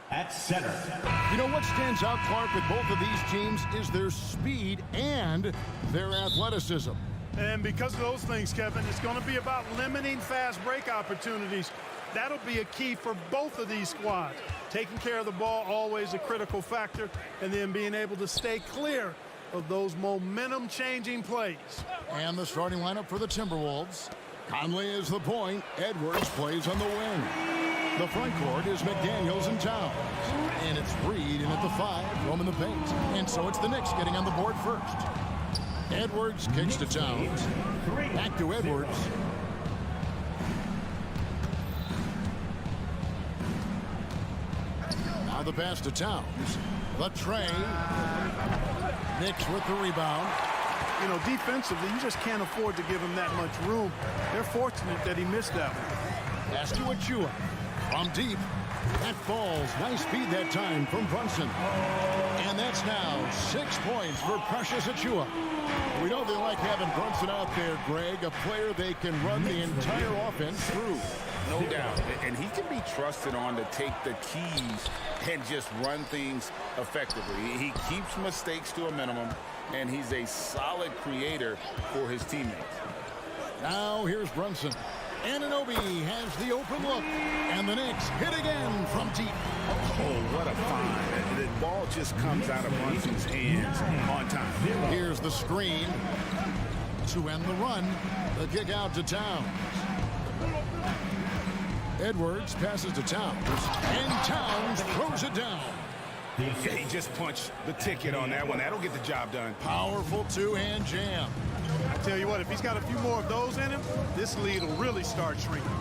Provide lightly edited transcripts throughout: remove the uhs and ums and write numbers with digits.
At center. You know what stands out, Clark, with both of these teams is their speed and their athleticism. And because of those things, Kevin, it's going to be about limiting fast break opportunities. That'll be a key for both of these squads. Taking care of the ball, always a critical factor, and then being able to stay clear of those momentum-changing plays. And the starting lineup for the Timberwolves. Conley is the point. Edwards plays on the wing. The front court is McDaniels and Towns. And it's Reed in at the 5, roaming the paint. And so it's the Knicks getting on the board first. Edwards kicks to Towns. Back to Edwards. Now the pass to Towns. The tray. Knicks with the rebound. You know, defensively, you just can't afford to give him that much room. They're fortunate that he missed that one. Pass to Achua. From deep. That falls. Nice feed that time from Brunson. And that's now 6 points for Precious Achua. We know they like having Brunson out there, Greg, a player they can run the entire offense through. No doubt. And he can be trusted on to take the keys and just run things effectively. He keeps mistakes to a minimum, and he's a solid creator for his teammates. Now here's Brunson. Anunoby has the open look. And the Knicks hit again from deep. Oh, what a find. The ball just comes out of Brunson's hands on time. Here's the screen to end the run. The kick out to Towns. Edwards passes to Towns. And Towns throws it down. Yeah, he just punched the ticket on that one. That'll get the job done. Powerful two-hand jam. I tell you what, if he's got a few more of those in him, this lead will really start shrinking.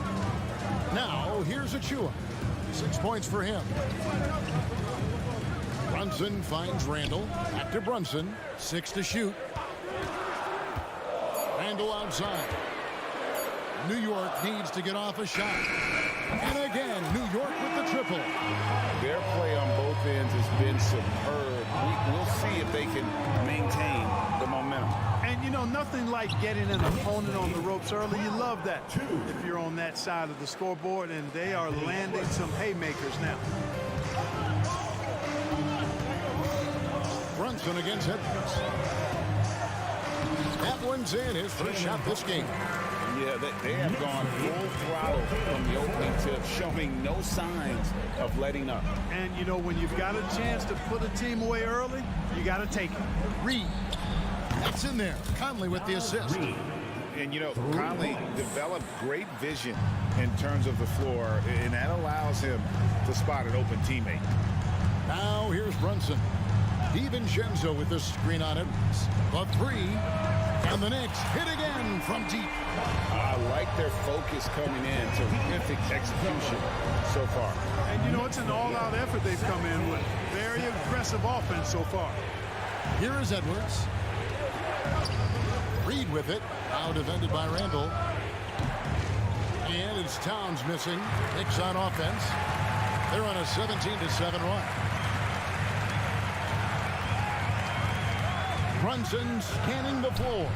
Now, here's Achua. 6 points for him. Brunson finds Randall. Back to Brunson. 6 to shoot. Randall outside. New York needs to get off a shot. And again, New York with the triple. Their play on both ends has been superb. We'll see if they can maintain the momentum. And, you know, nothing like getting an opponent on the ropes early. You love that if you're on that side of the scoreboard, and they are landing some haymakers now. Brunson against Edwards. That one's in. His first shot this game. Yeah, they have gone full throttle from the opening tip, showing no signs of letting up. And, you know, when you've got a chance to put a team away early, you got to take it. Reed. That's in there. Conley with the assist. And, you know, Conley developed great vision in terms of the floor, and that allows him to spot an open teammate. Now here's Brunson. DiVincenzo with the screen on Edwards. The 3. And the Knicks hit again from deep. I like their focus coming in. Terrific execution so far. And, you know, it's an all-out effort they've come in with. Very aggressive offense so far. Here is Edwards. Reed with it. Now defended by Randall. And it's Towns missing. Knicks on offense. They're on a 17-7 run. Brunson scanning the floor.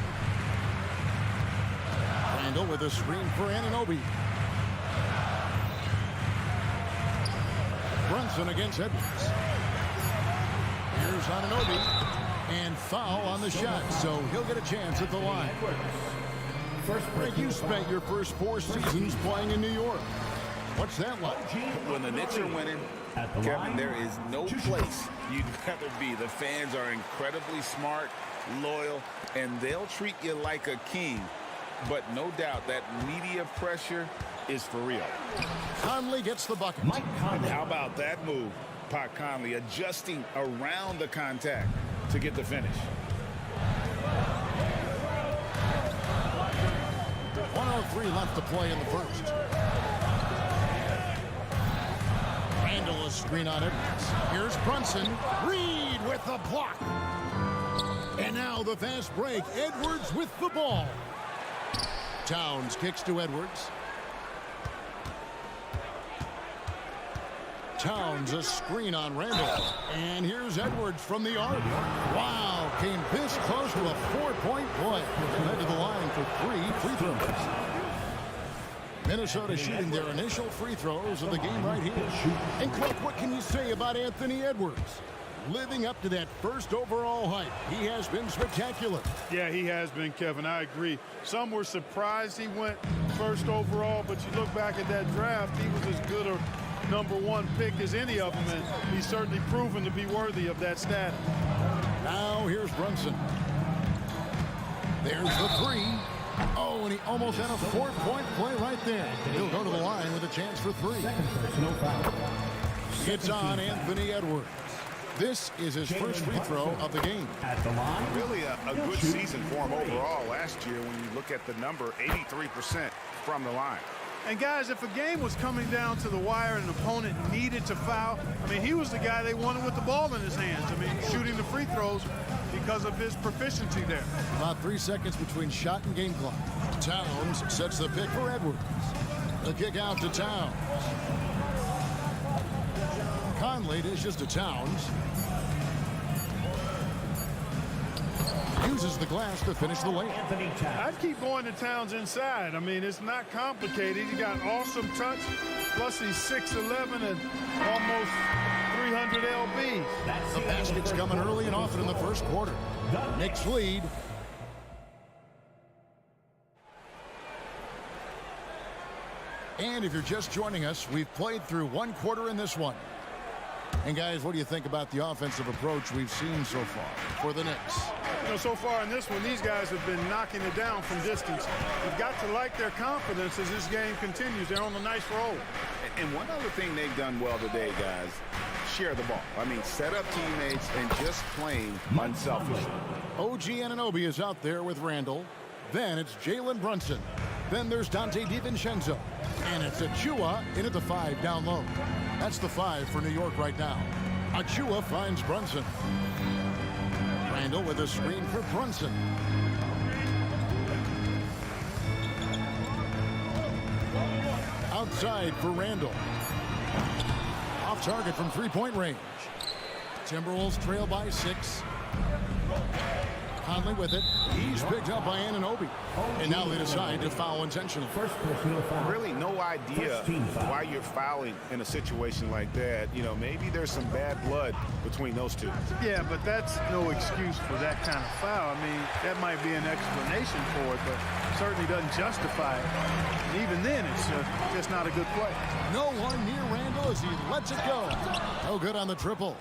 Randall with a screen for Anunoby. Brunson against Edwards. Here's Anunoby. And foul on the shot, so he'll get a chance at the line. You spent your first 4 seasons playing in New York. What's that like? When the Knicks are winning, Kevin, there is no place you'd rather be. The fans are incredibly smart, loyal, and they'll treat you like a king. But no doubt that media pressure is for real. Conley gets the bucket. And how about that move? Pat Conley adjusting around the contact to get the finish. 1:03 left to play in the first. Randall a screen on Edwards. Here's Brunson. Reed with the block. And now the fast break. Edwards with the ball. Towns kicks to Edwards. Towns a screen on Randall. And here's Edwards from the arc. Wow, came this close to a 4-point play. Led to the line for 3 free throws. Minnesota shooting their initial free throws of the game right here. And Clark, what can you say about Anthony Edwards? Living up to that first overall hype. He has been spectacular. Yeah, he has been, Kevin. I agree. Some were surprised he went first overall, but you look back at that draft, he was as good a #1 pick as any of them, and he's certainly proven to be worthy of that status. Now here's Brunson. There's the 3. Oh, and he almost had a 4-point play right there. He'll go to the line with a chance for 3. It's on Anthony Edwards. This is his first free throw of the game. Really a good season for him overall last year when you look at the number, 83% from the line. And guys, if a game was coming down to the wire and an opponent needed to foul, I mean, he was the guy they wanted with the ball in his hands. I mean, shooting the free throws because of his proficiency there. About 3 seconds between shot and game clock. Towns sets the pick for Edwards. The kick out to Towns. Conley dishes to Towns. Uses the glass to finish the lane. I'd keep going to Towns inside. I mean, it's not complicated. He got awesome touch. Plus, he's 6'11" and almost 300 lbs. The basket's coming early and often in the first quarter. Knicks lead. And if you're just joining us, we've played through 1 quarter in this one. And guys, what do you think about the offensive approach we've seen so far for the Knicks? You know, so far in this one, these guys have been knocking it down from distance. You've got to like their confidence as this game continues. They're on a nice roll. And one other thing they've done well today, guys, share the ball. I mean, set up teammates and just playing unselfishly. OG Anunoby is out there with Randall. Then it's Jalen Brunson. Then there's Dante DiVincenzo. And it's Achua in at the 5 down low. That's the 5 for New York right now. Achua finds Brunson. Randall with a screen for Brunson. Outside for Randall. Off target from 3-point range. Timberwolves trail by 6. Conley with it. He's picked up by Anunoby. And now they decide to foul intentionally. Really no idea why you're fouling in a situation like that. You know, maybe there's some bad blood between those two. Yeah, but that's no excuse for that kind of foul. I mean, that might be an explanation for it, but certainly doesn't justify it. And even then, it's just not a good play. No one near Randall as he lets it go. No good on the triple.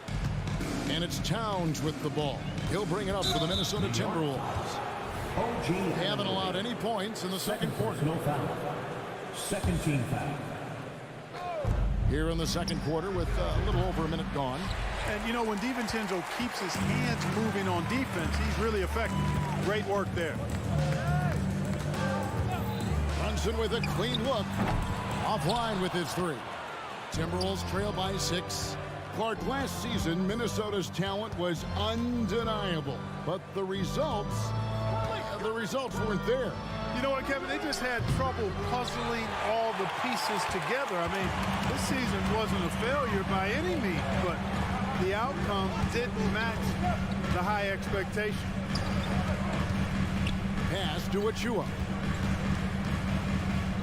And it's Towns with the ball. He'll bring it up for the Minnesota Timberwolves. They haven't allowed any points in the second quarter. No foul. Second team foul. Here in the second quarter with a little over a minute gone. And, you know, when DiVincenzo keeps his hands moving on defense, he's really effective. Great work there. Brunson with a clean look. Offline with his 3. Timberwolves trail by 6. Clark, last season, Minnesota's talent was undeniable, but the results weren't there. You know what, Kevin? They just had trouble puzzling all the pieces together. I mean, this season wasn't a failure by any means, but the outcome didn't match the high expectation. Pass to Achua.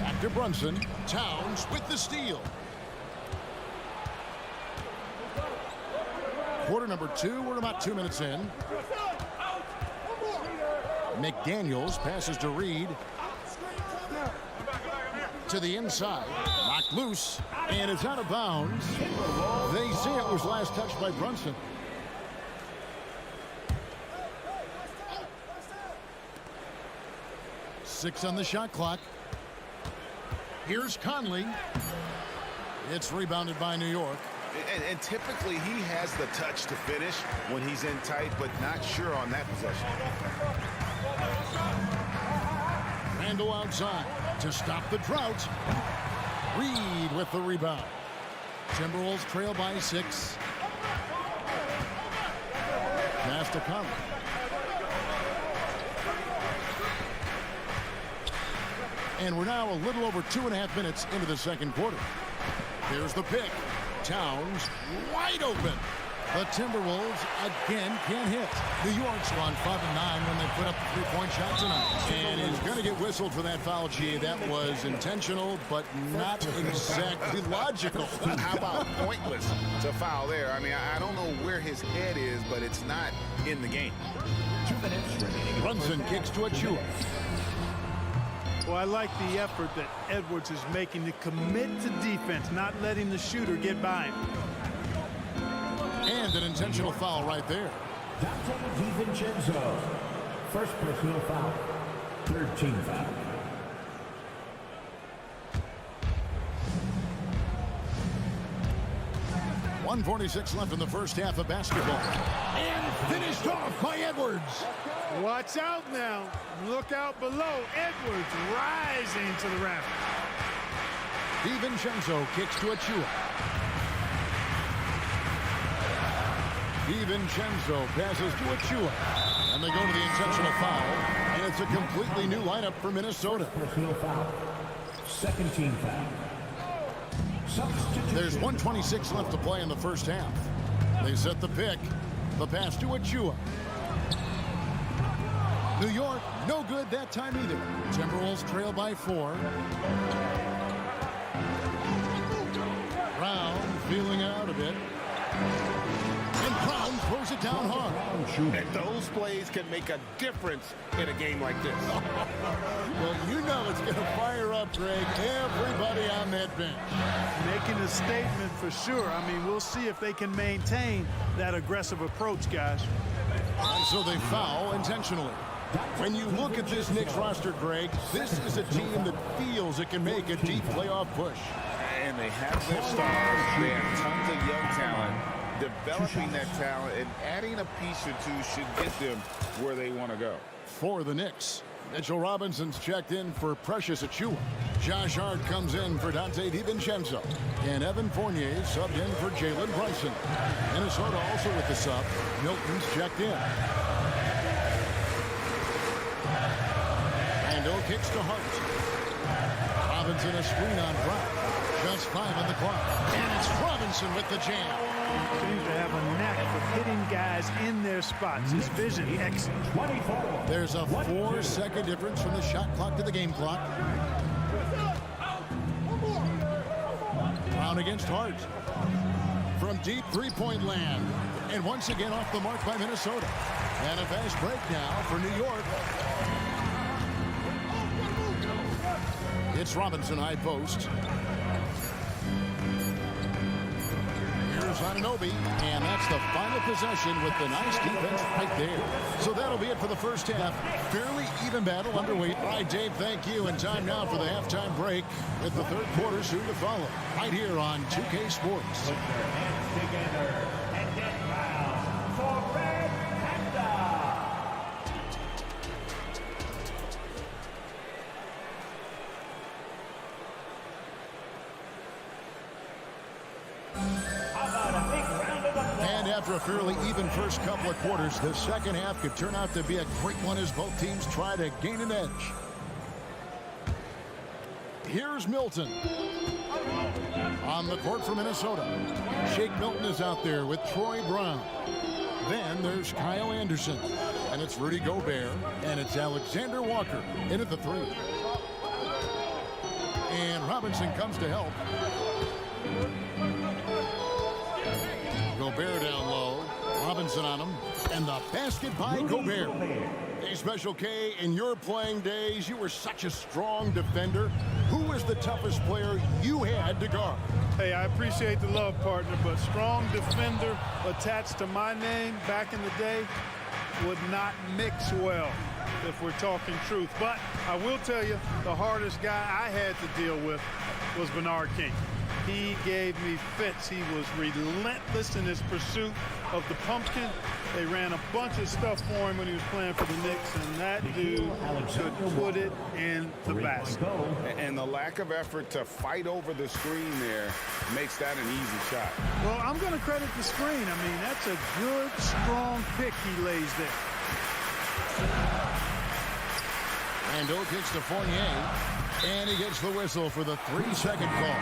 Back to Brunson. Towns with the steal. Quarter number 2, we're about 2 minutes in. McDaniels passes to Reed. To the inside. Knocked knocked loose, and it's out of bounds. They say it was last touched by Brunson. Six on the shot clock. Here's Conley. It's rebounded by New York. And typically he has the touch to finish when he's in tight, but not sure on that possession. Randall outside to stop the drought. Reed with the rebound. Timberwolves trail by 6. Pass to Conley. And we're now a little over 2.5 minutes into the second quarter. Here's the pick. Towns wide open. The Timberwolves again can't hit. New York's gone 5-9 when they put up the three-point shot tonight. And he's going to get whistled for that foul, G. That was intentional, but not exactly logical. How about pointless to foul there? I mean, I don't know where his head is, but it's not in the game. 2 minutes remaining. Brunson kicks to Achua. Well, I like the effort that Edwards is making to commit to defense, not letting the shooter get by him. And an intentional foul right there. Dante DiVincenzo. First personal foul. Third team foul. .146 left in the first half of basketball. And finished off by Edwards. Watch out now. Look out below. Edwards rising to the rafters. DiVincenzo kicks to Achua. DiVincenzo passes to Achua. And they go to the intentional foul. And it's a completely new lineup for Minnesota. Personal foul. Second team foul. Substitution. There's 1:26 left to play in the first half. They set the pick. The pass to Achua. New York, no good that time either. Timberwolves trail by 4. Brown feeling out a bit. And Brown throws it down hard. And those plays can make a difference in a game like this. Well, you know it's going to fire up, Greg, everybody on that bench. Making a statement for sure. I mean, we'll see if they can maintain that aggressive approach, guys. And so they foul intentionally. When you look at this Knicks roster, Greg, this is a team that feels it can make a deep playoff push. And they have their stars. They have tons of young talent. Developing that talent and adding a piece or two should get them where they want to go. For the Knicks, Mitchell Robinson's checked in for Precious Achua. Josh Hart comes in for Dante DiVincenzo. And Evan Fournier subbed in for Jalen Brunson. Minnesota also with the sub. Milton's checked in. Randall kicks to Hart. Robinson a screen on Brown. Just 5 on the clock. And it's Robinson with the jam. Seems to have a knack for hitting guys in their spots. His vision excellent. 24. There's a 4-second difference from the shot clock to the game clock. Brown against Hart. From deep three-point land. And once again off the mark by Minnesota. And a fast break now for New York. It's Robinson high post. Here's Anunoby, and that's the final possession with the nice defense right there. So that'll be it for the first half. Fairly even battle underway. All right, Dave, thank you. And time now for the halftime break with the third quarter soon to follow. Right here on 2K Sports. Together and get round for Red Panda. And after a fairly even first couple of quarters, the second half could turn out to be a great one as both teams try to gain an edge. Here's Milton. On the court for Minnesota. Shake Milton is out there with Troy Brown. Then there's Kyle Anderson. And it's Rudy Gobert. And it's Alexander Walker in at the 3. And Robinson comes to help. Gobert down low. Robinson on him. And the basket by Gobert. Hey, Special K, in your playing days, you were such a strong defender. Who was the toughest player you had to guard? Hey, I appreciate the love, partner, but strong defender attached to my name back in the day would not mix well if we're talking truth. But I will tell you, the hardest guy I had to deal with was Bernard King. He gave me fits. He was relentless in his pursuit of the pumpkin. They ran a bunch of stuff for him when he was playing for the Knicks, and that dude could put it in the basket. And the lack of effort to fight over the screen there makes that an easy shot. Well, I'm going to credit the screen. I mean, that's a good, strong pick he lays there. Randall kicks to Fournier, and he gets the whistle for the 3-second call.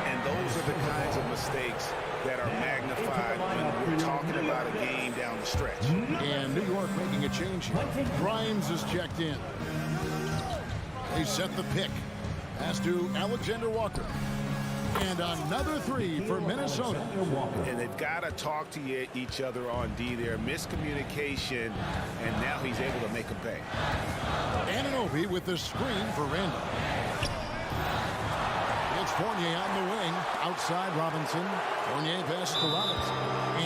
And those are the kinds of mistakes that are magnified when we're talking about a game down the stretch. And New York making a change here. Grimes is checked in. They set the pick. Pass to Alexander Walker. And another three for Minnesota. And they've got to talk to each other on D there. Miscommunication, and now he's able to make a pay. Anunoby with the screen for Randall. It's Fournier on the wing. Outside Robinson. Fournier passes to Robinson.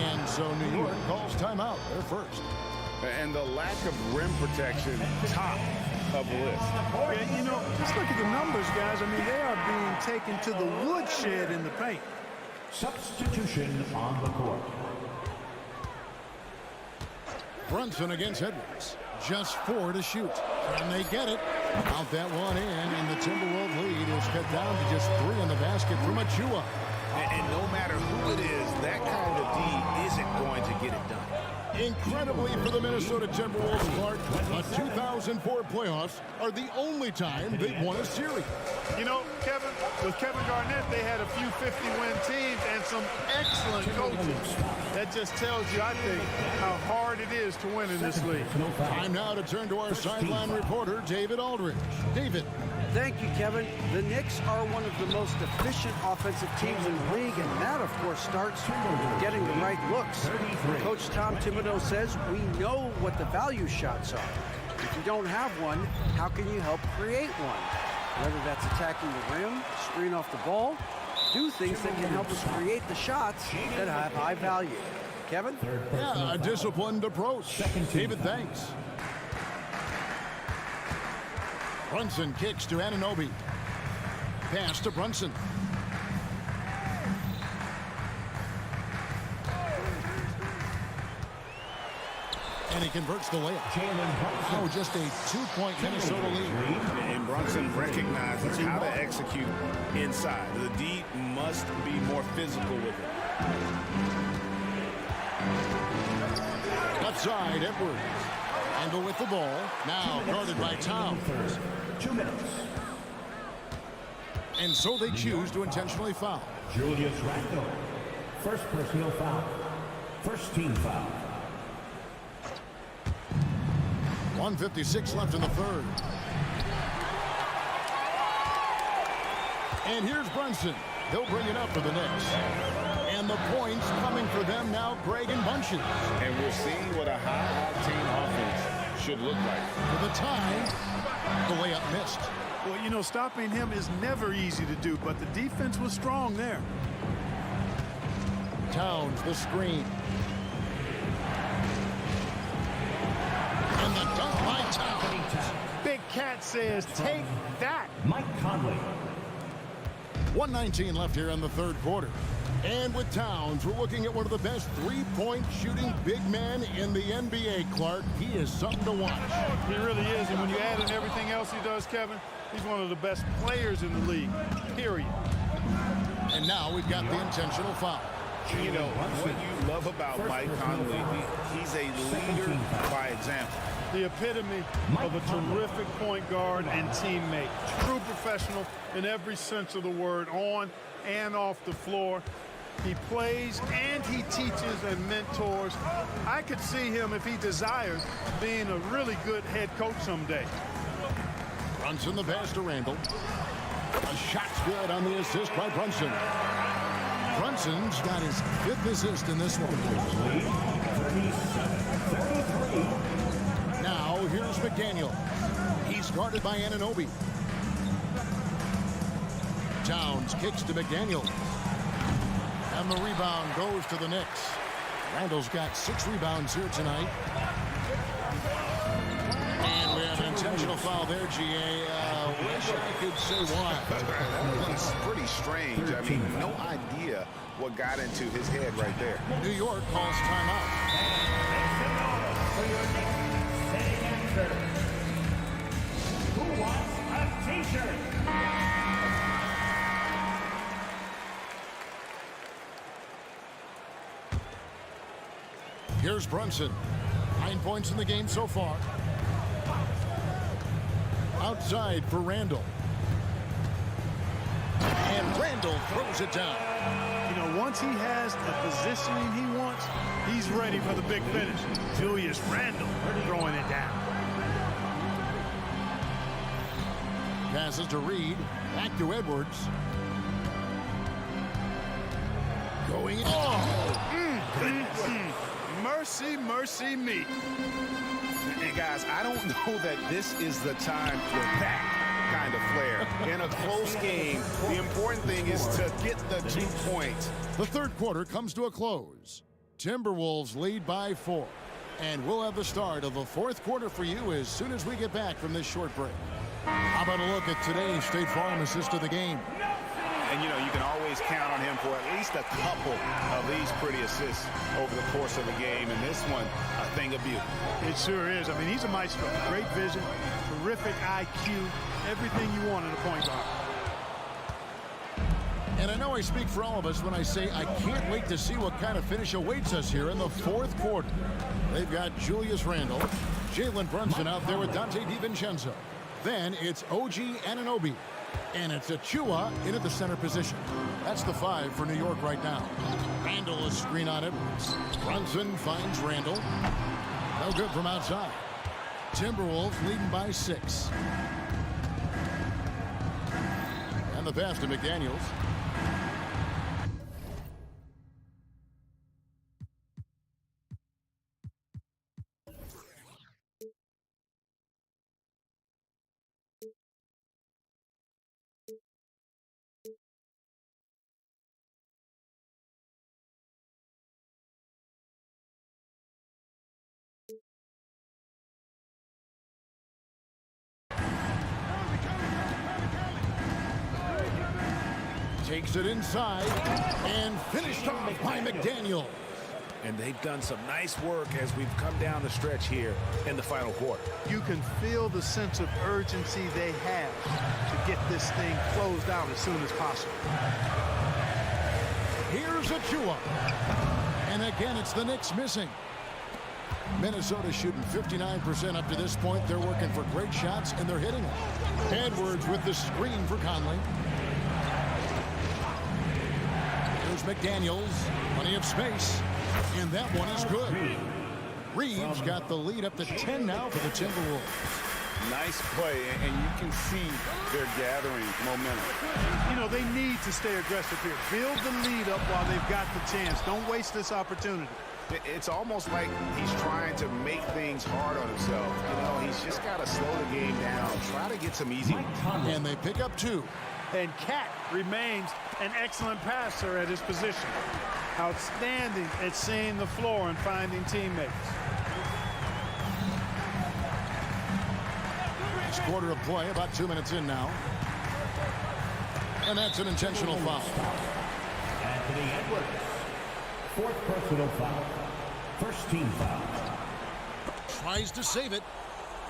And so New York calls timeout. They're first. And the lack of rim protection, top of the list. Yeah, you know, just look at the numbers, guys. I mean, they are being taken to the woodshed in the paint. Substitution on the court. Brunson against Edwards. Just 4 to shoot. And they get it. Count that one in, and the Timberwolves lead is cut down to just 3 in the basket from Achua. And no matter who it is, that kind of D isn't going to get it done. Incredibly for the Minnesota Timberwolves, Clark, the 2004 playoffs are the only time they've won a series. You know, Kevin, with Kevin Garnett, they had a few 50-win teams and some excellent coaches. That just tells you, I think, how hard it is to win in this league. Time now to turn to our sideline reporter, David Aldridge. David. Thank you, Kevin. The Knicks are one of the most efficient offensive teams in the league, and that, of course, starts with getting the right looks. Coach Tom Thibodeau says we know what the value shots are. If you don't have one, how can you help create one? Whether that's attacking the rim, screen off the ball, do things that can help us create the shots that have high value. Kevin? Yeah, a disciplined approach. David, thanks. Brunson kicks to Anunoby. Pass to Brunson. And he converts the layup. Oh, just a 2-point Minnesota lead. And Brunson recognizes how to execute inside. The D must be more physical with it. Left side, Edwards. Randall with the ball. Now guarded by Towns. 2 minutes. And so they choose to intentionally foul. Julius Randle. First personal foul. First team foul. 1:56 left in the third. And here's Brunson. He'll bring it up for the Knicks. And the points coming for them now, Greg and bunches. And we're seeing what a high-octane offense should look like. For the time, the layup missed. Well, you know, stopping him is never easy to do, but the defense was strong there. Towns, the screen. And the dunk by Towns. Big Cat says, take that. Mike Conley. 1:19 left here in the third quarter. And with Towns, we're looking at one of the best three-point shooting big men in the NBA, Clark. He is something to watch. He really is, and when you add in everything else he does, Kevin, he's one of the best players in the league, period. And now we've got the intentional foul. You know, what you love about Mike Conley, he's a leader by example. The epitome of a terrific point guard and teammate. True professional in every sense of the word, on and off the floor. He plays and he teaches and mentors. I could see him, if he desires, being a really good head coach someday. Brunson the pass to Randall. A shot's good on the assist by Brunson. Brunson's got his 5th assist in this one. Now here's McDaniel. He's guarded by Anunoby. Towns kicks to McDaniel. And the rebound goes to the Knicks. Randall's got 6 rebounds here tonight. And we have an intentional foul there, GA. Wish I could say why. That was pretty strange. I mean, no idea what got into his head right there. New York calls timeout. Who wants a t-shirt? Here's Brunson. 9 points in the game so far. Outside for Randall. And Randall throws it down. You know, once he has the positioning he wants, he's ready for the big finish. Julius Randle throwing it down. Passes to Reed. Back to Edwards. Going in. Mercy, mercy me. And guys, I don't know that this is the time for that kind of flair. In a close game, the important thing is to get the 2 points. The third quarter comes to a close. Timberwolves lead by 4. And we'll have the start of the fourth quarter for you as soon as we get back from this short break. How about a look at today's State Farm assist of the game? And, you know, you can always count on him for at least a couple of these pretty assists over the course of the game. And this one, a thing of beauty. It sure is. I mean, he's a maestro. Great vision, terrific IQ, everything you want in a point guard. And I know I speak for all of us when I say I can't wait to see what kind of finish awaits us here in the fourth quarter. They've got Julius Randle, Jalen Brunson out there with Dante DiVincenzo. Then it's OG Anunoby. And it's Achua in at the center position. That's the 5 for New York right now. Randall is screen on Edwards. Brunson finds Randall. No good from outside. Timberwolves leading by 6. And the pass to McDaniels. Takes it inside and finished off by McDaniel. And they've done some nice work as we've come down the stretch here in the final quarter. You can feel the sense of urgency they have to get this thing closed out as soon as possible. Here's Achua. And again, it's the Knicks missing. Minnesota shooting 59% up to this point. They're working for great shots, and they're hitting them. Edwards with the screen for Conley. Here's McDaniels. Plenty of space. And that one is good. Reeves got the lead up to 10 now for the Timberwolves. Nice play, and you can see they're gathering momentum. You know, they need to stay aggressive here. Build the lead up while they've got the chance. Don't waste this opportunity. It's almost like he's trying to make things hard on himself. You know, he's just got to slow the game down. Try to get some easy. And they pick up 2. And Cat remains an excellent passer at his position. Outstanding at seeing the floor and finding teammates. Next quarter of play, about 2 minutes in now. And that's an intentional foul. Anthony Edwards. 4th personal foul. First team foul. Tries to save it.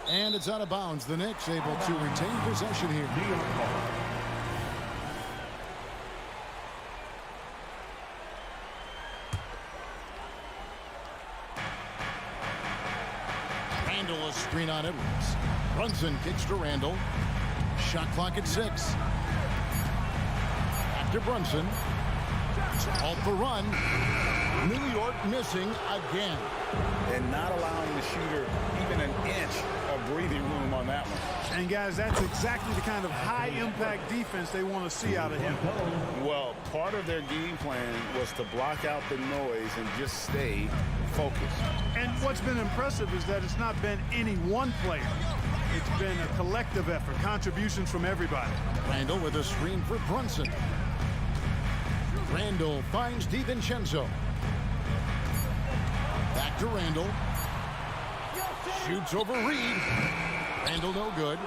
And it's out of bounds. The Knicks able to retain possession here. New York ball. Randall a screen on Edwards. Brunson kicks to Randall. Shot clock at 6. Back to Brunson. Off the run. New York missing again. And not allowing the shooter even an inch of breathing room on that one. And guys, that's exactly the kind of high-impact defense they want to see out of him. Well, part of their game plan was to block out the noise and just stay focused. And what's been impressive is that it's not been any one player. It's been a collective effort, contributions from everybody. Randall with a screen for Brunson. Randall finds DiVincenzo. Back to Randall. Shoots over Reed. Randall no good.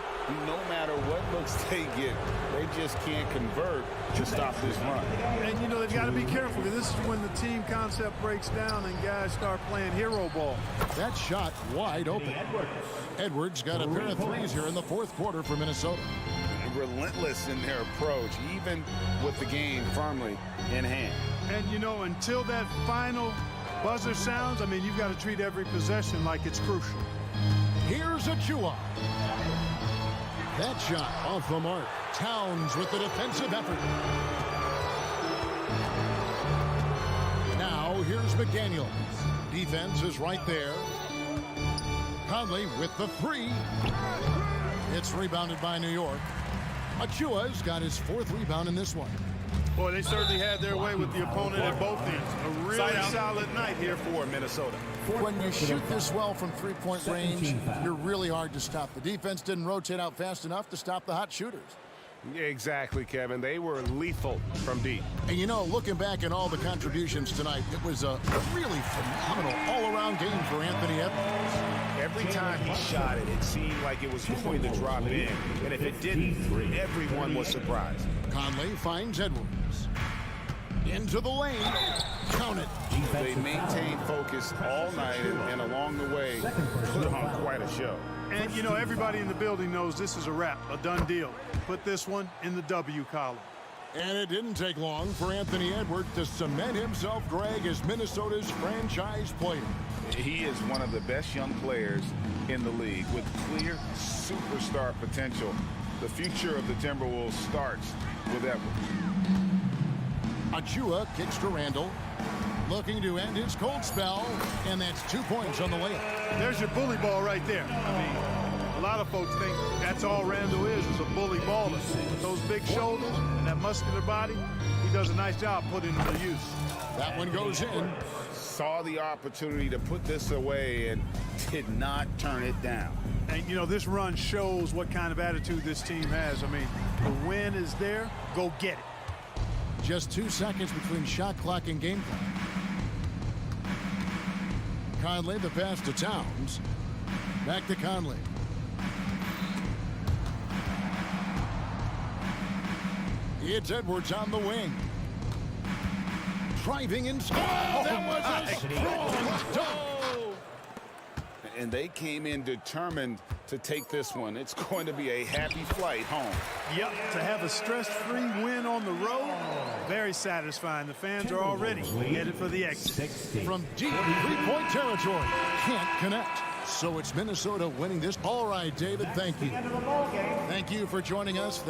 No matter what looks they get, they just can't convert to stop this run. And, you know, they've got to be careful, because this is when the team concept breaks down and guys start playing hero ball. That shot wide open. Edwards got a pair of threes here in the fourth quarter for Minnesota. Relentless in their approach, even with the game firmly in hand. And, you know, until that final buzzer sounds, I mean, you've got to treat every possession like it's crucial. Here's Achua. That shot off the mark. Towns with the defensive effort. Now here's McDaniels. Defense is right there. Conley with the three. It's rebounded by New York. Achua's got his fourth rebound in this one. Boy, they certainly had their way with the opponent at both ends. A really solid night here for Minnesota. When you shoot this well from three-point range, you're really hard to stop. The defense didn't rotate out fast enough to stop the hot shooters. Exactly, Kevin. They were lethal from deep. And, you know, looking back at all the contributions tonight, it was a really phenomenal all-around game for Anthony Edwards. Every time he shot it, it seemed like it was going to drop in. And if it didn't, everyone was surprised. Conley finds Edwards. Into the lane. Count it. They maintained focus all night and along the way put on quite a show. And, you know, everybody in the building knows this is a wrap, a done deal. Put this one in the W column. And it didn't take long for Anthony Edwards to cement himself, Greg, as Minnesota's franchise player. He is one of the best young players in the league with clear superstar potential. The future of the Timberwolves starts with Edwards. Achua kicks to Randall. Looking to end his cold spell, and that's 2 points on the layup. There's your bully ball right there. I mean, a lot of folks think that's all Randall is a bully baller. With those big shoulders and that muscular body, he does a nice job putting them to use. That one goes in. Saw the opportunity to put this away and did not turn it down. And, you know, this run shows what kind of attitude this team has. I mean, the win is there. Go get it. Just 2 seconds between shot clock and game clock. Conley, the pass to Towns. Back to Conley. It's Edwards on the wing. Driving inside. Oh, that was a strong dunk. And they came in determined to take this one. It's going to be a happy flight home. Yep, to have a stress-free win on the road, very satisfying. The fans are already headed for the exit. From deep three-point territory, can't connect. So it's Minnesota winning this. All right, David, thank you. Thank you for joining us.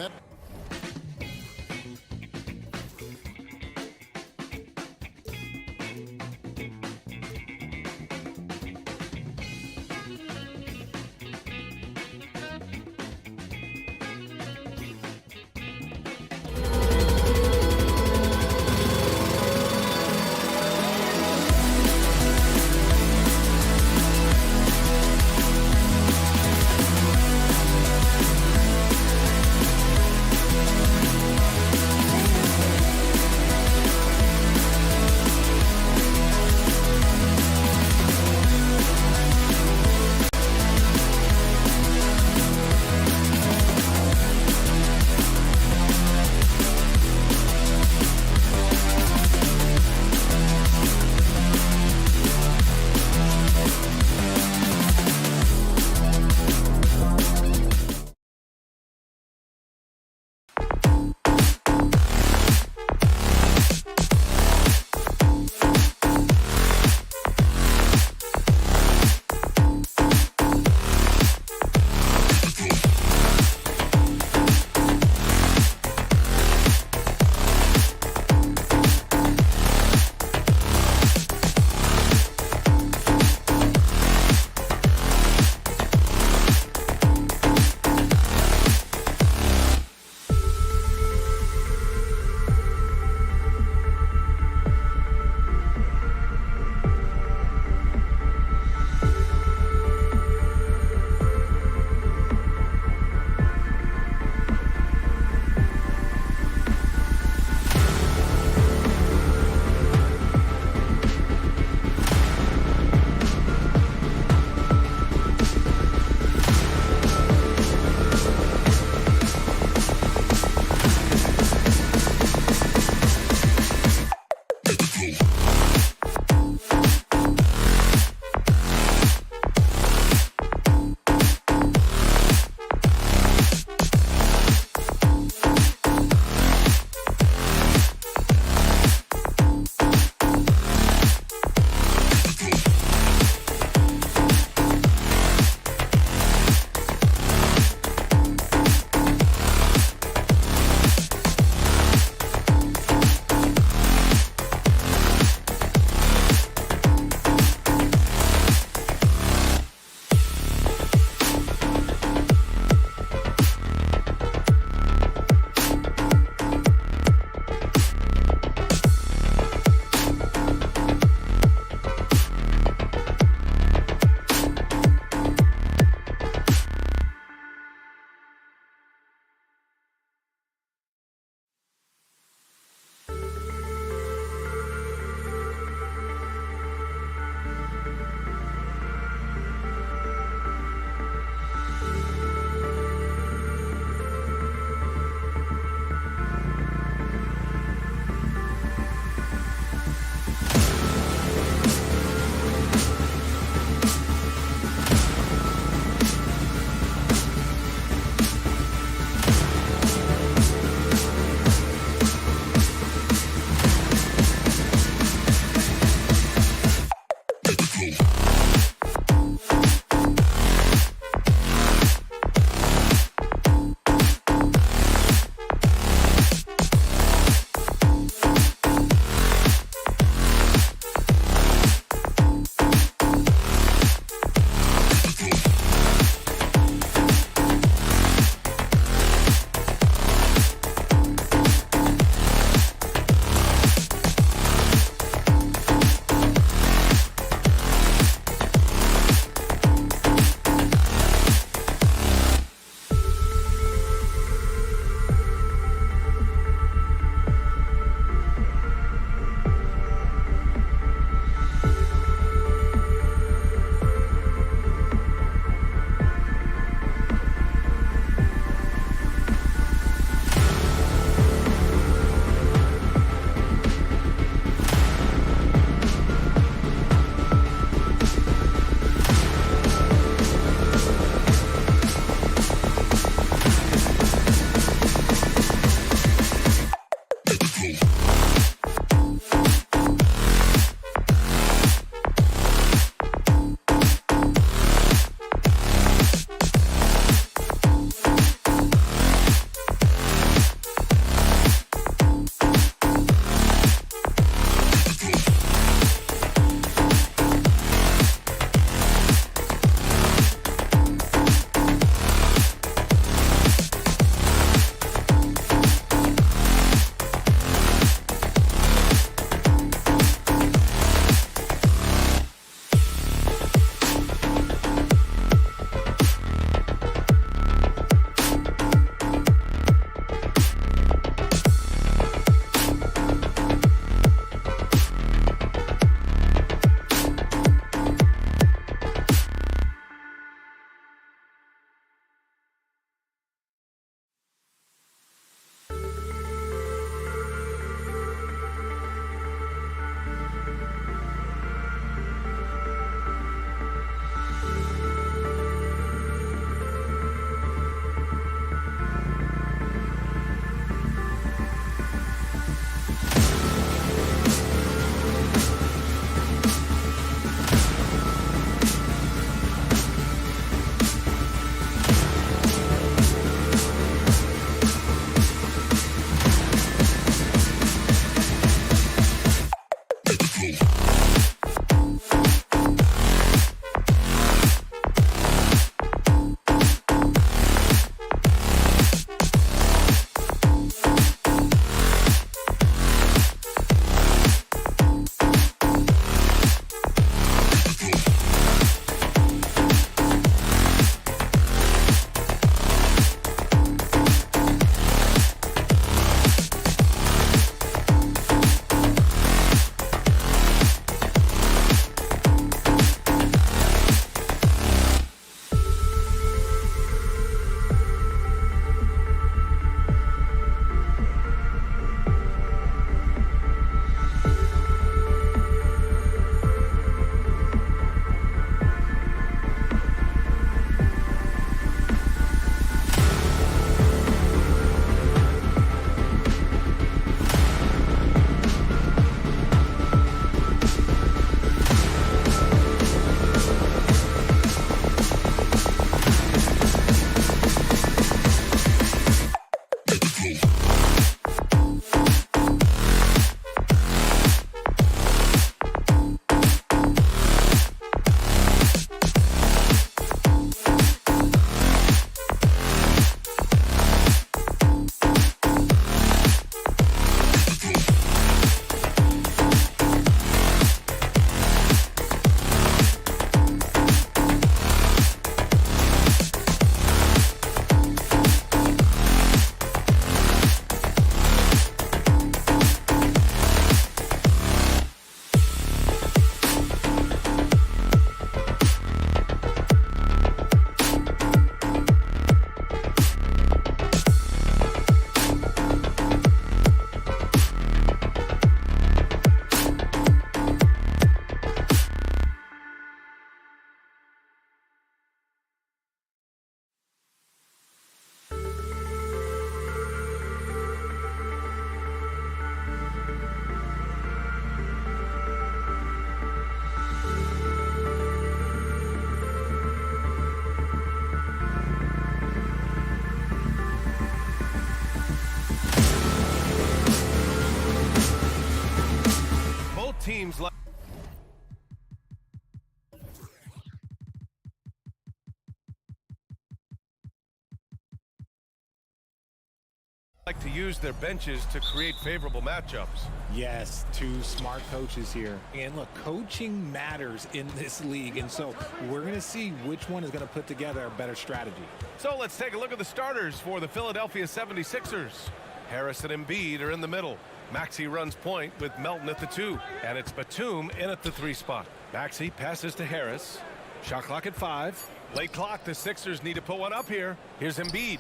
Like to use their benches to create favorable matchups. Yes, two smart coaches here. And look, coaching matters in this league, and so we're going to see which one is going to put together a better strategy. So let's take a look at the starters for the Philadelphia 76ers. Harris and Embiid are in the middle. Maxey runs point with Melton at the 2, and it's Batum in at the 3 spot. Maxey passes to Harris. Shot clock at 5. Late clock, the Sixers need to put one up here. Here's Embiid.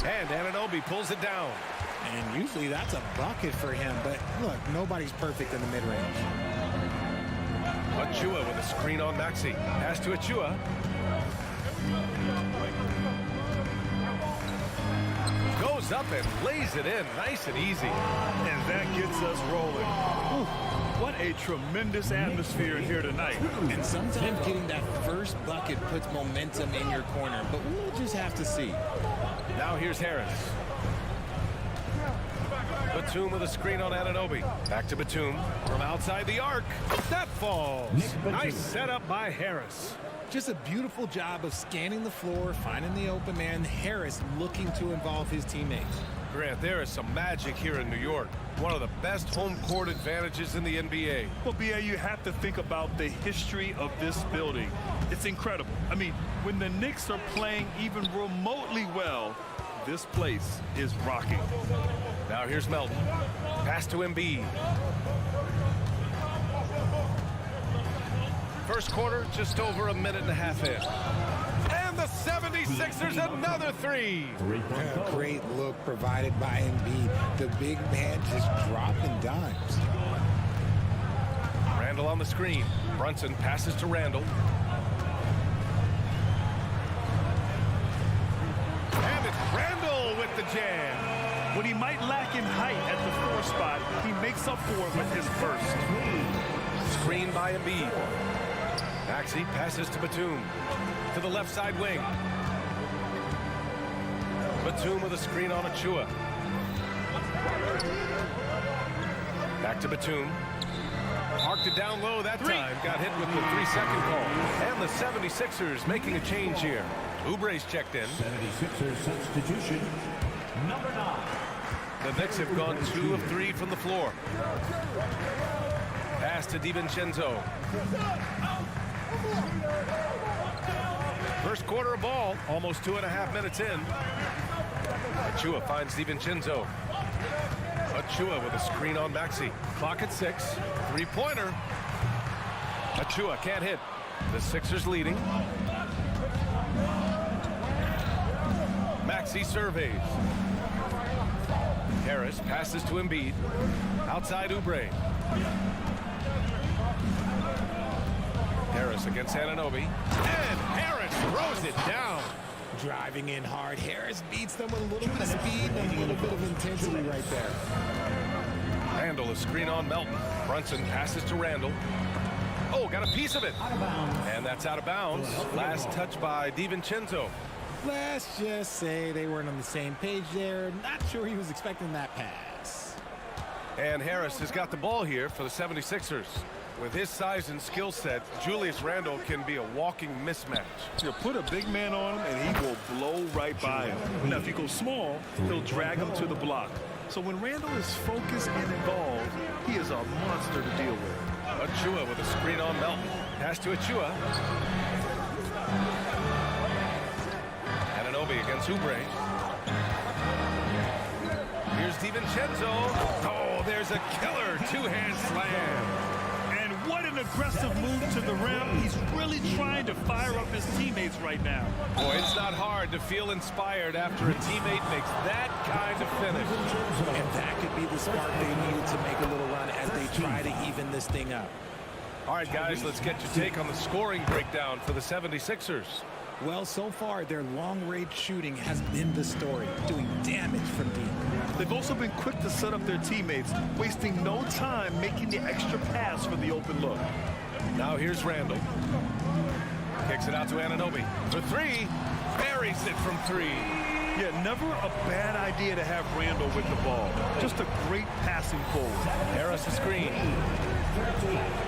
And Anunoby pulls it down. And usually that's a bucket for him, but look, nobody's perfect in the mid-range. Achua with a screen on Maxey. Pass to Achua. Goes up and lays it in nice and easy. And that gets us rolling. Ooh, what a tremendous atmosphere in here tonight. And sometimes getting that first bucket puts momentum in your corner, but we'll just have to see. Now here's Harris. Batum with a screen on Anunoby. Back to Batum from outside the arc. That falls. Nice setup by Harris. Just a beautiful job of scanning the floor, finding the open man. Harris looking to involve his teammates. Grant, there is some magic here in New York. One of the best home court advantages in the NBA. Well, B.A., you have to think about the history of this building. It's incredible. I mean, when the Knicks are playing even remotely well, this place is rocking. Now here's Melton. Pass to Embiid. First quarter, just over a minute and a half in. And the 76ers, another 3. Great look provided by Embiid. The big man just dropping dimes. Randall on the screen. Brunson passes to Randall. And it's Randall with the jam. When he might lack in height at the 4 spot, he makes up for it with his burst. Screen by Embiid. Maxey passes to Batum. To the left side wing. Batum with a screen on Achua. Back to Batum. Parked it down low that time. Got hit with the 3-second call. And the 76ers making a change here. Oubre's checked in. 76ers substitution, number 9. The Knicks have gone 2 of 3 from the floor. Pass to DiVincenzo. First quarter of ball, almost 2.5 minutes in. Achua finds DiVincenzo. Achua with a screen on Maxey. Clock at 6. 3-pointer. Achua can't hit. The Sixers leading. Maxey surveys. Harris passes to Embiid. Outside Oubre. Harris against Anunoby. And Harris throws it down. Driving in hard. Harris beats them with a little bit of speed and a little bit of intensity right there. Randall, a screen on Melton. Brunson passes to Randall. Oh, got a piece of it. And that's out of bounds. Last touch by DiVincenzo. Let's just say they weren't on the same page there. Not sure he was expecting that pass. And Harris has got the ball here for the 76ers. With his size and skill set, Julius Randle can be a walking mismatch. You put a big man on him and he will blow right by him. Now, if you go small, he'll drag him to the block. So when Randle is focused and involved, he is a monster to deal with. Achua with a screen on Melton. Pass to Achua. Anunoby against Oubre. Here's DiVincenzo. Oh, there's a killer two-hand slam. What an aggressive move to the rim. He's really trying to fire up his teammates right now. Boy, it's not hard to feel inspired after a teammate makes that kind of finish. And that could be the spark they needed to make a little run as they try to even this thing up. All right, guys, let's get your take on the scoring breakdown for the 76ers. Well, so far, their long-range shooting has been the story, doing damage from deep. They've also been quick to set up their teammates, wasting no time making the extra pass for the open look. Now here's Randall. Kicks it out to Anunoby. For 3, buries it from 3. Yeah, never a bad idea to have Randall with the ball. Just a great passing forward. Harris a screen.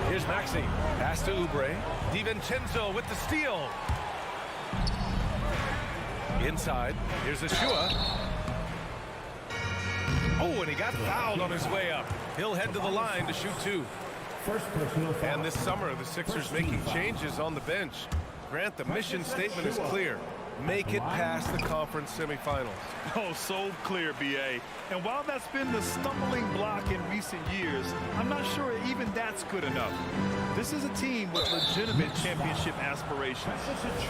Here's Maxey. Pass to Oubre. DiVincenzo with the steal. Inside. Here's Achua. and he got fouled on his way up. He'll head to the line to shoot 2. First personal foul. And this summer, the Sixers making changes on the bench. Grant, the mission statement is clear. Make it past the conference semifinals. Oh, so clear, B.A. And while that's been the stumbling block in recent years, I'm not sure even that's good enough. This is a team with legitimate championship aspirations.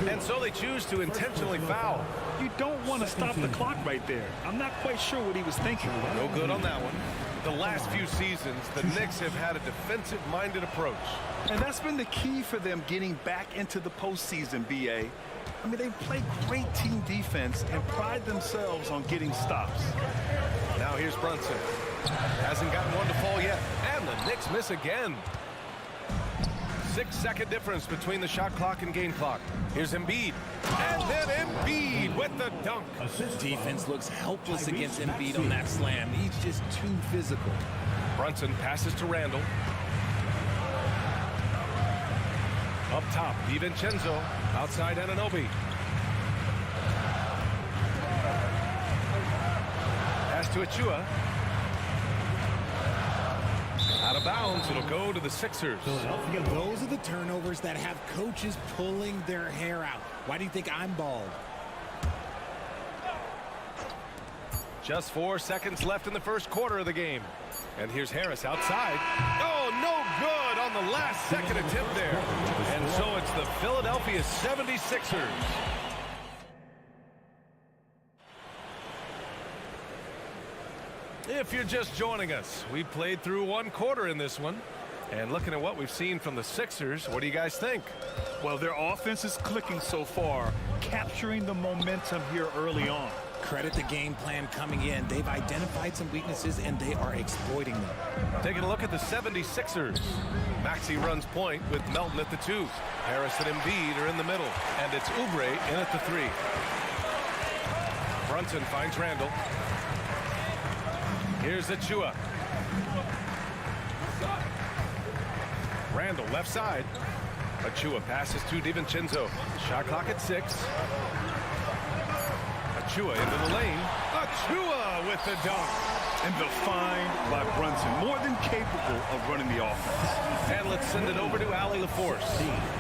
And so they choose to intentionally foul. You don't want to stop the clock right there. I'm not quite sure what he was thinking. No good on that one. The last few seasons, the Knicks have had a defensive-minded approach. And that's been the key for them getting back into the postseason, B.A. I mean, they play great team defense and pride themselves on getting stops. Now here's Brunson. Hasn't gotten one to fall yet. And the Knicks miss again. 6-second difference between the shot clock and game clock. Here's Embiid. And then Embiid with the dunk. Defense looks helpless against Embiid on that slam. He's just too physical. Brunson passes to Randall. Up top, DiVincenzo. Outside, Anunoby. Pass to Achua. Out of bounds, it'll go to the Sixers. Those are the turnovers that have coaches pulling their hair out. Why do you think I'm bald? Just 4 seconds left in the first quarter of the game. And here's Harris outside. Oh, no good on the last second attempt there. And so it's the Philadelphia 76ers. If you're just joining us, we played through 1 quarter in this one. And looking at what we've seen from the Sixers, what do you guys think? Well, their offense is clicking so far, capturing the momentum here early on. Credit the game plan coming in. They've identified some weaknesses, and they are exploiting them. Taking a look at the 76ers. Maxey runs point with Melton at the 2. Harris and Embiid are in the middle. And it's Oubre in at the 3. Brunson finds Randall. Here's Achua. Randall left side. Achua passes to DiVincenzo. Shot clock at 6. Achua into the lane. Achua with the dunk. And defined by Brunson. More than capable of running the offense. And let's send it over to Allie LaForce.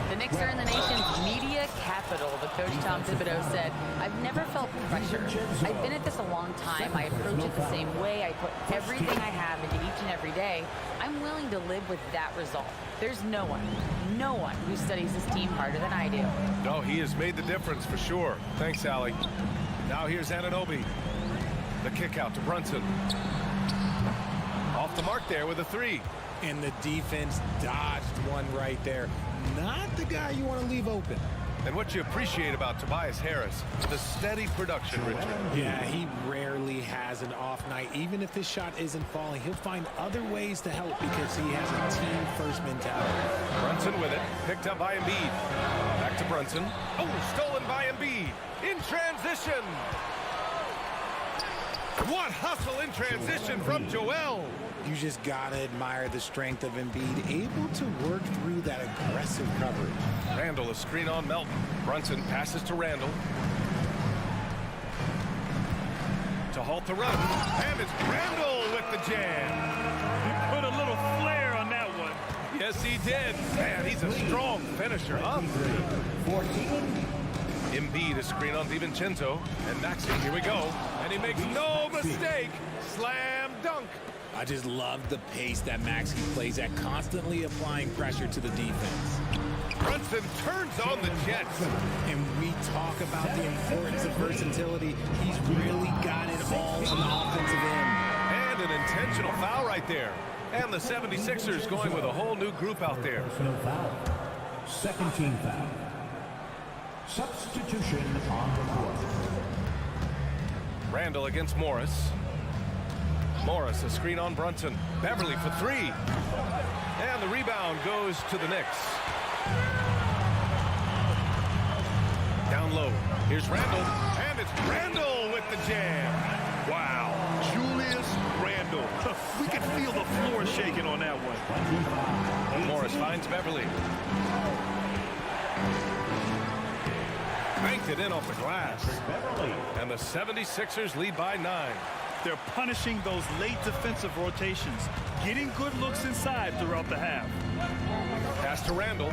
The Knicks are in the nation's media capital. The coach, Tom Thibodeau, said, I've never felt pressure. I've been at this a long time. I approach it the same way. I put everything I have into each and every day. I'm willing to live with that result. There's no one who studies this team harder than I do. No, he has made the difference for sure. Thanks, Allie. Now here's Anunoby. The kick out to Brunson. Off the mark there with a 3. And the defense dodged one right there. Not the guy you want to leave open. And what you appreciate about Tobias Harris, the steady production, Richard. Yeah, he rarely has an off night. Even if his shot isn't falling, he'll find other ways to help because he has a team-first mentality. Brunson with it, picked up by Embiid. Back to Brunson. Oh, stolen by Embiid. In transition. What hustle in transition from Joel. You just gotta admire the strength of Embiid, able to work through that aggressive coverage. Randall, a screen on Melton. Brunson passes to Randall. To halt the run. And it's Randall with the jam. He put a little flair on that one. Yes, he did. Man, he's a strong finisher, huh? 14. Embiid, a screen on DiVincenzo. And Maxey, here we go. And he makes no mistake. Slam dunk. I just love the pace that Maxey plays at, constantly applying pressure to the defense. Brunson turns on the Jets. And we talk about the importance of versatility. He's really got it all on the offensive end. And an intentional foul right there. And the 76ers going with a whole new group out there. Personal foul. Second team foul. Substitution on the court. Randall against Morris. Morris, a screen on Brunson. Beverly for 3. And the rebound goes to the Knicks. Down low. Here's Randall. And it's Randall with the jam. Wow. Julius Randall. We could feel the floor shaking on that one. Morris finds Beverly. Banked it in off the glass. And the 76ers lead by 9. They're punishing those late defensive rotations, getting good looks inside throughout the half. Pass to Randall.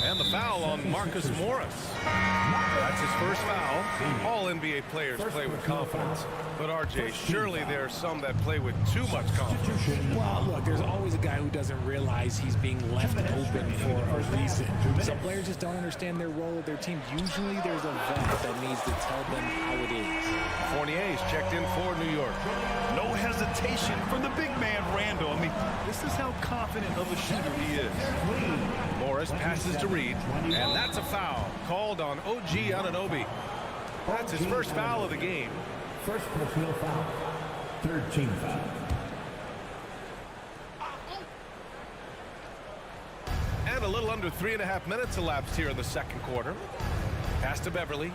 And the foul on Marcus Morris. That's his first foul. All NBA players play with confidence. But, RJ, surely there are some that play with too much confidence. Well, look, there's always a guy who doesn't realize he's being left open for a reason. Some players just don't understand their role of their team. Usually there's a vet that needs to tell them how it is. Fournier's checked in for New York. No hesitation from the big man, Randall. I mean, this is how confident of a shooter he is. Morris passes to Reed, and that's a foul called on OG Anunoby. That's his first foul of the game. First personal foul. Third team foul. And a little under 3.5 minutes elapsed here in the second quarter. Pass to Beverly.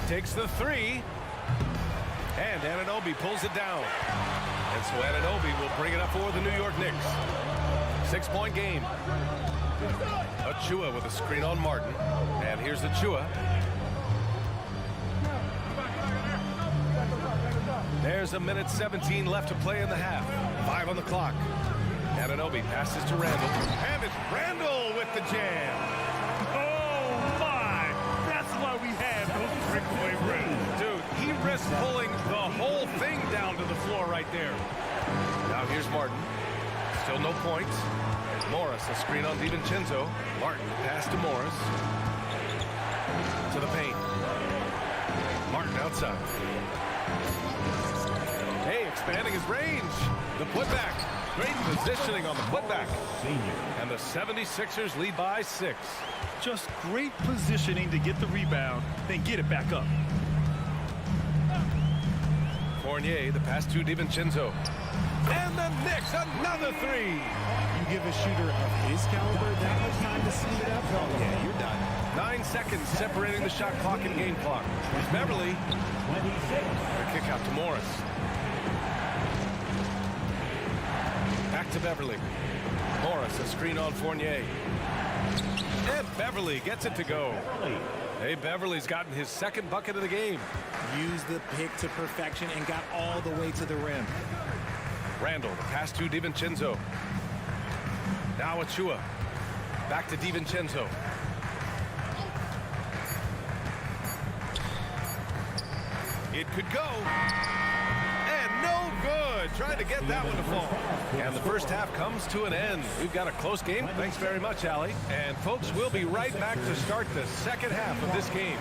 Takes the three. And Anunoby pulls it down. And so Anunoby will bring it up for the New York Knicks. 6-point game. Achua with a screen on Martin. And here's Achua. There's a minute 17 left to play in the half. 5 on the clock. Anunoby passes to Randall. And it's Randall with the jam. Oh, my. That's why we have those breakaway rims. Dude, he risks pulling the whole thing down to the floor right there. Now here's Martin. Still no points. Morris, a screen on DiVincenzo. Martin, pass to Morris. To the paint. Martin outside. Hey, expanding his range. The putback. Great positioning on the putback. And the 76ers lead by 6. Just great positioning to get the rebound, then get it back up. Fournier, the pass to DiVincenzo. And the Knicks, another three. You give a shooter of his caliber that much time to speed it up, oh, yeah, you're done. 9 seconds separating the shot clock and game clock. Here's Beverly. The kick out to Morris. Back to Beverly. Morris, a screen on Fournier. And Beverly gets it to go. Hey, Beverly's gotten his second bucket of the game. Used the pick to perfection and got all the way to the rim. Randall, the pass to DiVincenzo. Now Achua. Back to DiVincenzo. It could go. And no good. Trying to get that one to fall. And the first half comes to an end. We've got a close game. Thanks very much, Allie. And folks, we'll be right back to start the second half of this game.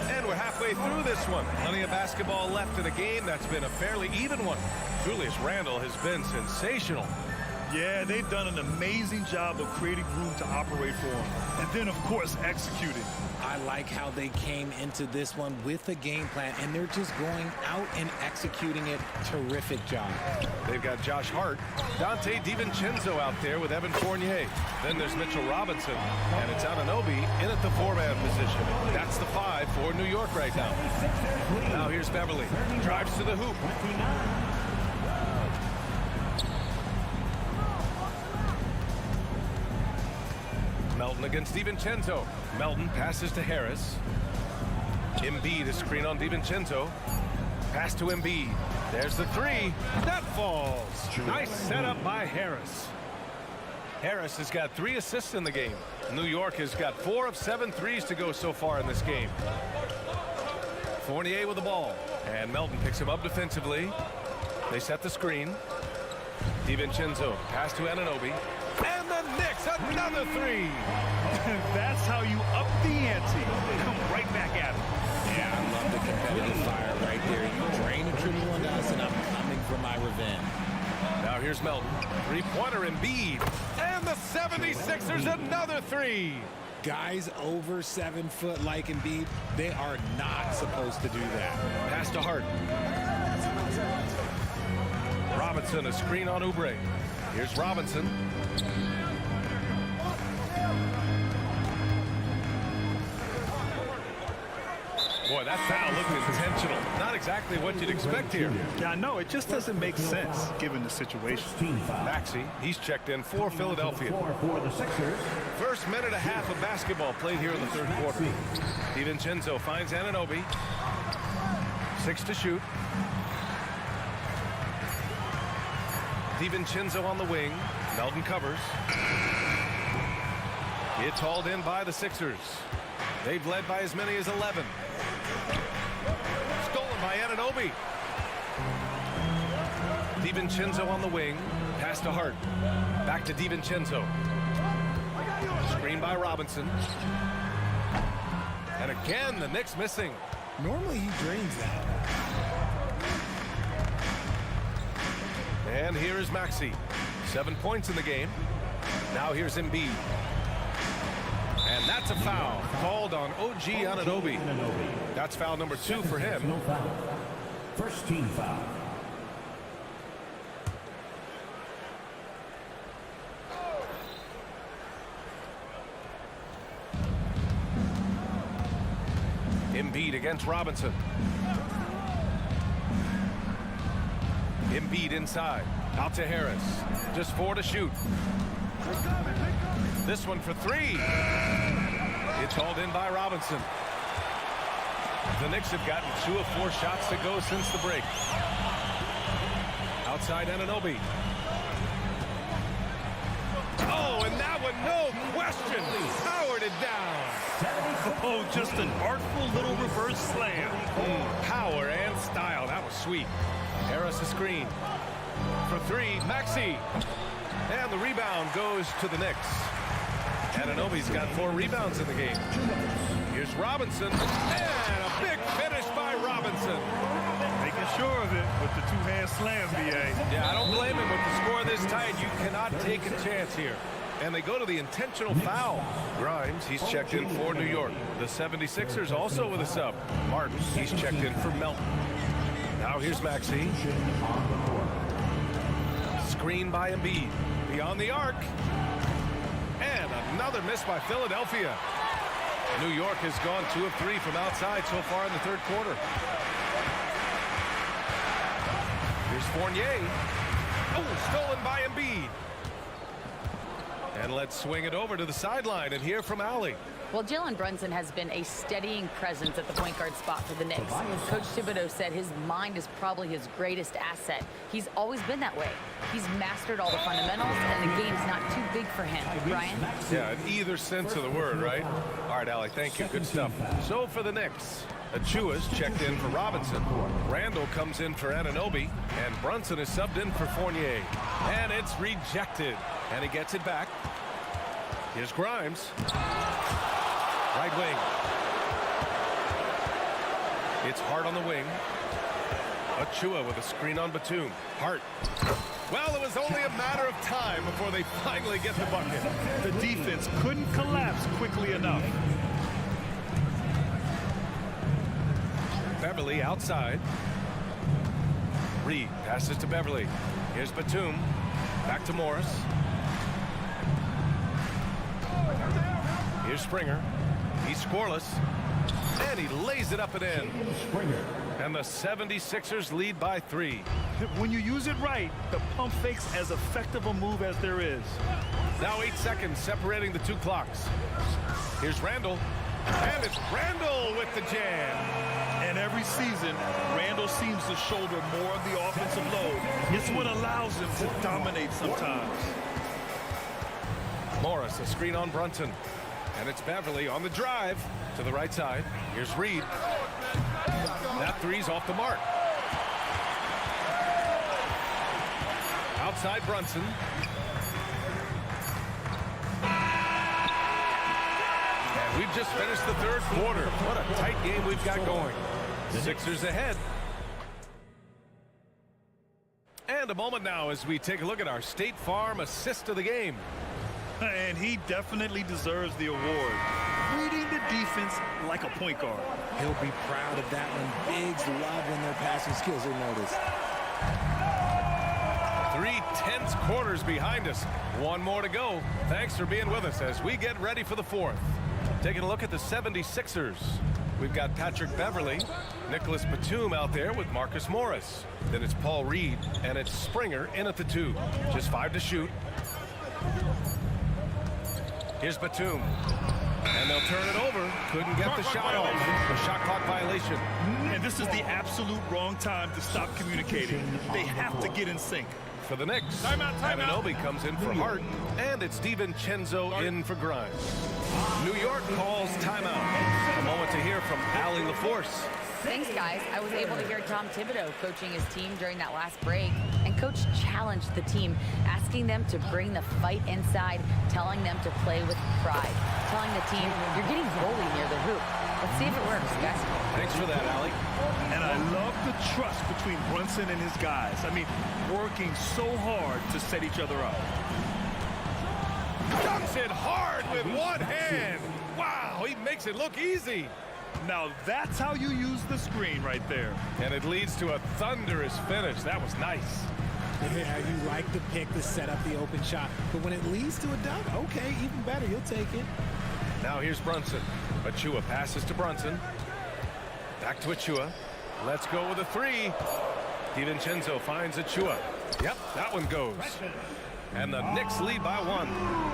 And we're halfway through this one. Plenty of basketball left in a game that's been a fairly even one. Julius Randle has been sensational. Yeah, they've done an amazing job of creating room to operate for him. And then, of course, executing. I like how they came into this one with a game plan, and they're just going out and executing it. Terrific job. They've got Josh Hart, Dante DiVincenzo out there with Evan Fournier. Then there's Mitchell Robinson, and it's Anunoby in at the 4-man position. That's the 5 for New York right now. Now here's Beverly. Drives to the hoop. Melton against DiVincenzo. Melton passes to Harris. Embiid, a screen on DiVincenzo. Pass to Embiid. There's the 3. That falls. Nice setup by Harris. Harris has got 3 assists in the game. New York has got 4 of 7 threes to go so far in this game. Fournier with the ball. And Melton picks him up defensively. They set the screen. DiVincenzo, pass to Anunoby. And the Knicks, another 3. That's how you up the ante. Come right back at it. Yeah, I love the competitive fire right there. You drain a triple on us, and I'm coming for my revenge. Now here's Melton. 3-pointer Embiid. And the 76ers, another 3. Guys over 7 foot like Embiid, they are not supposed to do that. Pass to Hart. Robinson, a screen on Oubre. Here's Robinson. Boy, that foul looked intentional. Not exactly what you'd expect here. Yeah, I know. It just doesn't make sense given the situation. Maxey, he's checked in for Philadelphia. For the Sixers. First minute and a half of basketball played here in the third quarter. DiVincenzo finds Anunoby. 6 to shoot. DiVincenzo on the wing. Melton covers. It's hauled in by the Sixers. They've led by as many as 11. Stolen by Anunoby. DiVincenzo on the wing. Pass to Hart. Back to DiVincenzo. Screen by Robinson. And again, the Knicks missing. Normally he drains that. And here is Maxey. 7 points in the game. Now here's Embiid. And that's a foul called on OG Anunoby. That's foul number 2 for him. No foul. First team foul. Embiid against Robinson. Embiid inside. Out to Harris. Just 4 to shoot. This one for 3. It's hauled in by Robinson. The Knicks have gotten 2 of 4 shots to go since the break. Outside Anunoby. Oh, and that one, no question. Powered it down. Oh, just an artful little reverse slam. Power and style. That was sweet. Harris a screen. For 3, Maxey. And the rebound goes to the Knicks. Anunoby's got 4 rebounds in the game. Here's Robinson. And a big finish by Robinson. Making sure of it with the 2-hand slam, B.A. Yeah, I don't blame him with the score this tight. You cannot take a chance here. And they go to the intentional foul. Grimes, he's checked in for New York. The 76ers also with a sub. Martin, he's checked in for Melton. Now here's Maxey. Screen by Embiid. Beyond the arc. And another miss by Philadelphia. New York has gone 2 of 3 from outside so far in the third quarter. Here's Fournier. Oh, stolen by Embiid. And let's swing it over to the sideline and hear from Allie. Well, Jalen Brunson has been a steadying presence at the point guard spot for the Knicks. Coach Thibodeau said his mind is probably his greatest asset. He's always been that way. He's mastered all the fundamentals, and the game's not too big for him. Brian? Yeah, in either sense of the word, right? All right, Allie, thank you. Good stuff. So for the Knicks, Achua's checked in for Robinson. Randall comes in for Anunoby, and Brunson is subbed in for Fournier. And it's rejected, and he gets it back. Here's Grimes. Right wing. It's Hart on the wing. Achua with a screen on Batum. Hart. Well, it was only a matter of time before they finally get the bucket. The defense couldn't collapse quickly enough. Beverly outside. Reed passes to Beverly. Here's Batum. Back to Morris. Here's Springer. He's scoreless. And he lays it up and in. And the 76ers lead by 3. When you use it right, the pump fake's as effective a move as there is. Now 8 seconds separating the 2 clocks. Here's Randall. And it's Randall with the jam. And every season, Randall seems to shoulder more of the offensive load. It's what allows him to dominate sometimes. Morris, a screen on Brunson. And it's Beverly on the drive to the right side. Here's Reed. That 3's off the mark. Outside Brunson. And we've just finished the third quarter. What a tight game we've got going. Sixers ahead. And a moment now as we take a look at our State Farm assist of the game. And he definitely deserves the award. Reading the defense like a point guard. He'll be proud of that one. Bigs love when their passing skills are noticed. 3 tense quarters behind us. One more to go. Thanks for being with us as we get ready for the fourth. Taking a look at the 76ers. we've got Patrick Beverly, Nicholas Batum out there with Marcus Morris. Then it's Paul Reed, and it's Springer in at the 2. Just 5 to shoot. Here's Batum. And they'll turn it over. Couldn't get the shot off. A shot clock violation. And this is the absolute wrong time to stop communicating. They have to get in sync. For the Knicks, Anunoby comes in for Hart, and it's DiVincenzo in for Grimes. New York calls timeout. A moment to hear from Allie LaForce. Thanks, guys. I was able to hear Tom Thibodeau coaching his team during that last break, and Coach challenged the team, asking them to bring the fight inside, telling them to play with pride, telling the team, you're getting bullied near the hoop. Let's see if it works, guys. Thanks for that, Allie. And I love the trust between Brunson and his guys. I mean, working so hard to set each other up. Dunks it hard with one hand. Wow, he makes it look easy. Now that's how you use the screen right there. And it leads to a thunderous finish. That was nice. Yeah, you like the pick to set up the open shot. But when it leads to a dunk, okay, even better. You'll take it. Now here's Brunson. Achua passes to Brunson. Back to Achua. Let's go with a 3. DiVincenzo finds Achua. Yep, that one goes. And the Knicks lead by 1.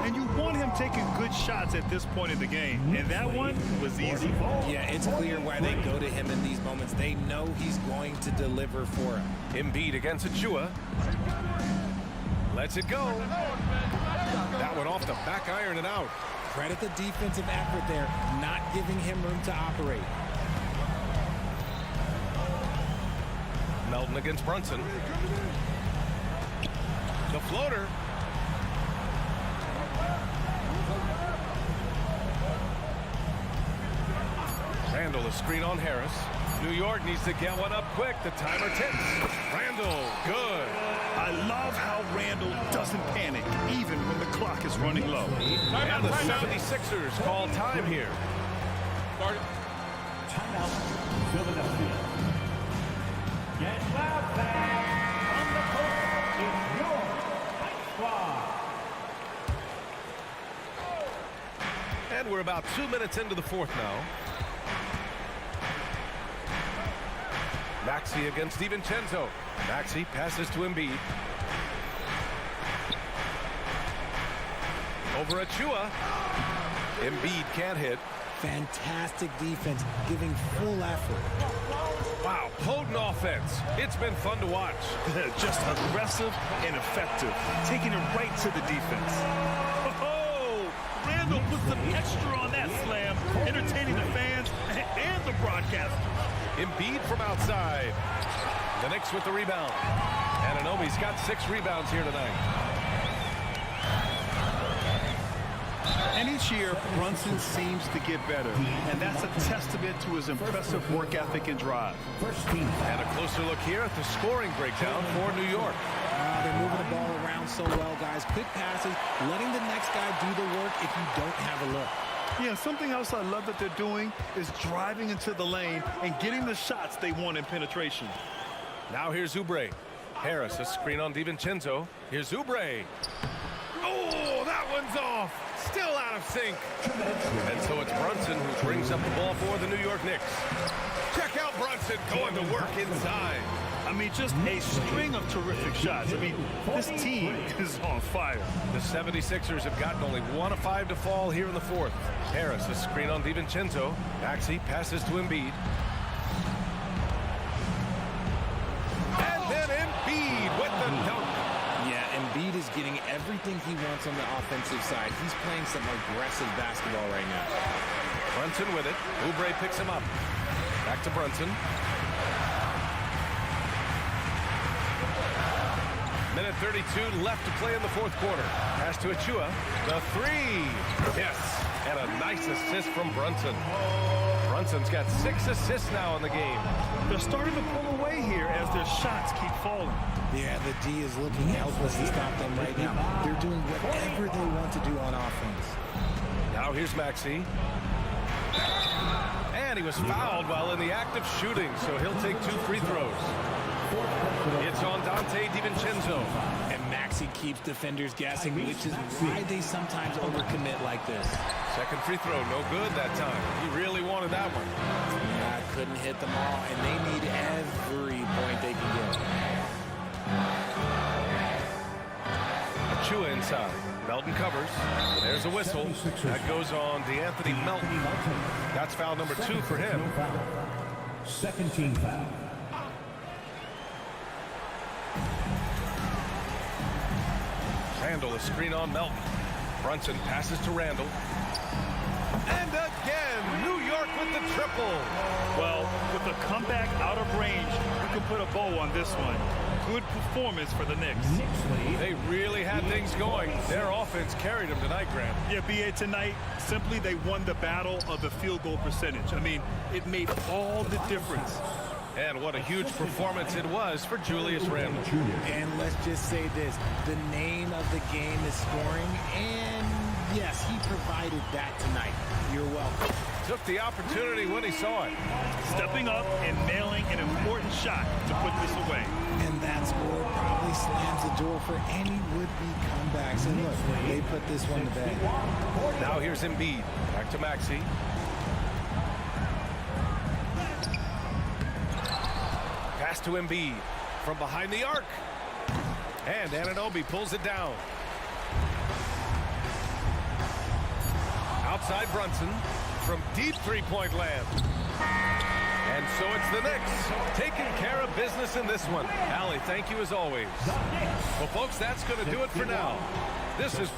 And you want him taking good shots at this point in the game. And that one was easy. Yeah, it's clear why they go to him in these moments. They know he's going to deliver for him. Embiid against Achua. Lets it go. That one off the back iron and out. Credit the defensive effort there, not giving him room to operate. Melton against Brunson. The floater. Randall, a screen on Harris. New York needs to get one up quick. The timer ticks. Randall, good. I love how Randall doesn't panic, even when the clock is running low. And the 76ers call time here. Timeout, Philadelphia. Get loud, fans. On the court is your squad. And we're about 2 minutes into the 4th now. Maxey against DiVincenzo. Maxey passes to Embiid. Over Achua. Embiid can't hit. Fantastic defense, giving full effort. Wow, potent offense. It's been fun to watch. Just aggressive and effective, taking it right to the defense. Oh, Randall put some extra on that slam, entertaining the fans and the broadcasters. Embiid from outside. The Knicks with the rebound. Anunoby's got 6 rebounds here tonight. And each year, Brunson seems to get better. And that's a testament to his impressive work ethic and drive. And a closer look here at the scoring breakdown for New York. They're moving the ball around so well, guys. Quick passes, letting the next guy do the work if you don't have a look. Yeah, something else I love that they're doing is driving into the lane and getting the shots they want in penetration. Now here's Oubre. Harris, a screen on DiVincenzo. Here's Oubre. Oh, that one's off. Still out of sync. And so it's Brunson who brings up the ball for the New York Knicks. Check out Brunson going to work inside. I mean, just a string of terrific shots. I mean, this team is on fire. The 76ers have gotten only 1 of 5 to fall here in the 4th. Harris, a screen on DiVincenzo. Maxey passes to Embiid. And then Embiid with the dunk. Yeah, Embiid is getting everything he wants on the offensive side. He's playing some aggressive basketball right now. Brunson with it. Oubre picks him up. Back to Brunson. Minute 32 left to play in the 4th quarter. Pass to Achua. The 3. Yes. And a nice assist from Brunson. Brunson's got 6 assists now in the game. They're starting to pull away here as their shots keep falling. Yeah, the D is looking helpless to stop them right now. They're doing whatever they want to do on offense. Now here's Maxey. And he was fouled while in the act of shooting, so he'll take 2 free throws. It's on Dante DiVincenzo. And Maxey Maxey keeps defenders guessing, which is why they sometimes overcommit like this. Second free throw, no good that time. He really wanted that one. Yeah, couldn't hit them all, and they need every point they can get. Achua inside. Melton covers. There's a whistle. That goes on DeAnthony Melton. That's foul number 2 for him. Second team foul. Randall, a screen on Melton. Brunson passes to Randall. And again, New York with the triple. Well, with a comeback out of range, you can put a bow on this one. Good performance for the Knicks. They really had things going. Their offense carried them tonight, Graham. Yeah, B.A. tonight, simply they won the battle of the field goal percentage. I mean, it made all the difference. And what a huge performance it was for Julius Randle. And let's just say this, the name of the game is scoring, and yes, he provided that tonight. You're welcome. Took the opportunity when he saw it. Stepping up and nailing an important shot to put this away. And that score probably slams the door for any would-be comebacks. And look, they put this one to bed. Now here's Embiid. Back to Maxey. Pass to Embiid from behind the arc. And Anunoby pulls it down. Outside Brunson from deep three-point land. And so it's the Knicks taking care of business in this one. Allie, thank you as always. Well, folks, that's going to do it for now. This is...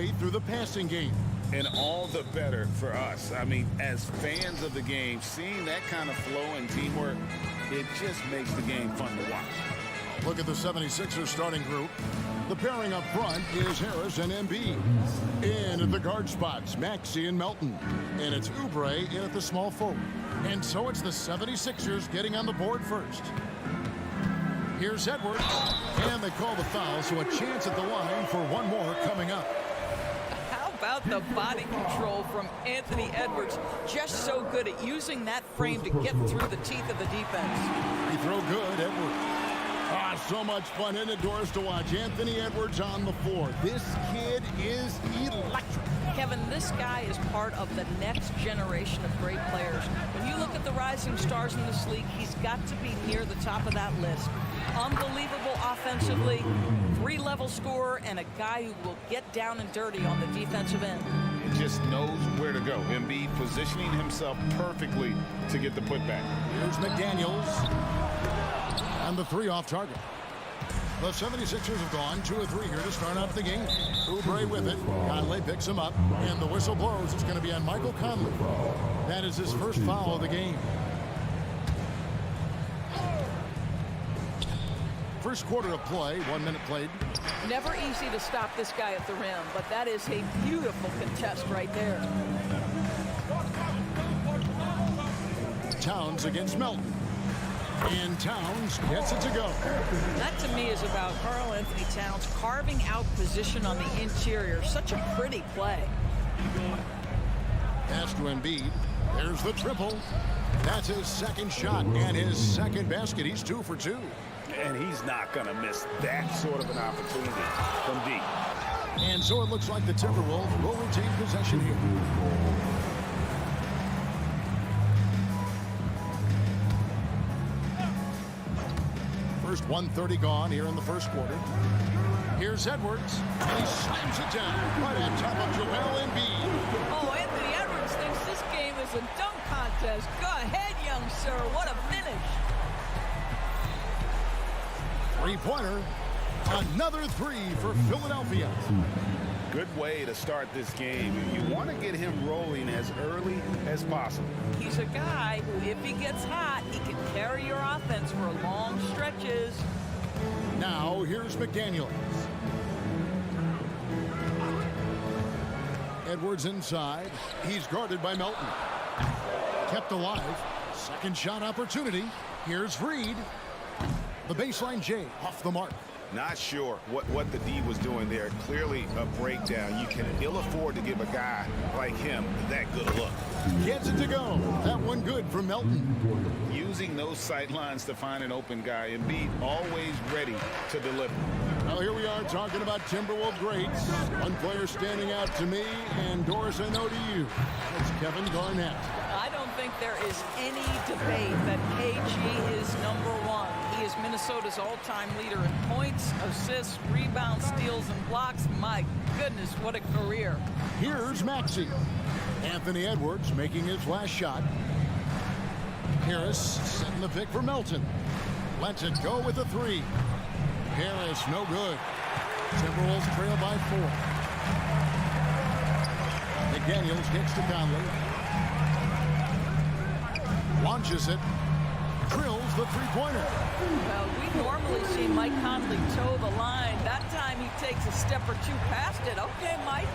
way through the passing game. And all the better for us. I mean, as fans of the game, seeing that kind of flow and teamwork, it just makes the game fun to watch. Look at the 76ers starting group. The pairing up front is Harris and Embiid. In at the guard spots, Maxey and Melton. And it's Oubre in at the small forward. And so it's the 76ers getting on the board first. Here's Edwards. And they call the foul, so a chance at the line for one more coming up. How about the body control from Anthony Edwards? Just so good at using that frame to get through the teeth of the defense. He throw good, Edwards. So much fun in it, Doris, to watch Anthony Edwards on the floor. This kid is electric. Kevin, this guy is part of the next generation of great players. When you look at the rising stars in this league, he's got to be near the top of that list. Unbelievable offensively, three-level scorer, and a guy who will get down and dirty on the defensive end. He just knows where to go. Embiid positioning himself perfectly to get the putback. Here's McDaniels. And the three off target. The 76ers have gone 2 of 3 here to start out the game. Oubre with it. Conley picks him up. And the whistle blows. It's going to be on Michael Conley. That is his first foul of the game. First quarter of play, 1 minute played. Never easy to stop this guy at the rim, but that is a beautiful contest right there. Towns against Melton. And Towns gets it to go. That to me is about Karl Anthony Towns carving out position on the interior. Such a pretty play. Pass to Embiid. There's the triple. That's his second shot and his second basket. He's 2 for 2. And he's not going to miss that sort of an opportunity from deep. And so it looks like the Timberwolves will retain possession here. First 1:30 gone here in the first quarter. Here's Edwards, and he slams it down right on top of Joel Embiid. Oh, Anthony Edwards thinks this game is a dunk contest. Go ahead, young sir. What a finish. Three-pointer. Another 3 for Philadelphia. Good way to start this game. You want to get him rolling as early as possible. He's a guy who, if he gets hot, he can carry your offense for long stretches. Now, here's McDaniels. Edwards inside. He's guarded by Melton. Kept alive. Second shot opportunity. Here's Reed. The baseline J off the mark. Not sure what the D was doing there. Clearly a breakdown. You can ill afford to give a guy like him that good a look. Gets it to go. That one good from Melton. Using those sight lines to find an open guy. Embiid always ready to deliver. Well, here we are talking about Timberwolves greats. One player standing out to me, and Doris, I know to you. It's Kevin Garnett. I don't think there is any debate that KG is #1. He is Minnesota's all-time leader in points, assists, rebounds, steals, and blocks. My goodness, what a career. Here's Maxey. Anthony Edwards making his last shot. Harris setting the pick for Melton. Lets it go with a 3. Harris, no good. Timberwolves trail by 4. McDaniels gets to Conley. Launches it. Drills the three-pointer. Well, we normally see Mike Conley toe the line. That time he takes a step or 2 past it. Okay, Mike.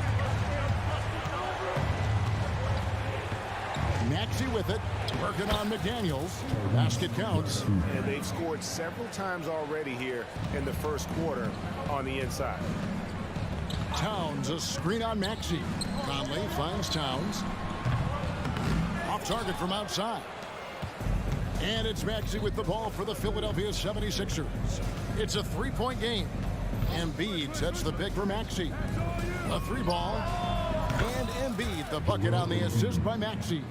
Maxey with it. Working on McDaniels. Basket counts. And they've scored several times already here in the first quarter on the inside. Towns, a screen on Maxey. Conley finds Towns. Off target from outside. And it's Maxey with the ball for the Philadelphia 76ers. It's a 3-point game. Embiid sets the pick for Maxey. A 3-ball. And Embiid, the bucket on the assist by Maxey.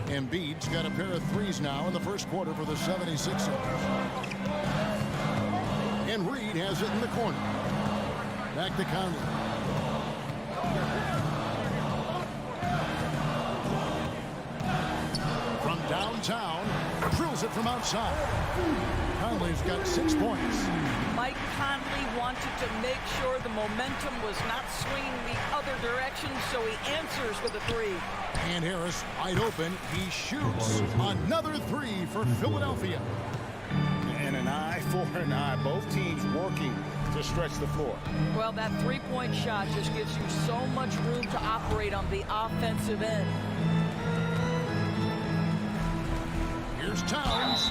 Embiid's got a pair of 3s now in the first quarter for the 76ers. And Reed has it in the corner. Back to Conley. From downtown, drills it from outside. Conley's got 6 points. Mike Conley wanted to make sure the momentum was not swinging the other direction, so he answers with a 3. And Harris wide open. He shoots another 3 for Philadelphia. And an eye for an eye. Both teams working to stretch the floor. Well, that 3-point shot just gives you so much room to operate on the offensive end. Here's Towns.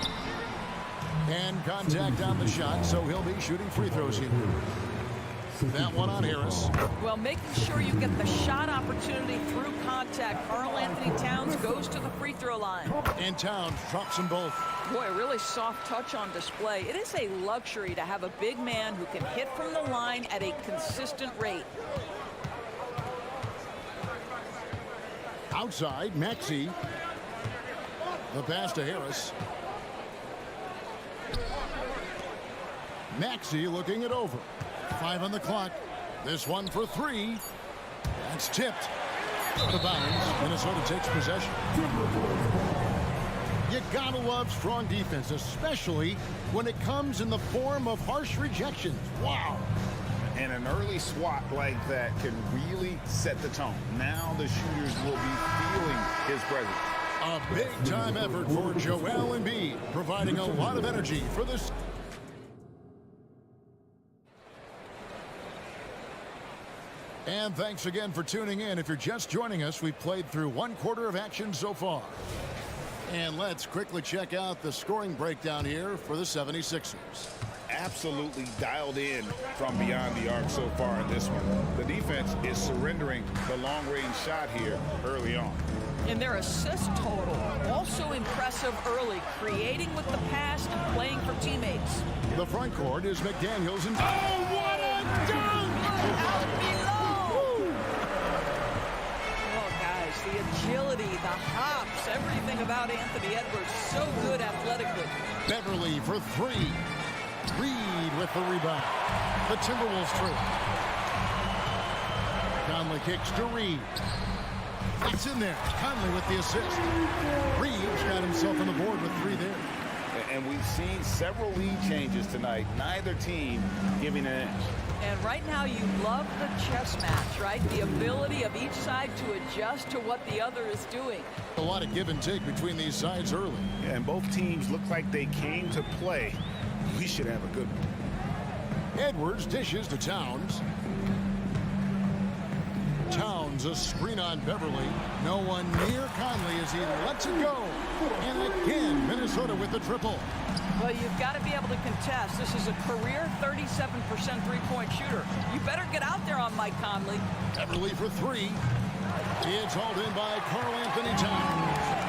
And contact on the shot, so he'll be shooting free throws here. That one on Harris. Well, making sure you get the shot opportunity through contact. Karl-Anthony Towns goes to the free throw line. And Towns drops them both. Boy, a really soft touch on display. It is a luxury to have a big man who can hit from the line at a consistent rate. Outside, Maxey. The pass to Harris. Maxey looking it over. 5 on the clock. This one for 3. That's tipped. The bounce. Minnesota takes possession. You gotta love strong defense, especially when it comes in the form of harsh rejections. Wow. And an early swat like that can really set the tone. Now the shooters will be feeling his presence. A big-time effort for Joel Embiid, providing a lot of energy for this. And thanks again for tuning in. If you're just joining us, we've played through 1 quarter of action so far. And let's quickly check out the scoring breakdown here for the 76ers. Absolutely dialed in from beyond the arc so far in this one. The defense is surrendering the long-range shot here early on. And their assist total also impressive early, creating with the pass and playing for teammates. The front court is McDaniels and... Oh, what a dunk! Out below! Oh, guys, the agility, the hops, everything about Anthony Edwards, so good athletically. Beverly for 3. Reed with the rebound. The Timberwolves through. Conley kicks to Reed. It's in there. Conley with the assist. Reeves got himself on the board with 3 there. And we've seen several lead changes tonight. Neither team giving an inch. And right now you love the chess match, right? The ability of each side to adjust to what the other is doing. A lot of give and take between these sides early. Yeah, and both teams look like they came to play. We should have a good one. Edwards dishes to Towns. Towns a screen on Beverly. No one near Conley as he lets it go. And again, Minnesota with the triple. Well, you've got to be able to contest. This is a career 37% three-point shooter. You better get out there on Mike Conley. Beverly for 3. It's hauled in by Karl-Anthony Towns.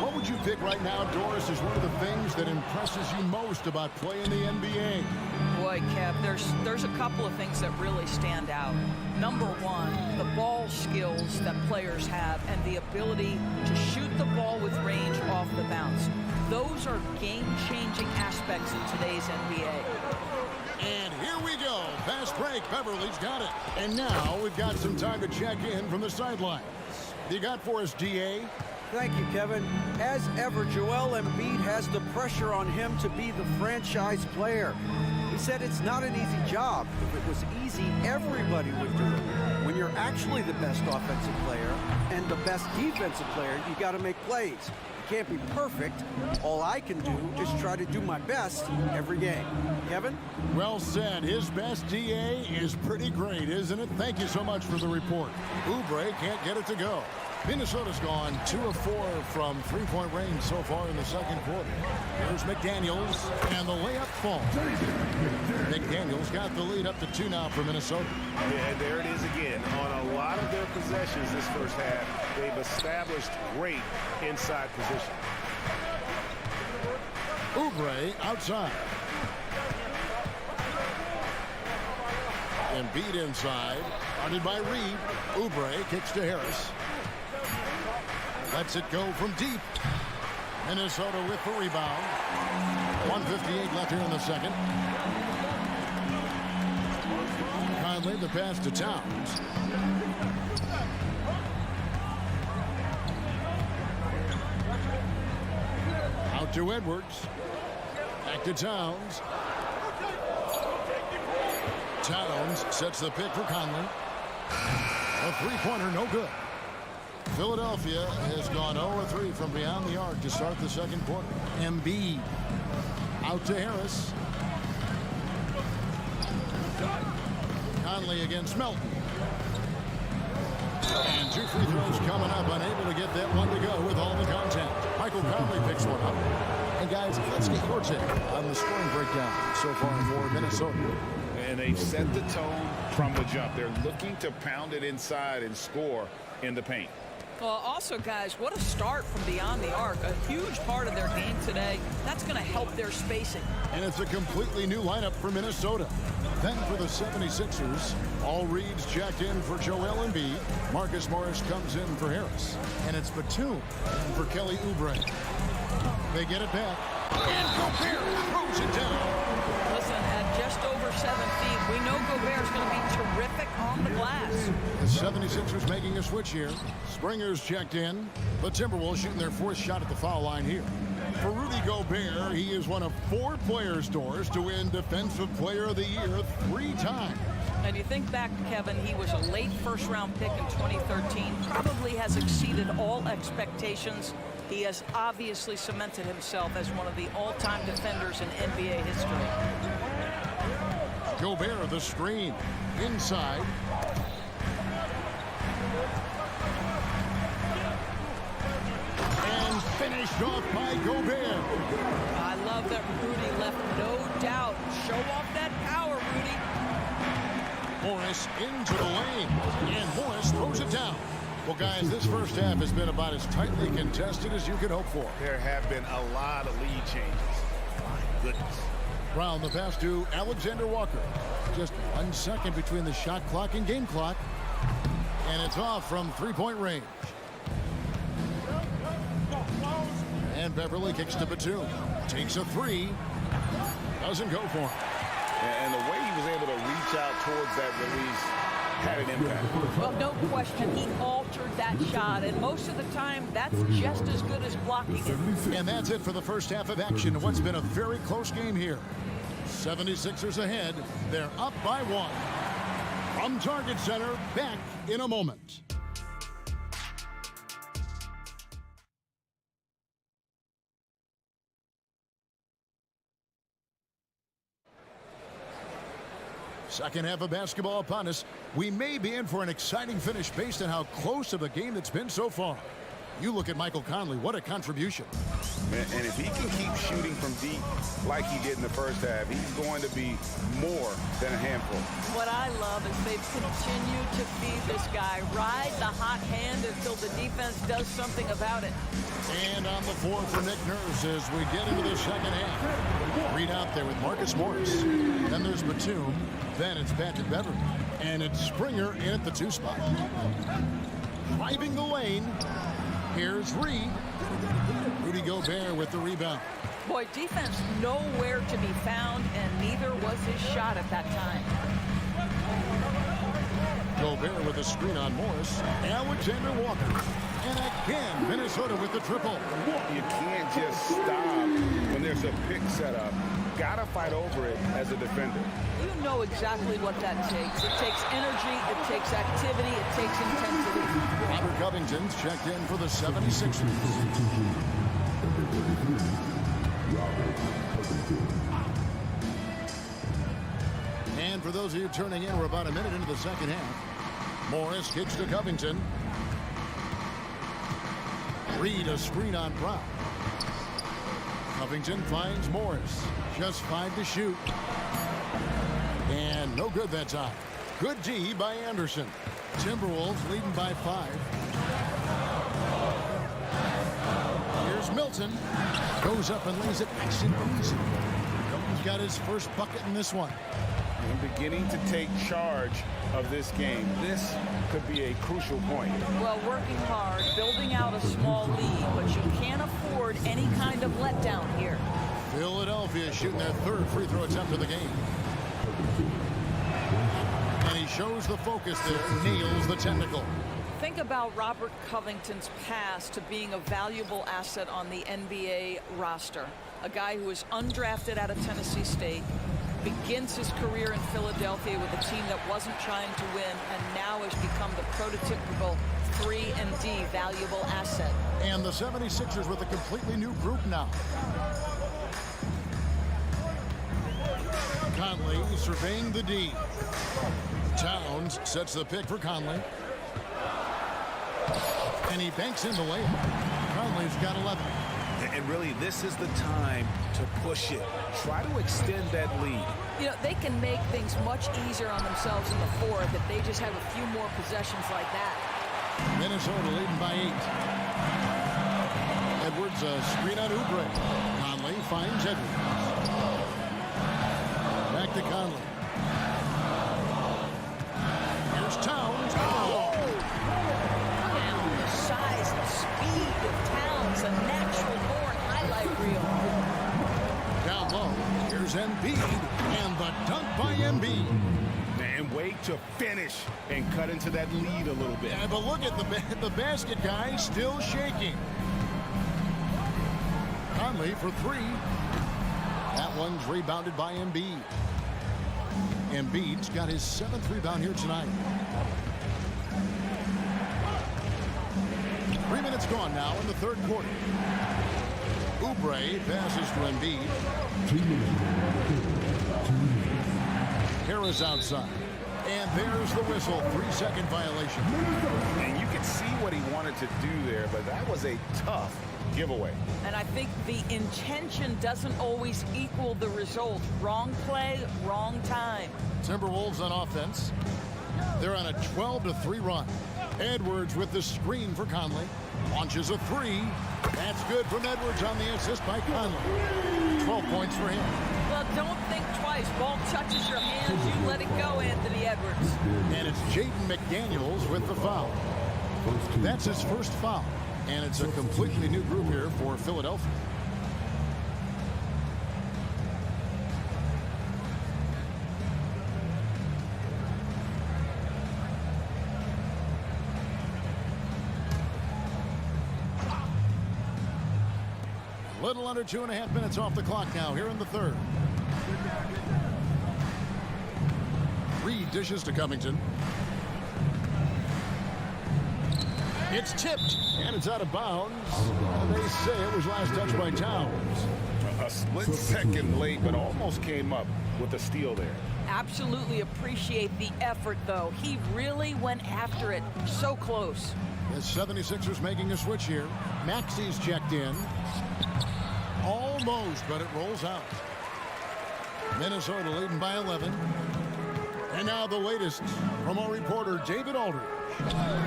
What would you pick right now, Doris, is one of the things that impresses you most about playing the NBA? Boy, Kev, there's a couple of things that really stand out. Number one, the ball skills that players have and the ability to shoot the ball with range off the bounce. Those are game-changing aspects in today's NBA. And here we go. Fast break. Beverly's got it. And now we've got some time to check in from the sidelines. You got for us, DA? Thank you, Kevin. As ever, Joel Embiid has the pressure on him to be the franchise player. He said it's not an easy job. If it was easy, everybody would do it. When you're actually the best offensive player and the best defensive player, you got to make plays. You can't be perfect. All I can do is try to do my best every game. Kevin? Well said. His best DA is pretty great, isn't it? Thank you so much for the report. Oubre can't get it to go. Minnesota's gone 2 of 4 from three-point range so far in the second quarter. Here's McDaniels, and the layup falls. McDaniels got the lead up to 2 now for Minnesota. Yeah, there it is again. On a lot of their possessions this first half, they've established great inside position. Oubre outside. Embiid inside. Guarded by Reed. Oubre kicks to Harris. Lets it go from deep. Minnesota with the rebound. 1:58 left here in the second. Conley the pass to Towns. To Edwards. Back to Towns. Towns sets the pick for Conley. A three-pointer, no good. Philadelphia has gone 0-3 from beyond the arc to start the second quarter. Embiid out to Harris. Conley against Melton. And 2 free throws coming up, unable to get that one to go with all the content. Michael Conley picks one up. And guys, let's get your take on the scoring breakdown so far for Minnesota. And they've set the tone from the jump. They're looking to pound it inside and score in the paint. Well, also, guys, what a start from beyond the arc. A huge part of their game today. That's going to help their spacing. And it's a completely new lineup for Minnesota. Then for the 76ers, all reads checked in for Joel Embiid. Marcus Morris comes in for Harris. And it's Batum in for Kelly Oubre. They get it back. And Gobert throws it down. Listen, at just over 7 feet, we know Gobert's going to be terrific on the glass. The 76ers making a switch here. Springer's checked in. The Timberwolves shooting their 4th shot at the foul line here. For Rudy Gobert, he is one of 4 players' doors to win Defensive Player of the Year 3 times. And you think back, Kevin, he was a late first-round pick in 2013. Probably has exceeded all expectations. He has obviously cemented himself as one of the all-time defenders in NBA history. Gobert, the screen. Inside. And finished off by Gobert. I love that Rudy left no doubt. Show off that power, Rudy. Morris into the lane. And Morris throws it down. Well, guys, this first half has been about as tightly contested as you could hope for. There have been a lot of lead changes. My goodness. Brown, the pass to Alexander Walker. Just 1 second between the shot clock and game clock. And it's off from 3-point range. And Beverly kicks to Batum. Takes a 3. Doesn't go for him. And the way he was able to reach out towards that release had an impact. Well, no question, he altered that shot, and most of the time, that's just as good as blocking it. And that's it for the first half of action. What's been a very close game here. 76ers ahead. They're up by 1. From Target Center, back in a moment. Second half of basketball upon us. We may be in for an exciting finish based on how close of a game it's been so far. You look at Michael Conley, what a contribution. And if he can keep shooting from deep like he did in the first half, he's going to be more than a handful. What I love is they've continued to feed this guy. Ride the hot hand until the defense does something about it. And on the floor for Nick Nurse as we get into the second half. Reed out there with Marcus Morris. Then there's Batum. Then it's Patrick Beverly. And it's Springer in at the 2 spot. Driving the lane. Here's Reed. Rudy Gobert with the rebound. Boy, defense nowhere to be found, and neither was his shot at that time. Gobert with a screen on Morris. Alexander Walker. And again, Minnesota with the triple. You can't just stop when there's a pick set up. Gotta fight over it as a defender. You know exactly what that takes. It takes energy, it takes activity, it takes intensity. Robert Covington's checked in for the 76ers. And for those of you turning in, we're about a minute into the second half. Morris kicks to Covington. Reed a screen on Brown. Covington finds Morris. Just 5 to shoot. And no good that time. Good D by Anderson. Timberwolves leading by 5. Here's Milton. Goes up and lays it nice and easy. Milton's got his first bucket in this one. And beginning to take charge of this game. This could be a crucial point. Well, working hard, building out a small lead, but you can't afford any kind of letdown here. Philadelphia shooting their 3rd free throw attempt of the game. And he shows the focus there, nails the technical. think about Robert Covington's path to being a valuable asset on the NBA roster. A guy who was undrafted out of Tennessee State, begins his career in Philadelphia with a team that wasn't trying to win, and now has become the prototypical 3-and-D valuable asset. And the 76ers with a completely new group now. Conley surveying the D. Towns sets the pick for Conley. And he banks in the layup. Conley's got 11. And really, this is the time to push it. Try to extend that lead. You know, they can make things much easier on themselves in the fourth if they just have a few more possessions like that. Minnesota leading by 8. Edwards, a screen on Oubre. Conley finds Edwards. Back to Conley. Here's Towns. Oh! Wow, the size and speed of Towns, a natural-born highlight reel. Down low, here's Embiid, and the dunk by Embiid. And wait to finish and cut into that lead a little bit. Yeah, but look at the basket guy still shaking. Conley for 3. That one's rebounded by Embiid. Embiid's got his 7th rebound here tonight. 3 minutes gone now in the third quarter. Oubre passes to Embiid. Harris outside. And there's the whistle. 3-second violation. And you can see what he wanted to do there, but that was a tough giveaway. And I think the intention doesn't always equal the result. Wrong play, wrong time. Timberwolves on offense. They're on a 12-3 run. Edwards with the screen for Conley. Launches a 3. That's good from Edwards on the assist by Conley. 12 points for him. Well, don't think twice. Ball touches your hands, you let it go, Anthony Edwards. And it's Jaden McDaniels with the foul. That's his first foul. And it's a completely new group here for Philadelphia. A little under 2.5 minutes off the clock now here in the third. Reed dishes to Covington. It's tipped, and it's out of bounds. They say it was last touched by Towns. A split second late, but almost came up with a steal there. Absolutely appreciate the effort, though. He really went after it. So close. The 76ers making a switch here. Maxi's checked in. Almost, but it rolls out. Minnesota leading by 11. And now the latest from our reporter, David Aldridge.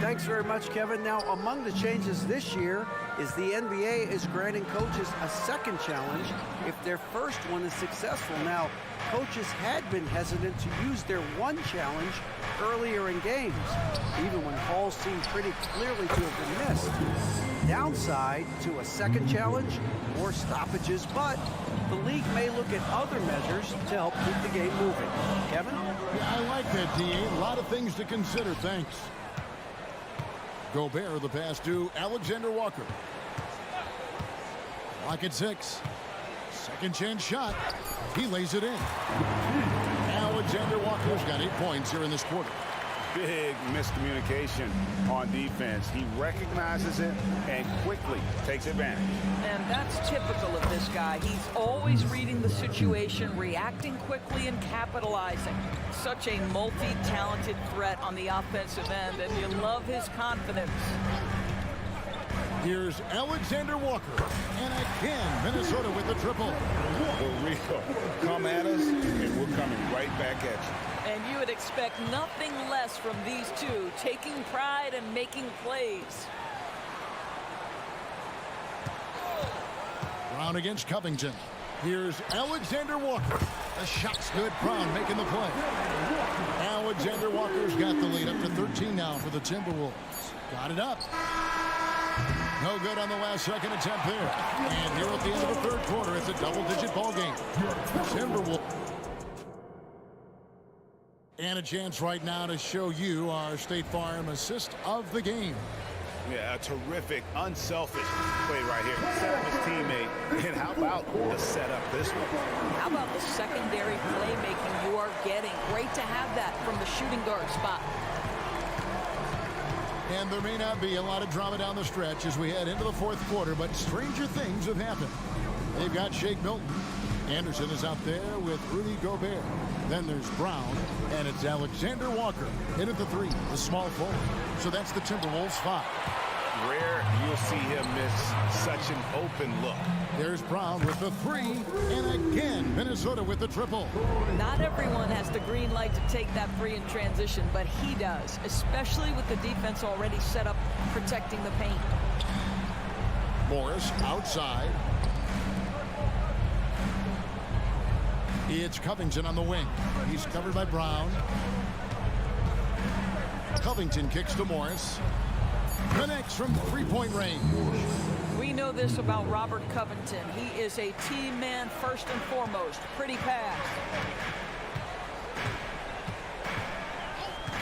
Thanks very much, Kevin. Now, among the changes this year is the NBA is granting coaches a second challenge if their first one is successful. Now, coaches had been hesitant to use their one challenge earlier in games, even when calls seemed pretty clearly to have been missed. Downside to a second challenge, more stoppages, but the league may look at other measures to help keep the game moving. Kevin? Yeah, I like that, D.A. A lot of things to consider. Thanks. Gobert, the pass to Alexander Walker. Clock at 6. Second chance shot. He lays it in. Alexander Walker's got 8 points here in this quarter. Big miscommunication on defense. He recognizes it and quickly takes advantage. And that's typical of this guy. He's always reading the situation, reacting quickly, and capitalizing. Such a multi-talented threat on the offensive end, and you love his confidence. Here's Alexander Walker. And again, Minnesota with the triple. For real. Come at us, and we're coming right back at you. And you would expect nothing less from these two, taking pride and making plays. Brown against Covington. Here's Alexander Walker. The shot's good. Brown making the play. Alexander Walker's got the lead up to 13 now for the Timberwolves. Got it up. No good on the last second attempt there. And here at the end of the third quarter, it's a double-digit ball game. Timberwolves. And a chance right now to show you our State Farm assist of the game. Yeah, a terrific, unselfish play right here. Set up his teammate. And how about the setup this one? How about the secondary playmaking you are getting? Great to have that from the shooting guard spot. And there may not be a lot of drama down the stretch as we head into the fourth quarter, but stranger things have happened. They've got Shake Milton. Anderson is out there with Rudy Gobert. Then there's Brown, and it's Alexander Walker in at the 3, the small forward. So that's the Timberwolves 5. Rare you'll see him miss such an open look. There's Brown with the 3, and again, Minnesota with the triple. Not everyone has the green light to take that 3 in transition, but he does, especially with the defense already set up protecting the paint. Morris outside. It's Covington on the wing. He's covered by Brown. Covington kicks to Morris. Connects from three-point range. We know this about Robert Covington. He is a team man first and foremost. Pretty pass.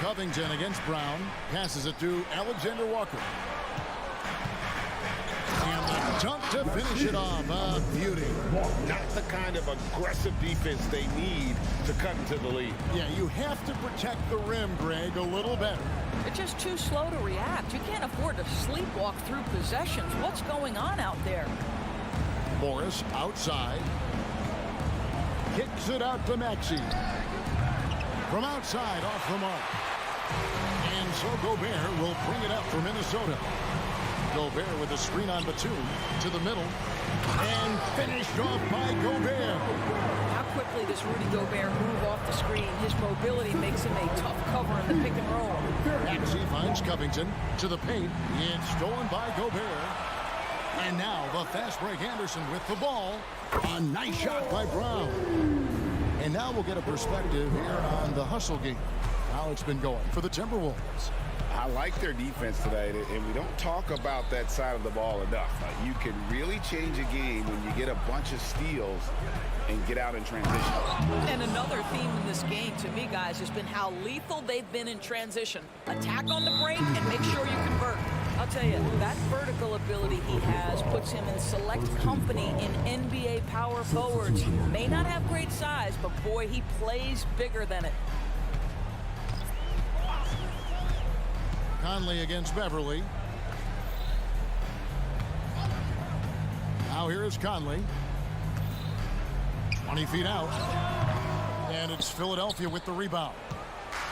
Covington against Brown. Passes it to Alexander Walker. And the dunk to finish it off. A beauty. Not the kind of aggressive defense they need to cut into the lead. Yeah, you have to protect the rim, Greg, a little better. They're just too slow to react. You can't afford to sleepwalk through possessions. What's going on out there? Morris outside. Kicks it out to Maxey. From outside, off the mark. And so Gobert will bring it up for Minnesota. Gobert with a screen on Batum to the middle. And finished off by Gobert. How quickly does Rudy Gobert move off the screen? His mobility makes him a tough cover in the pick and roll. Maxey finds Covington to the paint. It's stolen by Gobert. And now the fast break Anderson with the ball. A nice shot by Brown. And now we'll get a perspective here on the hustle game. How it's been going for the Timberwolves. I like their defense today, and we don't talk about that side of the ball enough. You can really change a game when you get a bunch of steals and get out in transition. And another theme in this game, to me, guys, has been how lethal they've been in transition. Attack on the break and make sure you convert. I'll tell you, that vertical ability he has puts him in select company in NBA power forwards. May not have great size, but boy, he plays bigger than it. Conley against Beverly. Now here is Conley. 20 feet out. And it's Philadelphia with the rebound.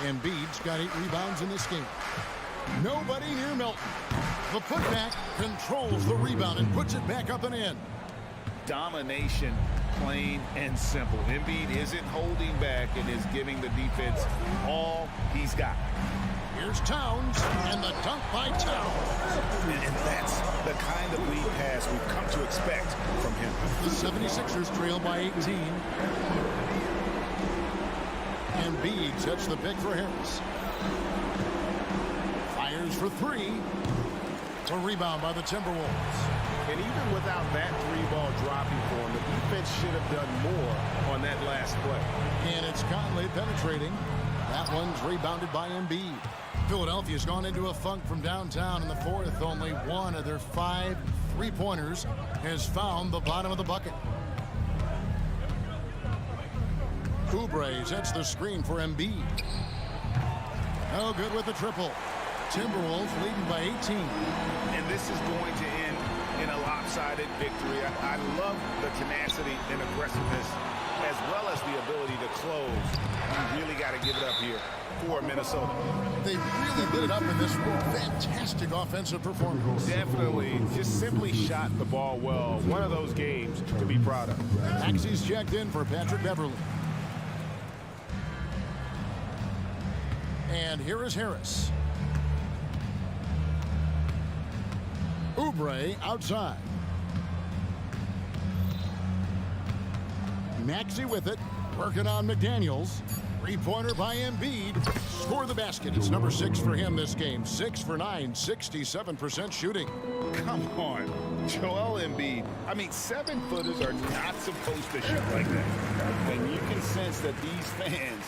Embiid's got 8 rebounds in this game. Nobody near Milton. The putback controls the rebound and puts it back up and in. Domination, plain and simple. Embiid isn't holding back and is giving the defense all he's got. Here's Towns, and the dunk by Towns. And that's the kind of lead pass we've come to expect from him. The 76ers trail by 18. Embiid sets the pick for Harris. Fires for 3. A rebound by the Timberwolves. And even without that 3-ball dropping for him, the defense should have done more on that last play. And it's Conley penetrating. That one's rebounded by Embiid. Philadelphia's gone into a funk from downtown in the fourth. Only one of their 5 3-pointers has found the bottom of the bucket. Oubre sets the screen for Embiid. No good with the triple. Timberwolves leading by 18. And this is going to end in a lopsided victory. I love the tenacity and aggressiveness as well as the ability to close. You really got to give it up here for Minnesota. They really lit it up in this fantastic offensive performance. Definitely. Just simply shot the ball well. One of those games to be proud of. Maxey's checked in for Patrick Beverly. And here is Harris. Oubre outside. Maxey with it. Working on McDaniels. 3-pointer by Embiid. Score the basket. It's number 6 for him this game. 6 for 9. 67% shooting. Come on. Joel Embiid. I mean, 7-footers are not supposed to shoot like that. And you can sense that these fans,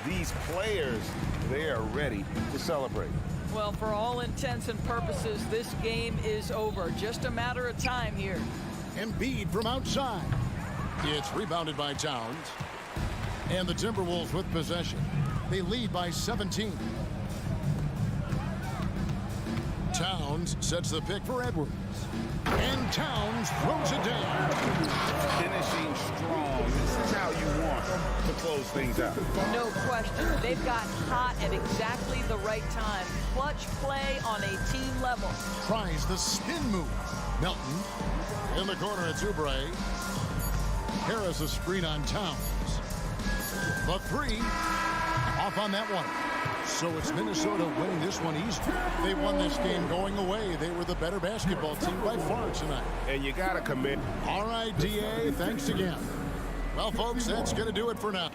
these players, they are ready to celebrate. Well, for all intents and purposes, this game is over. Just a matter of time here. Embiid from outside. It's rebounded by Towns. And the Timberwolves with possession. They lead by 17. Towns sets the pick for Edwards. And Towns throws it down. Finishing strong. This is how you want to close things out. No question. They've got hot at exactly the right time. Clutch play on a team level. Tries the spin move. Melton in the corner at Oubre. Harris a screen on Towns. The three off on that one. So it's Minnesota winning this one easy. They won this game going away. They were the better basketball team by far tonight. And you got to commit. All right, DA, thanks again. Well, folks, that's going to do it for now.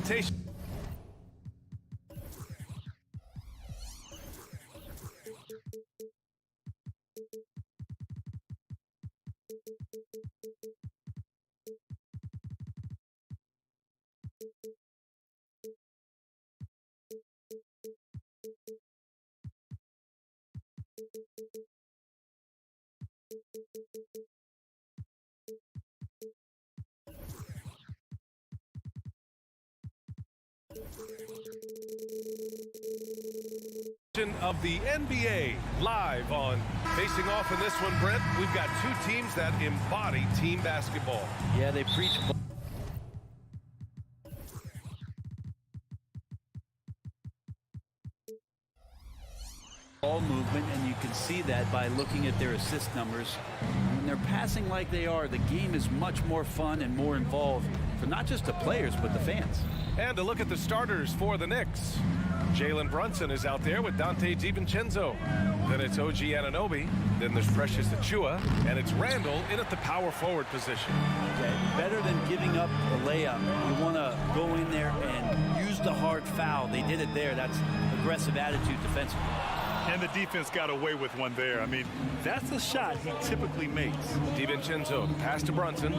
hesitation. Of the NBA live on Facing Off in this one, Brent. We've got two teams that embody team basketball. Yeah, they preach ball movement, and you can see that by looking at their assist numbers. When they're passing like they are, the game is much more fun and more involved for not just the players but the fans. And to look at the starters for the Knicks. Jalen Brunson is out there with Dante DiVincenzo. Then it's OG Anunoby. Then there's Precious Achiuwa. And it's Randall in at the power forward position. Okay. Better than giving up a layup, you want to go in there and use the hard foul. They did it there. That's aggressive attitude defensively. And the defense got away with one there. I mean, that's a shot he typically makes. DiVincenzo, pass to Brunson.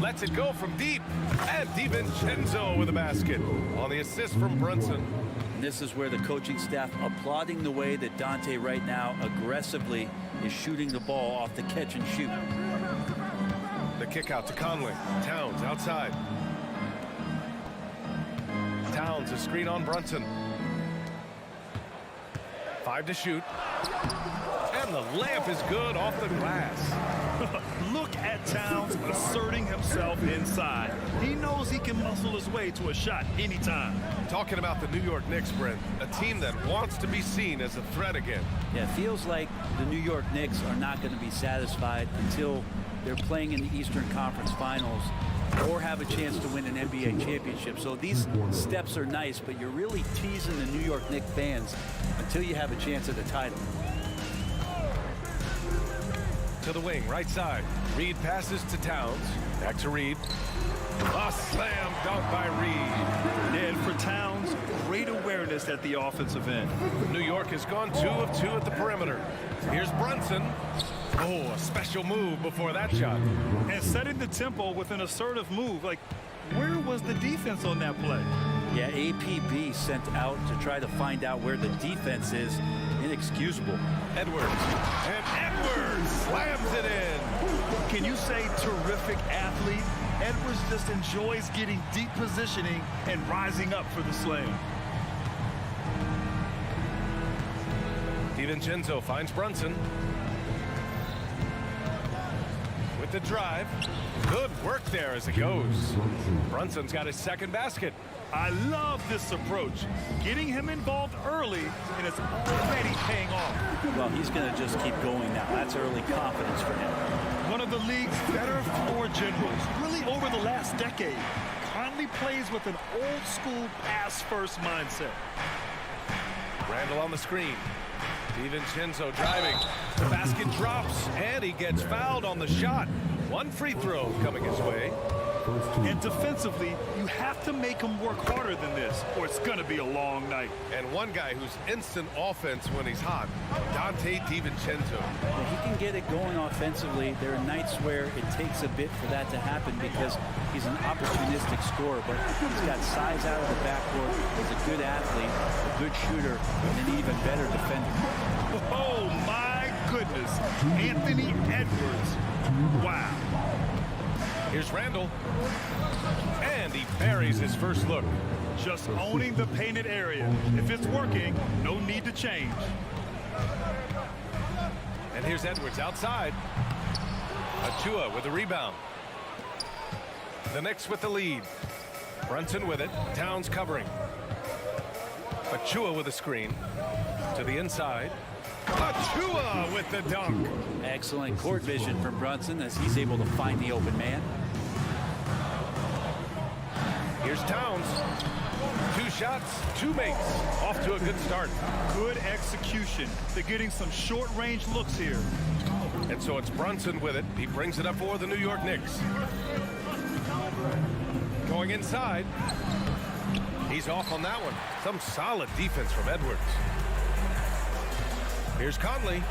Lets it go from deep. And DiVincenzo with a basket on the assist from Brunson. And this is where the coaching staff applauding the way that Dante right now aggressively is shooting the ball off the catch and shoot. The kick out to Conley. Towns outside. Towns, a screen on Brunson. 5 to shoot. And the layup is good off the glass. Look at Towns asserting himself inside. He knows he can muscle his way to a shot anytime. Talking about the New York Knicks, Brent, a team that wants to be seen as a threat again. Yeah, it feels like the New York Knicks are not going to be satisfied until they're playing in the Eastern Conference Finals or have a chance to win an NBA championship. So these steps are nice, but you're really teasing the New York Knicks fans until you have a chance at the title. To the wing, right side. Reed passes to Towns. Back to Reed. A slam dunk by Reed. And for Towns, great awareness at the offensive end. New York has gone 2 of 2 at the perimeter. Here's Brunson. Oh, a special move before that shot. And setting the tempo with an assertive move. Like, where was the defense on that play? Yeah, APB sent out to try to find out where the defense is. Inexcusable. Edwards. And Edwards slams it in. Can you say terrific athlete? Edwards just enjoys getting deep positioning and rising up for the slam. DiVincenzo finds Brunson. With the drive. Good work there as it goes. Brunson's got his second basket. I love this approach. Getting him involved early, and it's already paying off. Well, he's going to just keep going now. That's early confidence for him. One of the league's better floor generals, really over the last decade. Conley plays with an old-school pass-first mindset. Randall on the screen. DiVincenzo driving. The basket drops, and he gets fouled on the shot. One free throw coming his way. And defensively, you have to make him work harder than this, or it's going to be a long night. And one guy who's instant offense when he's hot, Dante DiVincenzo. Well, he can get it going offensively. There are nights where it takes a bit for that to happen because he's an opportunistic scorer, but he's got size out of the backcourt. He's a good athlete, a good shooter, and an even better defender. Oh, my goodness. Anthony Edwards. Wow. Here's Randall. And he buries his first look. Just owning the painted area. If it's working, no need to change. And here's Edwards outside. Achiuwa with the rebound. The Knicks with the lead. Brunson with it. Towns covering. Achiuwa with a screen. To the inside. Achiuwa with the dunk. Excellent court vision from Brunson as he's able to find the open man. Here's Towns. 2 shots, 2 makes. Off to a good start. Good execution. They're getting some short-range looks here. And so it's Brunson with it. He brings it up for the New York Knicks. Going inside. He's off on that one. Some solid defense from Edwards. Here's Conley.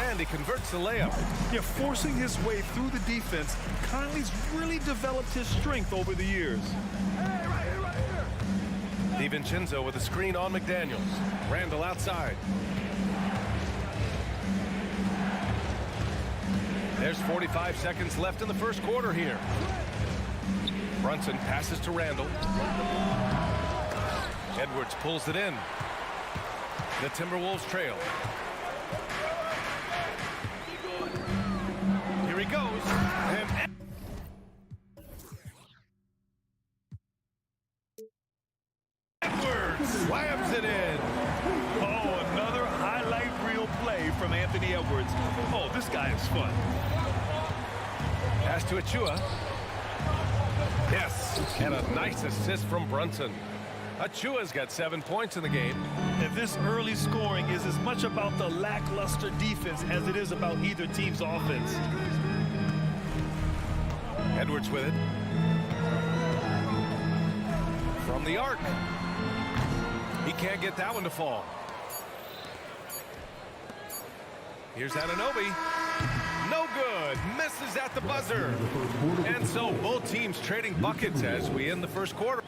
And he converts the layup. Yeah, forcing his way through the defense. Conley's really developed his strength over the years. DiVincenzo with a screen on McDaniels. Randall outside. There's 45 seconds left in the first quarter here. Brunson passes to Randall. Edwards pulls it in. The Timberwolves trail. Here he goes. And Edwards slams it in. Oh, another highlight reel play from Anthony Edwards. Oh, this guy is fun. Pass to Achua. Yes, and a nice assist from Brunson. Achua's got 7 points in the game. And this early scoring is as much about the lackluster defense as it is about either team's offense. Edwards with it. From the arc. He can't get that one to fall. Here's Anunoby. No good. Misses at the buzzer. And so both teams trading buckets as we end the first quarter.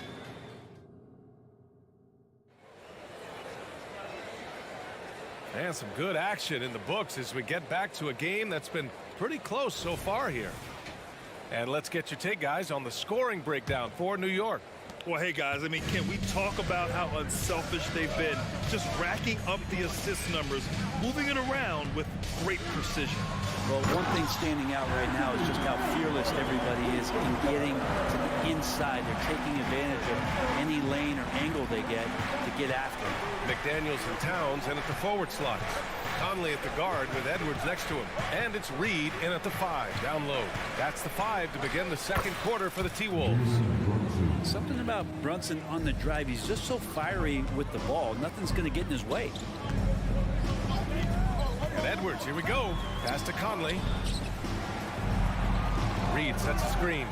And some good action in the books as we get back to a game that's been pretty close so far here. And let's get your take, guys, on the scoring breakdown for New York. Well, hey, guys, I mean, can we talk about how unselfish they've been? Just racking up the assist numbers, moving it around with great precision. Well, one thing standing out right now is just how fearless everybody is in getting to the inside. They're taking advantage of any lane or angle they get to get after it. McDaniels and Towns in at the forward slot. Conley at the guard with Edwards next to him. And it's Reed in at the 5, down low. That's the 5 to begin the second quarter for the T-Wolves. Something about Brunson on the drive. He's just so fiery with the ball. Nothing's going to get in his way. And Edwards, here we go. Pass to Conley. Reed sets a screen.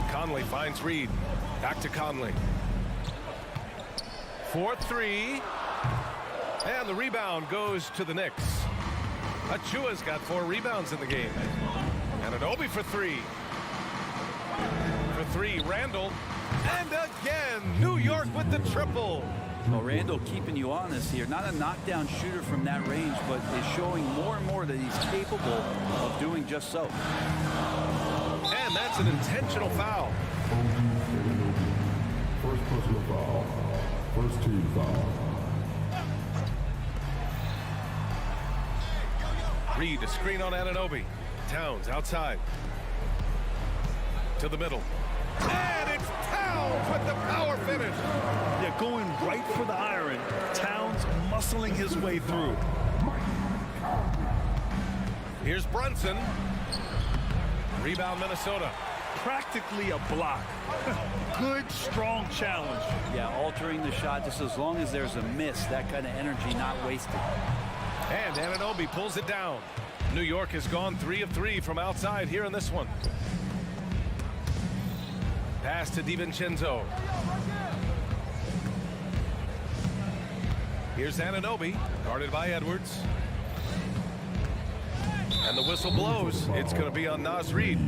Conley finds Reed. Back to Conley. 4-3. And the rebound goes to the Knicks. Achua's got 4 rebounds in the game. And Anunoby for 3. For 3, Randall. And again, New York with the triple. Well, Randall keeping you honest here. Not a knockdown shooter from that range, but is showing more and more that he's capable of doing just so. And that's an intentional foul. First personal foul. First team foul. Reed, a screen on Anunoby. Towns outside. To the middle. And it's Towns with the power finish. Yeah, going right for the iron. Towns muscling his way through. Here's Brunson. Rebound Minnesota. Practically a block. Good, strong challenge. Yeah, altering the shot just as long as there's a miss. That kind of energy not wasted. And Anunoby pulls it down. New York has gone 3 of 3 from outside here in this one. Pass to DiVincenzo. Here's Anunoby, guarded by Edwards. And the whistle blows. It's going to be on Naz Reid.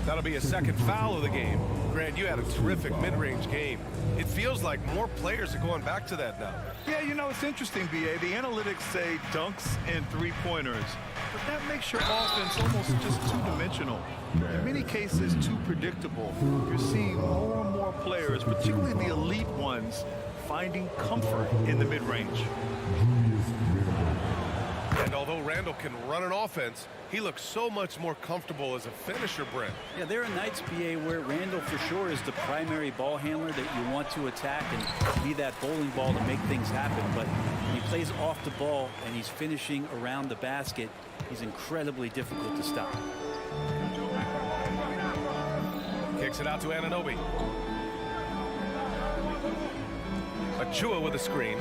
That'll be a second foul of the game. Grant, you had a terrific mid-range game. It feels like more players are going back to that now. Yeah, you know, it's interesting, B.A. The analytics say dunks and three-pointers. But that makes your offense almost just two-dimensional. In many cases, too predictable. You're seeing more and more players, particularly the elite ones, finding comfort in the mid-range. And although Randall can run an offense, he looks so much more comfortable as a finisher, Brent. Yeah, there are nights, BA, where Randall for sure is the primary ball handler that you want to attack and be that bowling ball to make things happen. But when he plays off the ball and he's finishing around the basket, he's incredibly difficult to stop. Kicks it out to Anunoby. Achua with a screen.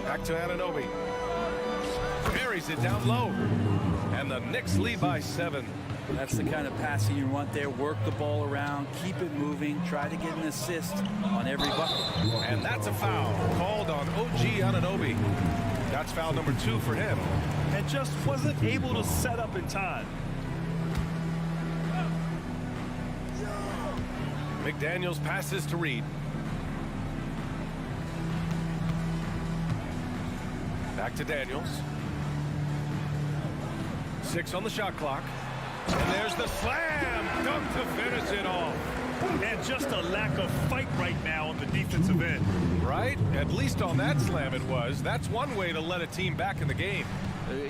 Back to Anunoby. Buries it down low. And the Knicks lead by 7. That's the kind of passing you want there. Work the ball around, keep it moving, try to get an assist on every bucket. And that's a foul called on OG Anunoby. That's foul number 2 for him. And just wasn't able to set up in time. McDaniels passes to Reed. Back to Daniels. 6 on the shot clock. And there's the slam dunk to finish it off. And just a lack of fight right now on the defensive end. Right? At least on that slam it was. That's one way to let a team back in the game.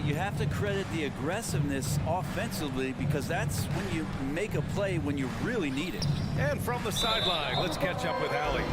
You have to credit the aggressiveness offensively, because that's when you make a play when you really need it. And from the sideline, let's catch up with Allie.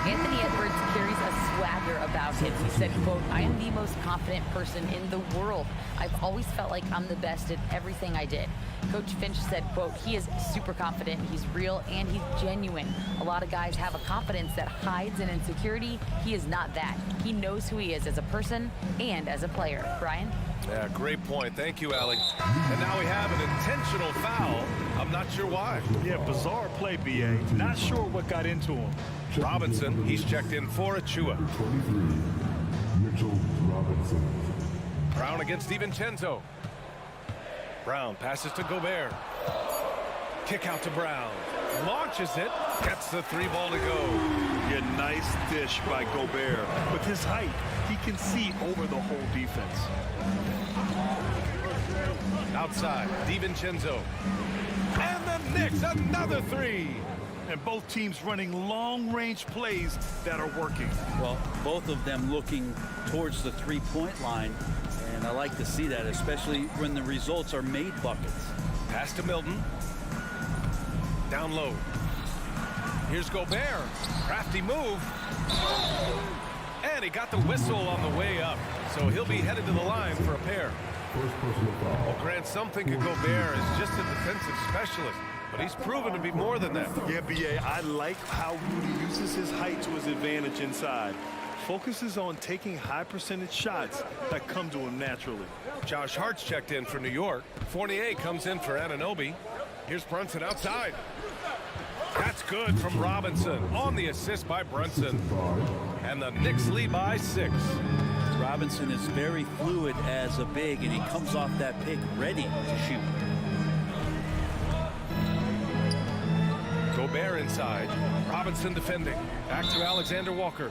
Anthony Edwards carries a swagger about him. He said, quote, "I am the most confident person in the world. I've always felt like I'm the best at everything I did." Coach Finch said, quote, "He is super confident, he's real, and he's genuine. A lot of guys have a confidence that hides an insecurity. He is not that. He knows who he is as a person and as a player." Brian? Yeah, great point. Thank you, Allie. And now we have an intentional foul. I'm not sure why. Yeah, bizarre play, BA. Not sure what got into him. Robinson, he's checked in for Achua. 23, Mitchell Robinson. Brown against DiVincenzo. Brown passes to Gobert. Kick out to Brown. Launches it. Gets the 3 ball to go. Yeah, nice dish by Gobert. With his height, he can see over the whole defense. Outside, DiVincenzo. And the Knicks, another 3. And both teams running long-range plays that are working. Well, both of them looking towards the three-point line, and I like to see that, especially when the results are made buckets. Pass to Milton. Down low. Here's Gobert. Crafty move. And he got the whistle on the way up. So he'll be headed to the line for a pair. Well, Grant, some think of Gobert as just a defensive specialist, but he's proven to be more than that. Yeah, BA, I like how Rudy uses his height to his advantage inside. Focuses on taking high percentage shots that come to him naturally. Josh Hart's checked in for New York. Fournier comes in for Anunoby. Here's Brunson outside. That's good from Robinson on the assist by Brunson. And the Knicks lead by 6. Robinson is very fluid as a big, and he comes off that pick ready to shoot. Gobert inside. Robinson defending. Back to Alexander Walker.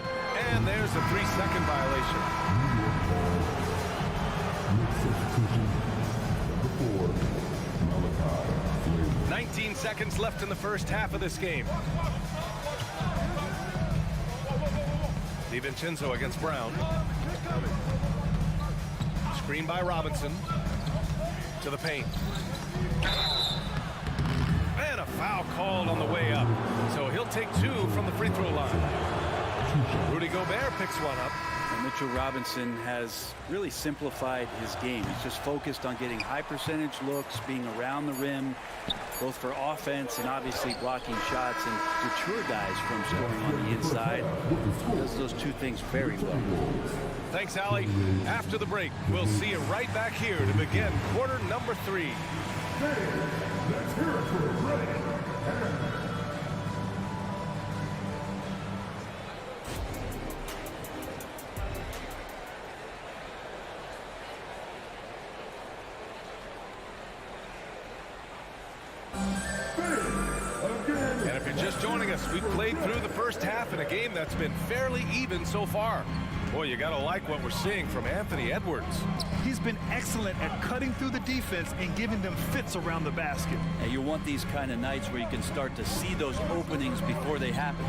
And there's a 3-second violation. 19 seconds left in the first half of this game. DiVincenzo against Brown. Screen by Robinson. To the paint. And a foul called on the way up. So he'll take 2 from the free throw line. Rudy Gobert picks one up. And Mitchell Robinson has really simplified his game. He's just focused on getting high percentage looks, being around the rim, both for offense and obviously blocking shots, and deter guys from scoring on the inside. Does those 2 things very well. Thanks, Allie. After the break, we'll see you right back here to begin quarter number 3. And if you're just joining us, we've played through the first half in a game that's been fairly even so far. Boy, you gotta like what we're seeing from Anthony Edwards. He's been excellent at cutting through the defense and giving them fits around the basket. And you want these kind of nights where you can start to see those openings before they happen.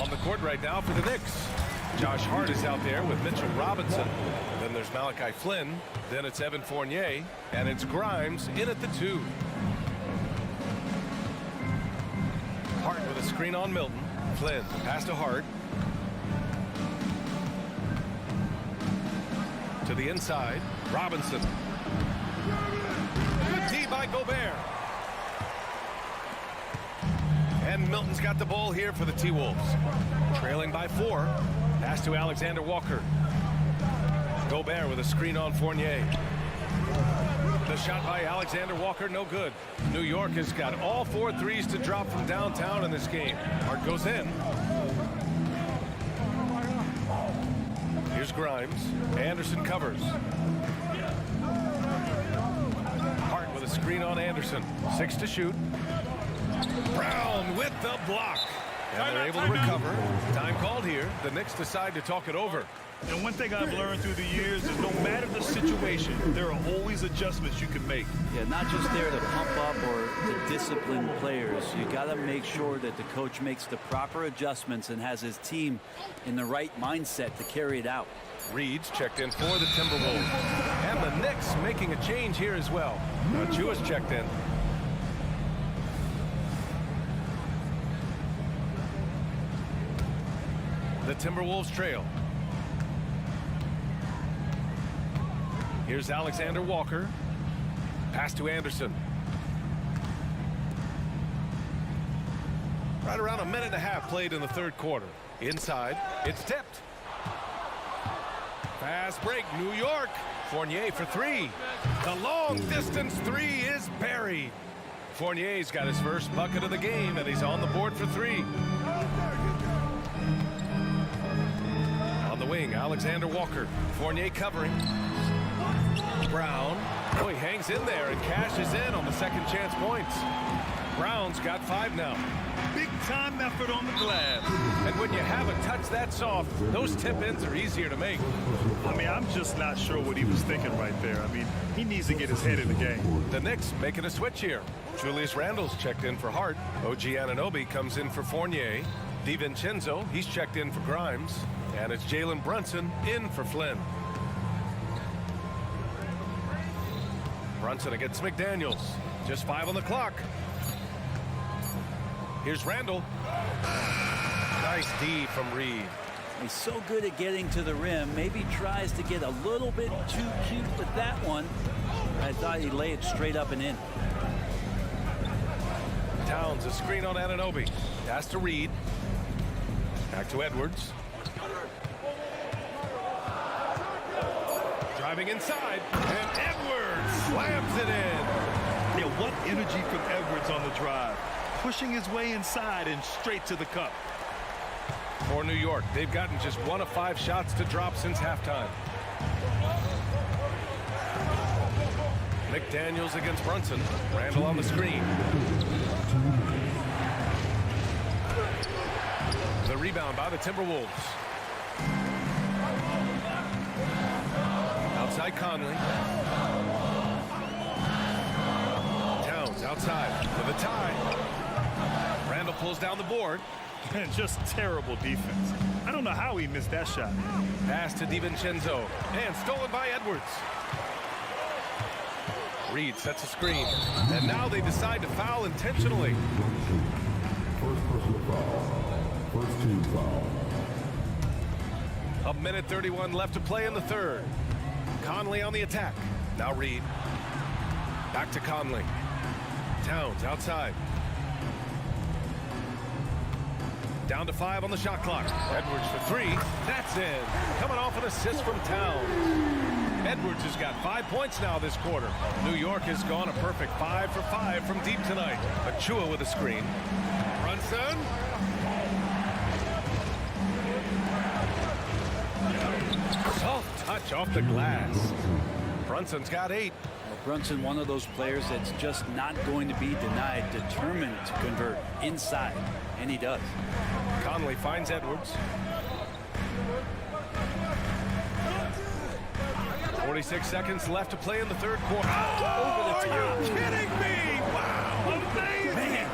On the court right now for the Knicks. Josh Hart is out there with Mitchell Robinson. Then there's Malachi Flynn. Then it's Evan Fournier. And it's Grimes in at the 2. Hart with a screen on Milton. Flynn pass to Hart. To the inside. Robinson. Good D by Gobert. And Milton's got the ball here for the T-Wolves. Trailing by 4. Pass to Alexander Walker. Gobert with a screen on Fournier. The shot by Alexander Walker, no good. New York has got all 4 threes to drop from downtown in this game. Hart goes in. Here's Grimes. Anderson covers. Hart with a screen on Anderson. 6 to shoot. Brown with the block. And they're able to recover. Time called here. The Knicks decide to talk it over. And one thing I've learned through the years is no matter the situation, there are always adjustments you can make. Yeah, not just there to pump up or to discipline players. You got to make sure that the coach makes the proper adjustments and has his team in the right mindset to carry it out. Reed's checked in for the Timberwolves. And the Knicks making a change here as well. Chua's checked in. The Timberwolves trail. Here's Alexander Walker. Pass to Anderson. Right around a minute and a half played in the third quarter. Inside, it's tipped. Fast break, New York. Fournier for 3. The long distance 3 is buried. Fournier's got his first bucket of the game, and he's on the board for 3. On the wing, Alexander Walker. Fournier covering. Brown. Oh, he hangs in there and cashes in on the second chance points. Brown's got 5 now. Big time effort on the glass. And when you have a touch that soft, those tip-ins are easier to make. I mean, I'm just not sure what he was thinking right there. I mean, he needs to get his head in the game. The Knicks making a switch here. Julius Randle's checked in for Hart. OG Anunoby comes in for Fournier. DiVincenzo, he's checked in for Grimes. And it's Jalen Brunson in for Flynn. Brunson against McDaniels. Just 5 on the clock. Here's Randle. Nice D from Reed. He's so good at getting to the rim. Maybe tries to get a little bit too cute with that one. I thought he'd lay it straight up and in. Towns, a screen on Anunoby. Pass to Reed. Back to Edwards. Driving inside. And Edwards slams it in. Yeah, what energy from Edwards on the drive. Pushing his way inside and straight to the cup. For New York, they've gotten just 1 of 5 shots to drop since halftime. McDaniels against Brunson. Randle on the screen. The rebound by the Timberwolves. Outside Conley. Towns outside for the tie. Randle pulls down the board. And just terrible defense. I don't know how he missed that shot. Pass to DiVincenzo. And stolen by Edwards. Reed sets a screen. And now they decide to foul intentionally. First personal foul. First team foul. A minute 31 left to play in the third. Conley on the attack. Now Reed. Back to Conley. Towns outside. Down to 5 on the shot clock. Edwards for 3. That's in. Coming off an assist from Towns. Edwards has got 5 points now this quarter. New York has gone a perfect 5 for 5 from deep tonight. Achua with a screen. Brunson. Soft touch off the glass. Brunson's got 8. Brunson, one of those players that's just not going to be denied, determined to convert inside, and he does. Conley finds Edwards. 46 seconds left to play in the third quarter. Over the top. Are you kidding me? Wow. Amazing. Man,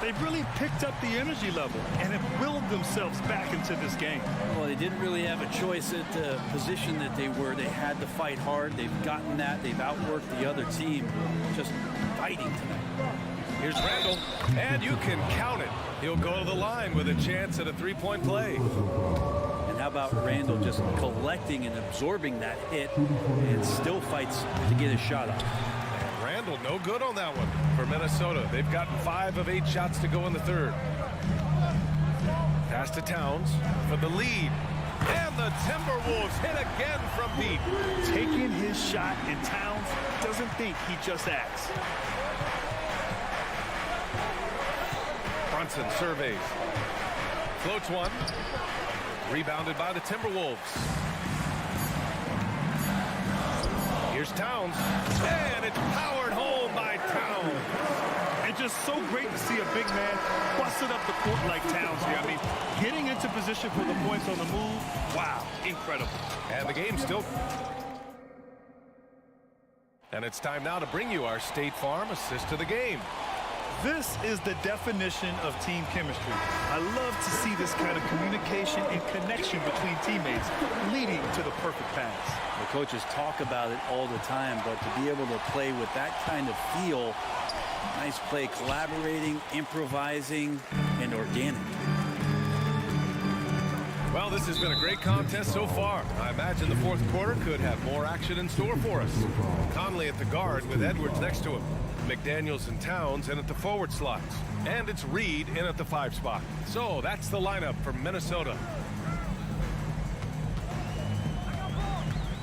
they've really picked up the energy level and have willed themselves back into this game. Well, they didn't really have a choice at the position that they were. They had to fight hard. They've gotten that. They've outworked the other team. Just fighting tonight. Here's Randle, and you can count it. He'll go to the line with a chance at a three-point play. And how about Randle just collecting and absorbing that hit and still fights to get his shot off. Randle no good on that one for Minnesota. They've gotten 5 of 8 shots to go in the third. Pass to Towns for the lead. And the Timberwolves hit again from deep. Taking his shot, and Towns doesn't think, he just acts. Brunson surveys. Floats one. Rebounded by the Timberwolves. Here's Towns. And it's powered home by Towns. And just so great to see a big man busted up the court like Towns here. I mean, getting into position for the points on the move, wow, incredible. And the game still... And it's time now to bring you our State Farm assist of the game. This is the definition of team chemistry. I love to see this kind of communication and connection between teammates leading to the perfect pass. The coaches talk about it all the time, but to be able to play with that kind of feel, nice play, collaborating, improvising, and organic. Well, this has been a great contest so far. I imagine the fourth quarter could have more action in store for us. Conley at the guard with Edwards next to him. McDaniels and Towns in at the forward slots. And it's Reed in at the 5 spot. So that's the lineup for Minnesota.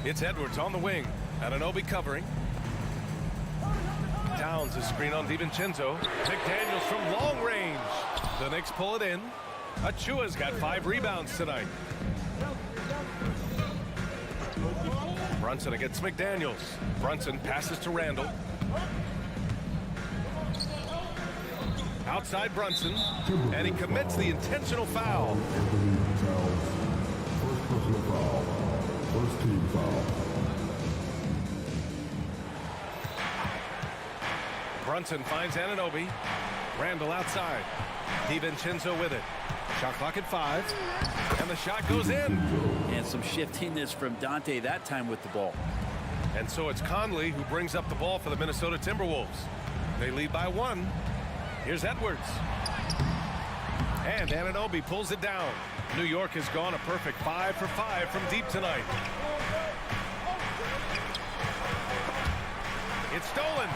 It's Edwards on the wing. Anunoby covering. Towns is screen on DiVincenzo. McDaniels from long range. The Knicks pull it in. Achua's got 5 rebounds tonight. Brunson against McDaniels. Brunson passes to Randall. Outside Brunson, and he commits the intentional foul. First personal foul. First team foul. Brunson finds Anunoby. Randall outside. DiVincenzo with it. Shot clock at 5, and the shot goes in. And some shiftiness from Dante that time with the ball. And so it's Conley who brings up the ball for the Minnesota Timberwolves. They lead by 1. Here's Edwards. And Anunoby pulls it down. New York has gone a perfect 5 for 5 from deep tonight. It's stolen.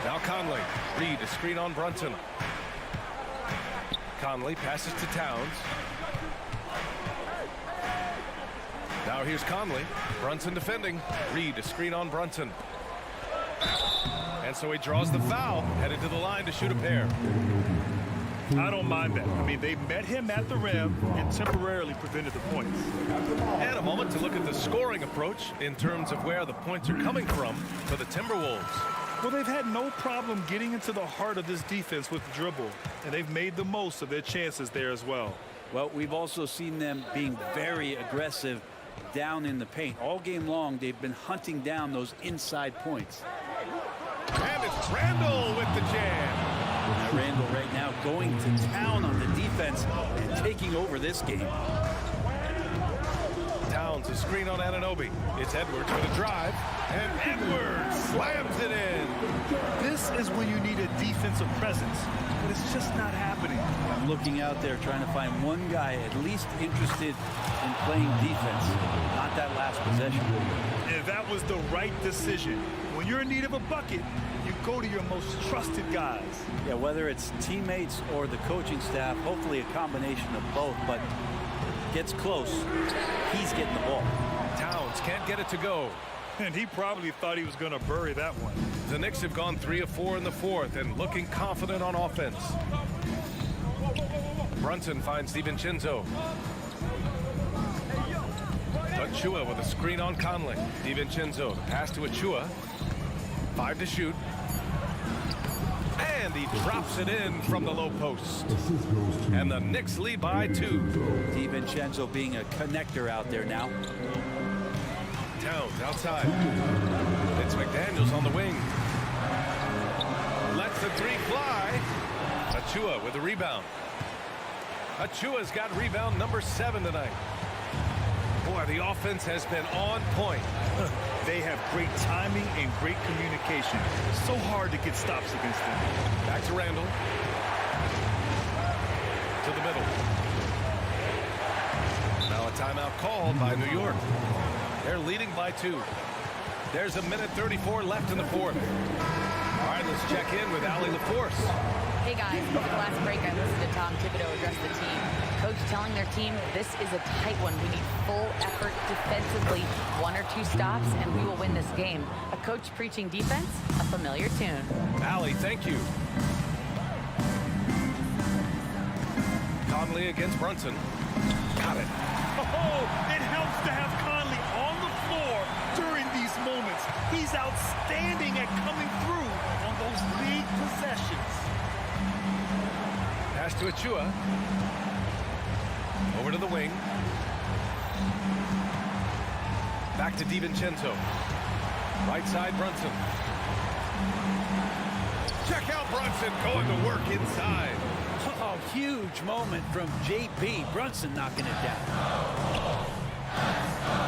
Now Conley. Reed a screen on Brunson. Conley passes to Towns. Now here's Conley. Brunson defending. Reed a screen on Brunson. And so he draws the foul, headed to the line to shoot a pair. I don't mind that. I mean, they met him at the rim and temporarily prevented the points. And a moment to look at the scoring approach in terms of where the points are coming from for the Timberwolves. Well, they've had no problem getting into the heart of this defense with the dribble, and they've made the most of their chances there as well. Well, we've also seen them being very aggressive down in the paint. All game long, they've been hunting down those inside points. And it's Randall with the jam. Now Randall right now going to town on the defense and taking over this game. Towns a screen on Anunoby. It's Edwards with a drive. And Edwards slams it in. This is when you need a defensive presence, but it's just not happening. I'm looking out there trying to find one guy at least interested in playing defense, not that last possession. And that was the right decision. When you're in need of a bucket, you go to your most trusted guys. Yeah, whether it's teammates or the coaching staff, hopefully a combination of both, but gets close, he's getting the ball. Towns can't get it to go. And he probably thought he was going to bury that one. The Knicks have gone 3 of 4 in the fourth and looking confident on offense. Brunson finds DiVincenzo. Achua with a screen on Conley. DiVincenzo, the pass to Achua. 5 to shoot. And he drops it in from the low post. And the Knicks lead by 2. DiVincenzo being a connector out there now. Towns outside. It's McDaniels on the wing. Lets the 3 fly. Achua with a rebound. Achua's got rebound number 7 tonight. Boy, the offense has been on point. They have great timing and great communication. So hard to get stops against them. Back to Randall. To the middle. Now a timeout called by New York. They're leading by 2. There's a minute 34 left in the fourth. All right, let's check in with Allie LaForce. Hey guys, before the last break, I listened to Tom Thibodeau address the team. Coach telling their team, this is a tight one. We need full effort defensively, 1 or 2 stops, and we will win this game. A coach preaching defense, a familiar tune. Allie, thank you. Conley against Brunson. Got it. Oh, it helps to have Conley on the floor during these moments. He's outstanding at coming through on those big possessions. Pass to Achua. Over to the wing. Back to DiVincenzo. Right side, Brunson. Check out Brunson going to work inside. Oh, huge moment from JP. Brunson knocking it down.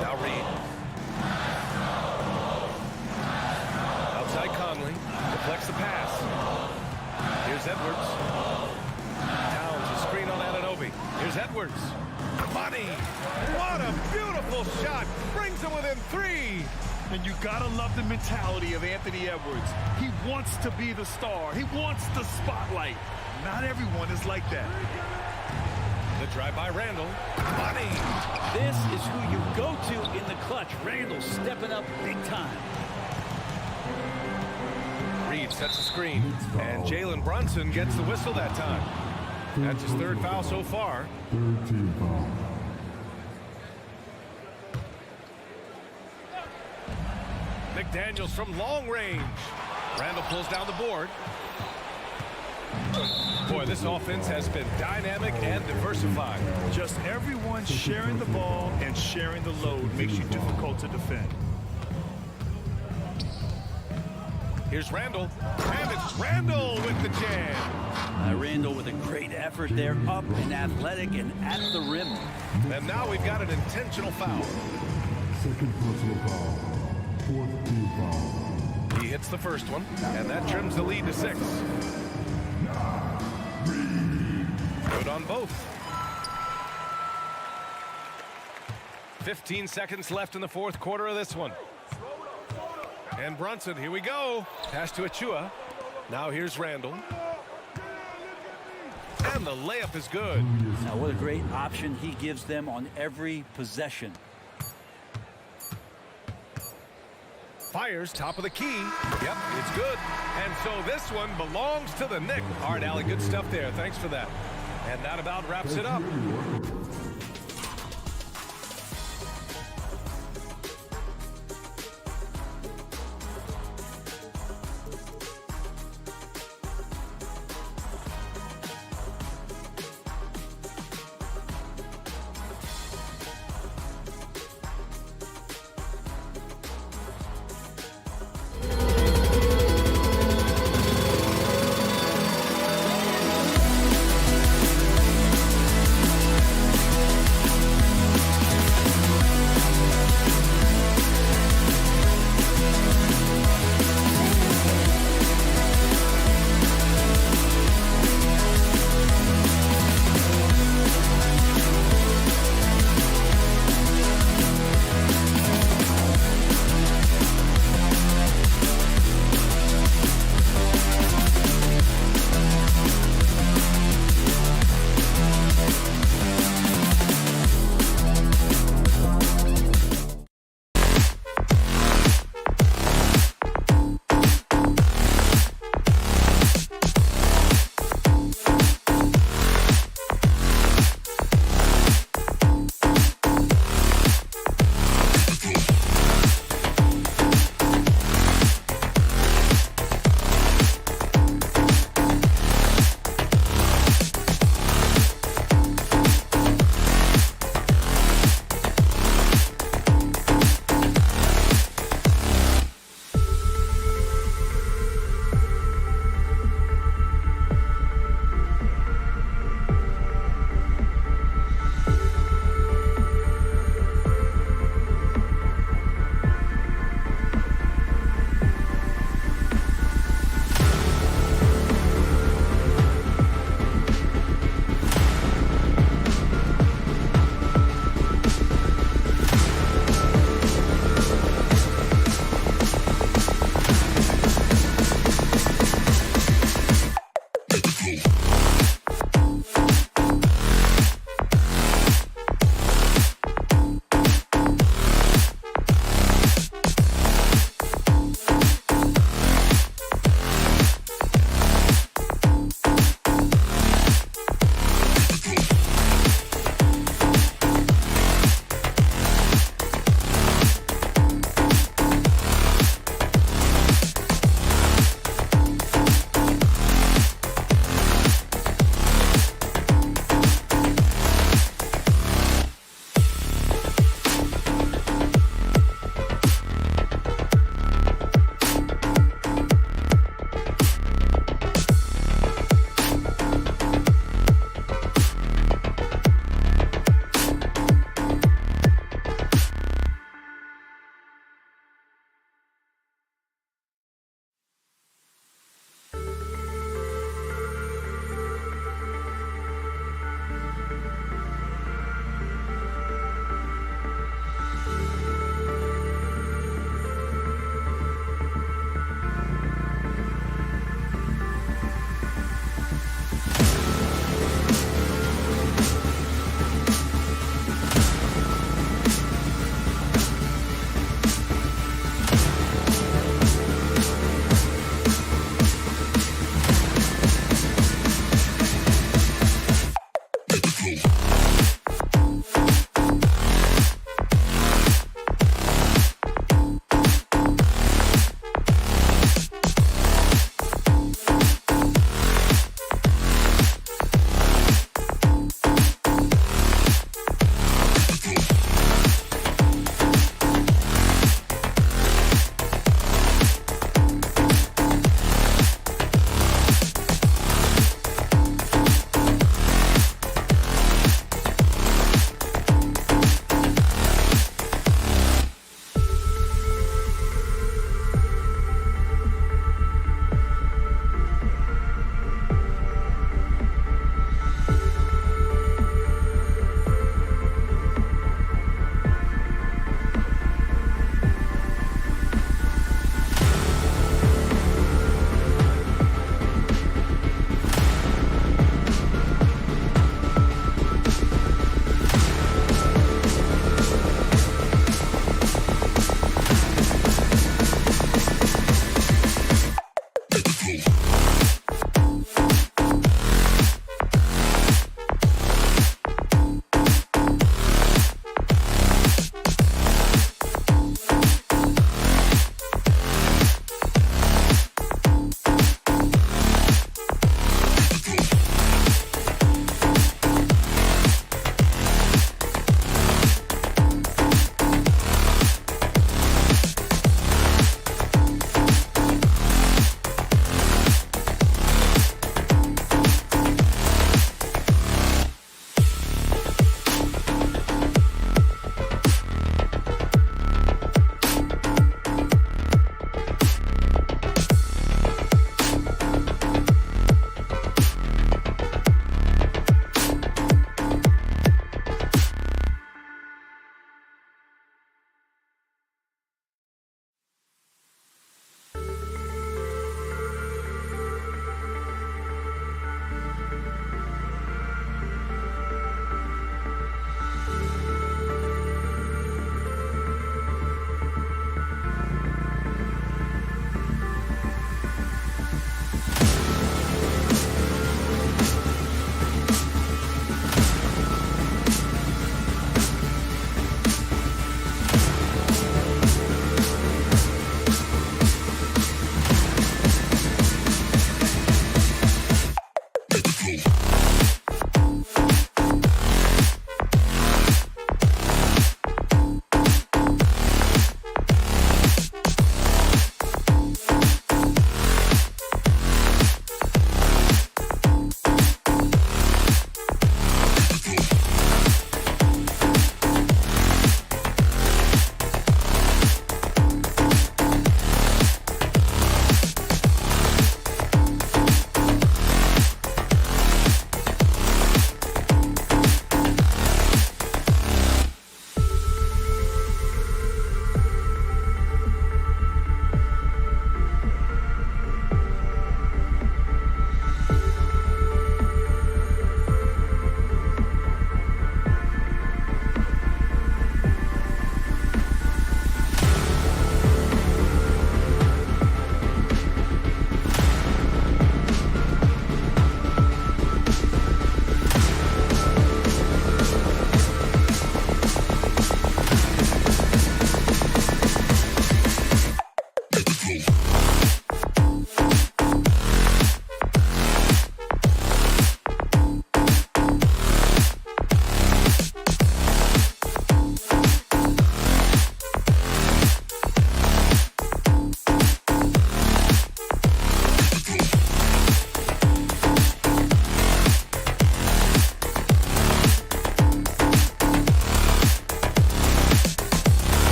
Now Reed. Outside Conley. Deflects the pass. Here's Edwards. Downs a screen on Anunoby. Here's Edwards. Money. What a beautiful shot. Brings him within 3. And you gotta love the mentality of Anthony Edwards. He wants to be the star. He wants the spotlight. Not everyone is like that. The drive by Randall. Money. This is who you go to in the clutch. Randall stepping up big time. Reed sets a screen, and Jalen Brunson gets the whistle that time. That's his 3rd foul so far. 3rd team foul. McDaniels from long range. Randall pulls down the board. Boy, this offense has been dynamic and diversified. Just everyone sharing the ball and sharing the load makes you difficult to defend. Here's Randall. And it's Randall with the jam. Randall with a great effort there, up and athletic and at the rim. And now we've got an intentional foul. 2nd personal foul. 4th team foul. He hits the first one, and that trims the lead to 6. Good on both. 15 seconds left in the 4th quarter of this one. And Brunson, here we go. Pass to Achua. Now here's Randall. And the layup is good. Now what a great option he gives them on every possession. Fires top of the key. Yep, it's good. And so this one belongs to the Knicks. All right, Allie, good stuff there. Thanks for that. And that about wraps it up.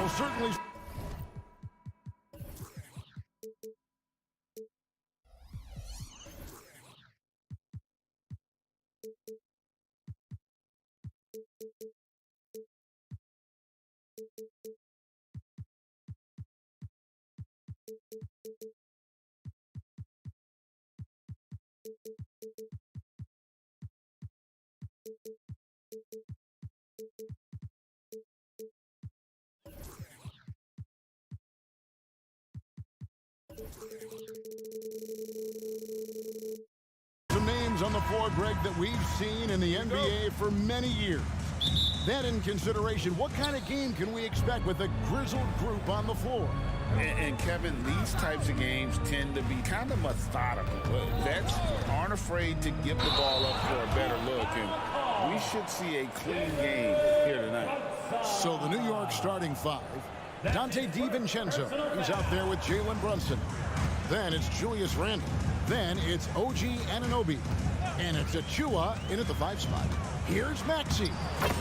Well, certainly. Some names on the floor, Greg, that we've seen in the NBA for many years. That in consideration, what kind of game can we expect with a grizzled group on the floor? And Kevin, these types of games tend to be kind of methodical. Vets aren't afraid to give the ball up for a better look, and we should see a clean game here tonight. So the New York starting five, Dante DiVincenzo. He's out there with Jalen Brunson. Then it's Julius Randle. Then it's OG Anunoby. And it's Achua in at the 5 spot. Here's Maxey.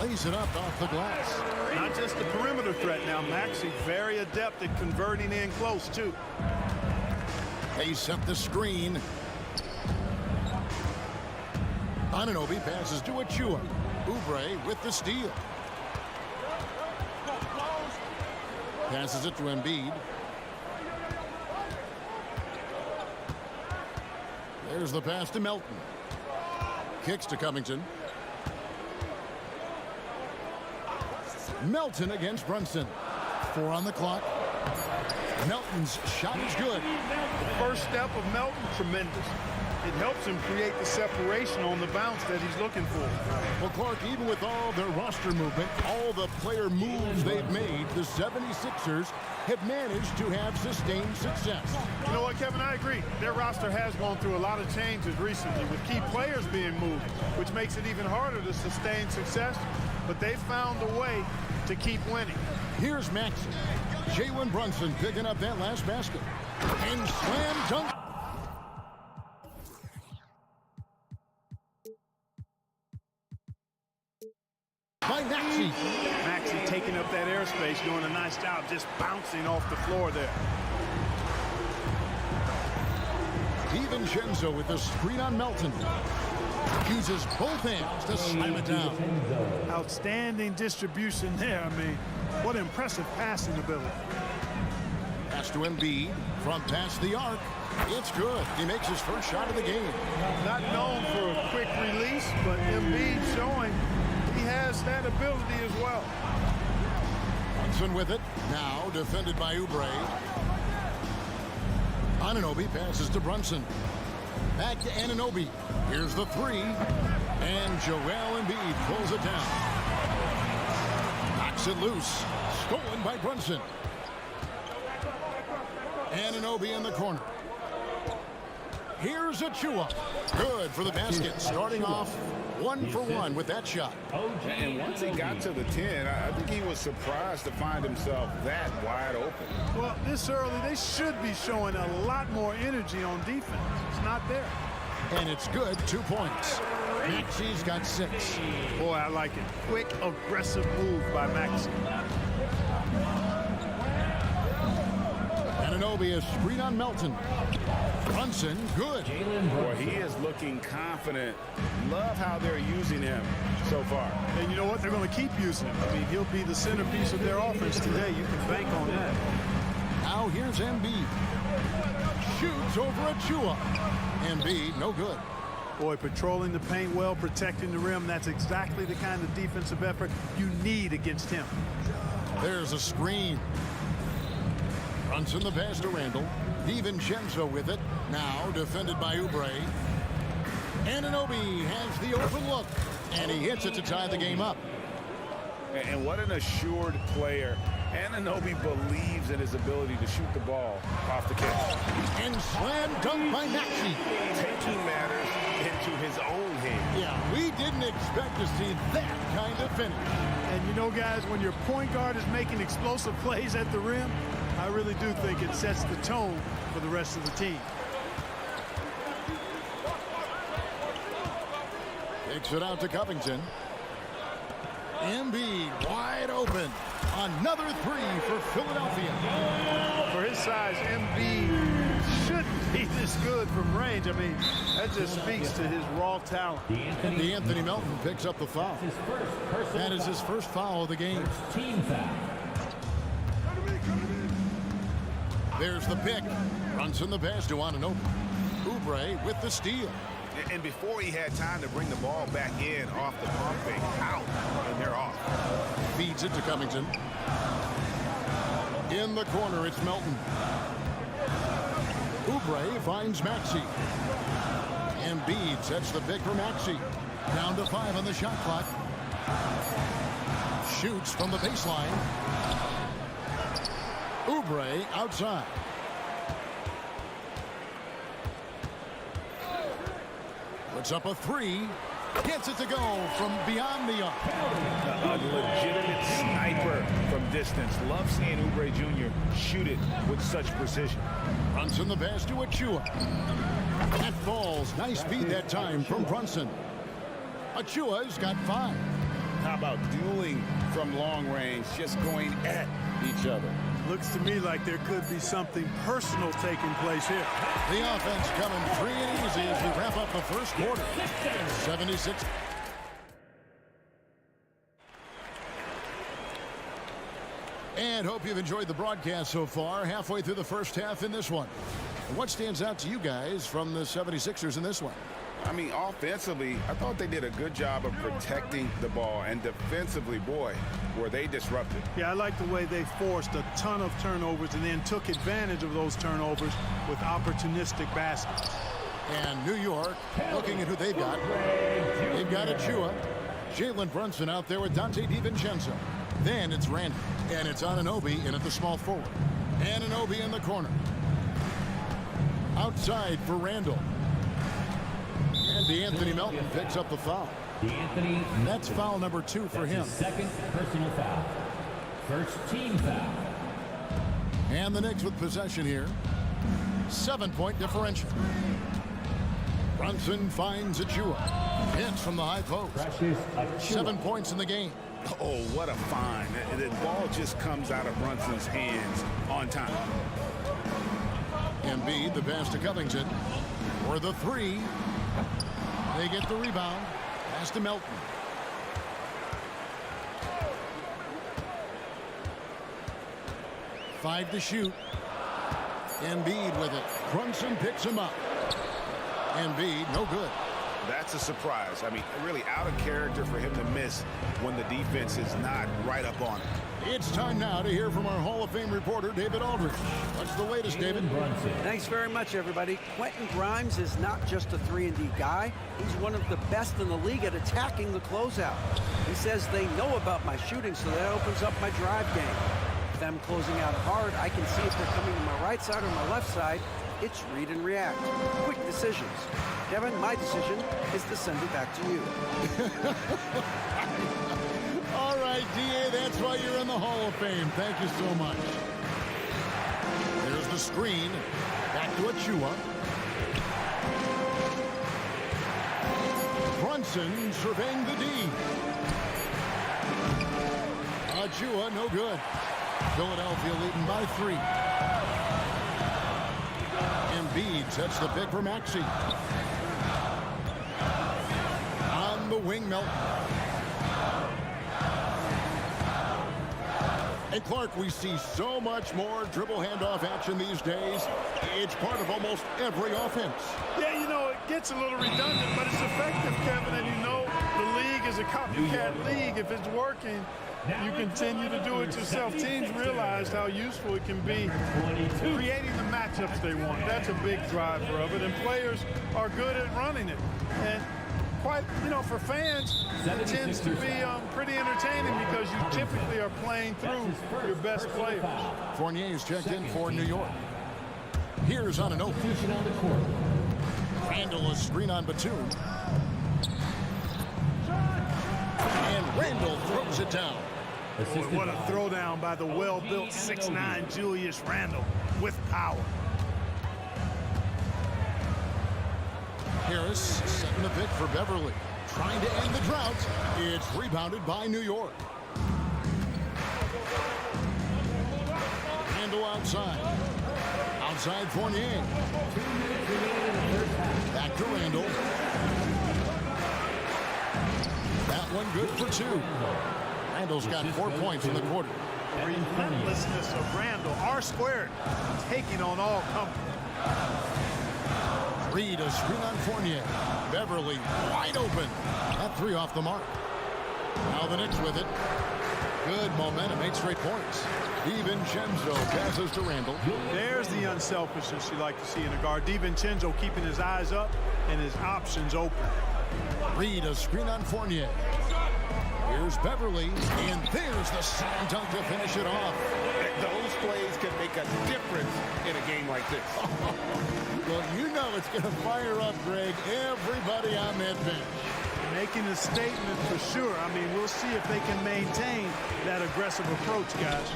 Lays it up off the glass. Not just the perimeter threat now. Maxey very adept at converting in close, too. They set the screen. Anunoby passes to Achua. Oubre with the steal. Passes it to Embiid. There's the pass to Melton. Kicks to Covington. Melton against Brunson. 4 on the clock. Melton's shot is good. The first step of Melton, tremendous. It helps him create the separation on the bounce that he's looking for. Well, Clark, even with all their roster movement, all the player moves they've made, the 76ers have managed to have sustained success. You know what, Kevin? I agree. Their roster has gone through a lot of changes recently with key players being moved, which makes it even harder to sustain success. But they found a way to keep winning. Here's Maxey. Jalen Brunson picking up that last basket. And slam dunk. By Maxey. Maxey taking up that airspace, doing a nice job just bouncing off the floor there. DiVincenzo with the screen on Melton. Uses both hands to slam it down. Outstanding distribution there. I mean, what impressive passing ability. Pass to Embiid from past the arc. It's good. He makes his first shot of the game. Not known for a quick release, but Embiid showing he has that ability as well. Brunson with it. Now defended by Oubre. Anunoby passes to Brunson. Back to Anunoby. Here's the 3. And Joel Embiid pulls it down. Knocks it loose. Stolen by Brunson. Anunoby in the corner. Here's Achua. Good for the basket. Starting off 1 for 1 with that shot. And once he got to the 10, I think he was surprised to find himself that wide open. Well, this early, they should be showing a lot more energy on defense. It's not there. And it's good. 2 points. Maxey's got 6. Boy, I like it. Quick, aggressive move by Maxey. Anunoby is screen on Melton. Brunson, good. Boy, he is looking confident. Love how they're using him so far. And you know what? They're going to keep using him. I mean, he'll be the centerpiece of their offense today. You can bank on that. Now here's Embiid. Shoots over Achua. Embiid, no good. Boy, patrolling the paint well, protecting the rim. That's exactly the kind of defensive effort you need against him. There's a screen. Brunson the pass to Randle. DiVincenzo with it. Now defended by Oubre. Anunoby has the open look. And he hits it to tie the game up. And what an assured player. Anunoby believes in his ability to shoot the ball off the catch. And slam dunk by Maxey. Taking matters into his own hands. Yeah, we didn't expect to see that kind of finish. And you know, guys, when your point guard is making explosive plays at the rim, I really do think it sets the tone for the rest of the team. Takes it out to Covington. Embiid wide open. Another 3 for Philadelphia. For his size, Embiid shouldn't be this good from range. I mean, that just speaks to his raw talent. And Anthony Melton picks up the foul. That is his first foul of the game. Team foul. There's the pick. Brunson the pass to Anunoby. Oubre with the steal. And before he had time to bring the ball back in off the pump fake, out, and they're off. Feeds it to Covington. In the corner, it's Melton. Oubre finds Maxey. Embiid sets the pick for Maxey. Down to 5 on the shot clock. Shoots from the baseline. Oubre outside. Puts up a 3. Gets it to go from beyond the arc. A legitimate sniper from distance. Love seeing Oubre Jr. shoot it with such precision. Brunson the pass to Achua. That falls. Nice feed that time from Brunson. Achua's got 5. How about dueling from long range, just going at each other? Looks to me like there could be something personal taking place here. The offense coming free and easy as we wrap up the first quarter. 76. And hope you've enjoyed the broadcast so far. Halfway through the first half in this one. What stands out to you guys from the 76ers in this one? I mean, offensively, I thought they did a good job of protecting the ball. And defensively, boy, were they disruptive. Yeah, I like the way they forced a ton of turnovers and then took advantage of those turnovers with opportunistic baskets. And New York, looking at who they've got. They've got Achua. Jalen Brunson out there with Dante DiVincenzo. Then it's Randall. And it's Anunoby in at the small forward. Anunoby in the corner. Outside for Randall. And DeAnthony Melton picks up the foul. That's foul number 2 for him. Second personal foul. First team foul. And the Knicks with possession here. 7-point differential. Brunson finds Achua. Hits from the high post. 7 points in the game. Oh, what a find. The ball just comes out of Brunson's hands on time. Embiid, the pass to Covington. For the 3. They get the rebound. Pass to Melton. Five to shoot. Embiid with it. Brunson picks him up. Embiid, no good. That's a surprise. I mean, really out of character for him to miss when the defense is not right up on it. It's time now to hear from our Hall of Fame reporter, David Aldridge. What's the latest, David? Thanks very much, everybody. Quentin Grimes is not just a 3-and-D guy. He's one of the best in the league at attacking the closeout. He says they know about my shooting, so that opens up my drive game. If I'm closing out hard, I can see if they're coming to my right side or my left side. It's read and react. Quick decisions. Kevin, my decision is to send it back to you. All right, D.A., that's why you're in the Hall of Fame. Thank you so much. There's the screen. Back to Achua. Brunson surveying the D. Achua, no good. Philadelphia leading by 3. Embiid sets the pick for Maxey. On the wing, Melton. And Clark, we see so much more dribble handoff action these days. It's part of almost every offense. Yeah, you know, it gets a little redundant, but it's effective, Kevin. And you know the league is a copycat league. If it's working, you continue to do it yourself. Teams realize how useful it can be creating the matchups they want. That's a big driver of it, and players are good at running it. And quite, you know, for fans, it tends to be pretty entertaining because you typically are playing through your best players. Fournier's checked in for New York. Here's Anunoby. Randall a screen on Batum. And Randall throws it down. Boy, what a throwdown by the well-built 6'9" Julius Randle with power. Harris setting the pick for Beverly. Trying to end the drought. It's rebounded by New York. Randall outside. Outside Fournier. Back to Randall. That one good for 2. Randall's got 4 points in the quarter. Relentlessness of Randall, R squared, taking on all comers. Reed, a screen on Fournier. Beverly wide open. That three off the mark. Now the Knicks with it. Good momentum, 8 straight points. DiVincenzo passes to Randall. There's the unselfishness you like to see in a guard. DiVincenzo keeping his eyes up and his options open. Reed, a screen on Fournier. Here's Beverly, and there's the slam dunk to finish it off. Those plays can make a difference in a game like this. Well, you know it's going to fire up, Greg, everybody on that bench. Making a statement for sure. I mean, we'll see if they can maintain that aggressive approach, guys.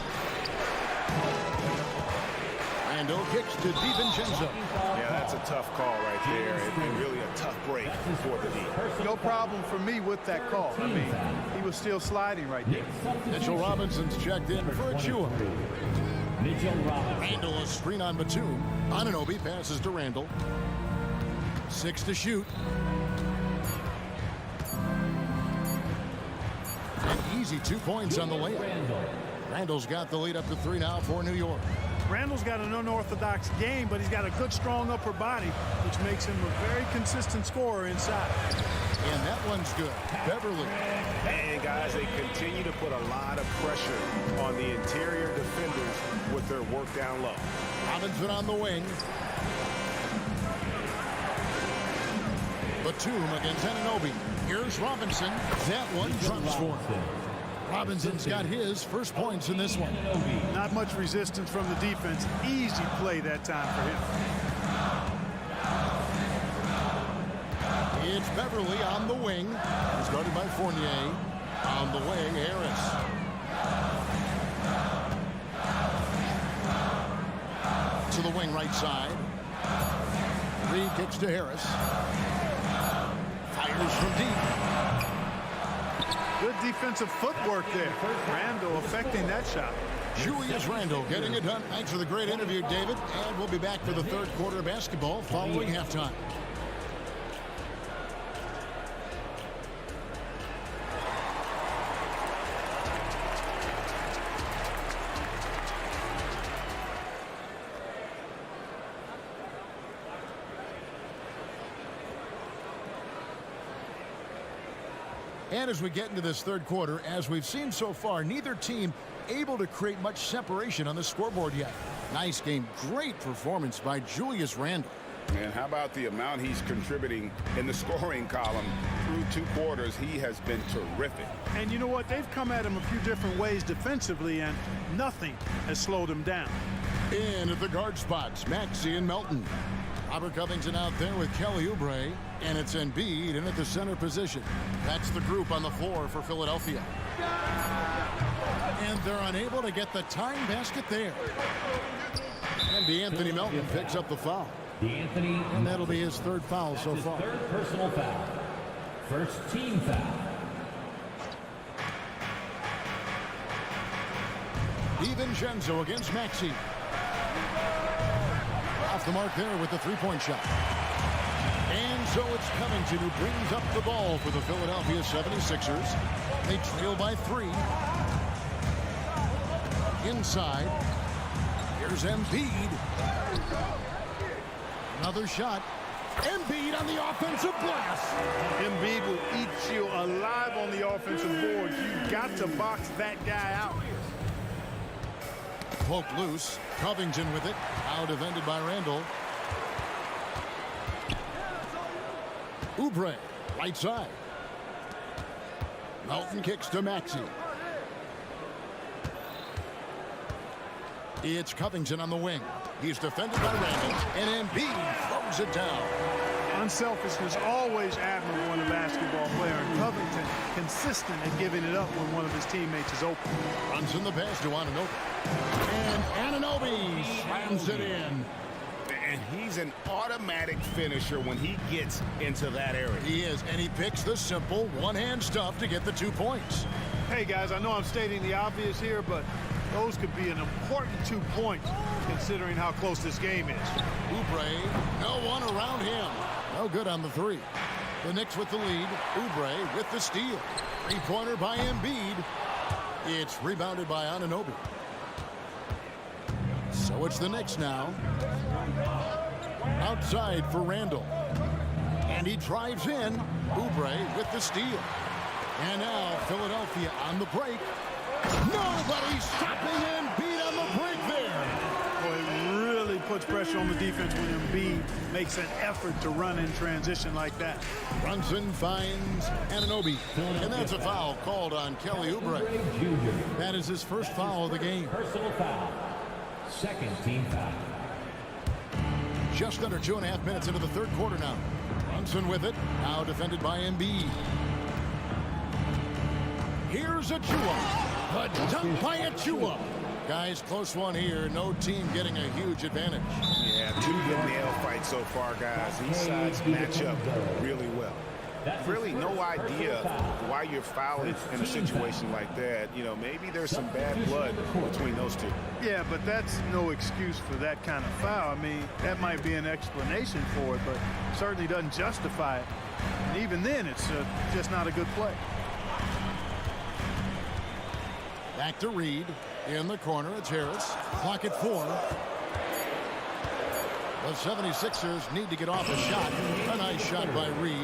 Randall kicks to DiVincenzo. Yeah, that's a tough call right there, and really a tough break for the D. No problem for me with that call. I mean, he was still sliding right there. Mitchell Robinson's checked in for Achua. Randall, a screen on Batum. Anunoby passes to Randall. 6 to shoot. An easy 2 points on the layup. Randall's got the lead up to 3 now for New York. Randall's got an unorthodox game, but he's got a good, strong upper body, which makes him a very consistent scorer inside. And that one's good. Beverly. And, guys, they continue to put a lot of pressure on the interior defenders with their work down low. Robinson on the wing. Batum against Anunoby. Here's Robinson. That one trumps for him. Robinson's got his first points in this one. Not much resistance from the defense. Easy play that time for him. It's Beverly on the wing. He's guarded by Fournier. On the wing, Harris. To the wing right side. Reed kicks to Harris. Fires from deep. Good defensive footwork there. Randall affecting that shot. Julius Randall getting it done. Thanks for the great interview, David. And we'll be back for the third quarter of basketball following halftime. And as we get into this third quarter, as we've seen so far, neither team able to create much separation on the scoreboard yet. Nice game. Great performance by Julius Randall. And how about the amount he's contributing in the scoring column through 2 quarters? He has been terrific. And you know what? They've come at him a few different ways defensively, and nothing has slowed him down. In at the guard spots, Maxey and Melton. Robert Covington out there with Kelly Oubre, and it's Embiid in at the center position. That's the group on the floor for Philadelphia. And they're unable to get the tying basket there. And DeAnthony Melton picks up the foul. And that'll be his third foul so far. Third personal foul. First team foul. DiVincenzo against Maxey. Off the mark there with the three-point shot. And so it's Covington who brings up the ball for the Philadelphia 76ers. They trail by 3. Inside. Here's Embiid. Another shot. Embiid on the offensive glass. Embiid will eat you alive on the offensive board. You've got to box that guy out. Poked loose. Covington with it. Now defended by Randall. Oubre, right side. Melton kicks to Maxey. It's Covington on the wing. He's defended by Randall, and Embiid throws it down. Unselfishness always admirable in a basketball player, and Covington consistent at giving it up when one of his teammates is open. Runs in the pass to Anunoby. And Anunoby slams it in. And he's an automatic finisher when he gets into that area. He is, and he picks the simple one-hand stuff to get the 2 points. Hey, guys, I know I'm stating the obvious here, but those could be an important 2 points considering how close this game is. Oubre, no one around him. No good on the 3. The Knicks with the lead. Oubre with the steal. Three-pointer by Embiid. It's rebounded by Anunoby. So it's the Knicks now. Outside for Randall. And he drives in. Oubre with the steal. And now Philadelphia on the break. Nobody stopping Embiid on the break there. Boy, it really puts pressure on the defense when Embiid makes an effort to run in transition like that. Brunson finds Anunoby. And that's a foul called on Kelly Oubre. That is his first foul of the game. Personal foul. Second team foul. Just under 2.5 minutes into the third quarter now. Brunson with it. Now defended by Embiid. Here's Achua. The dunk by Achua. Guys, close one here. No team getting a huge advantage. Yeah, 2 good nail fights so far, guys. These sides match up really well. Really no idea why you're fouling in a situation like that. You know, maybe there's some bad blood between those two. Yeah, but that's no excuse for that kind of foul. I mean, that might be an explanation for it, but certainly doesn't justify it. And even then, it's just not a good play. Back to Reed. In the corner, it's Harris. Clock at 4. The 76ers need to get off a shot. A nice shot by Reed.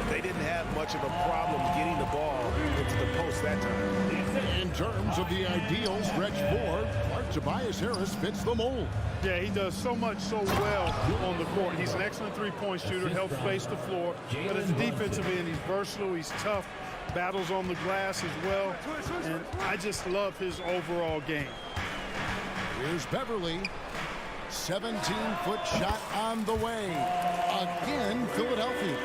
They didn't have much of a problem getting the ball into the post that time. In terms of the ideal stretch 4, Tobias Harris fits the mold. Yeah, he does so much so well on the court. He's an excellent three-point shooter, helps space the floor. But at the defensive end, he's versatile, he's tough, battles on the glass as well. And I just love his overall game. Here's Beverly. 17-foot shot on the way. Again, Philadelphia.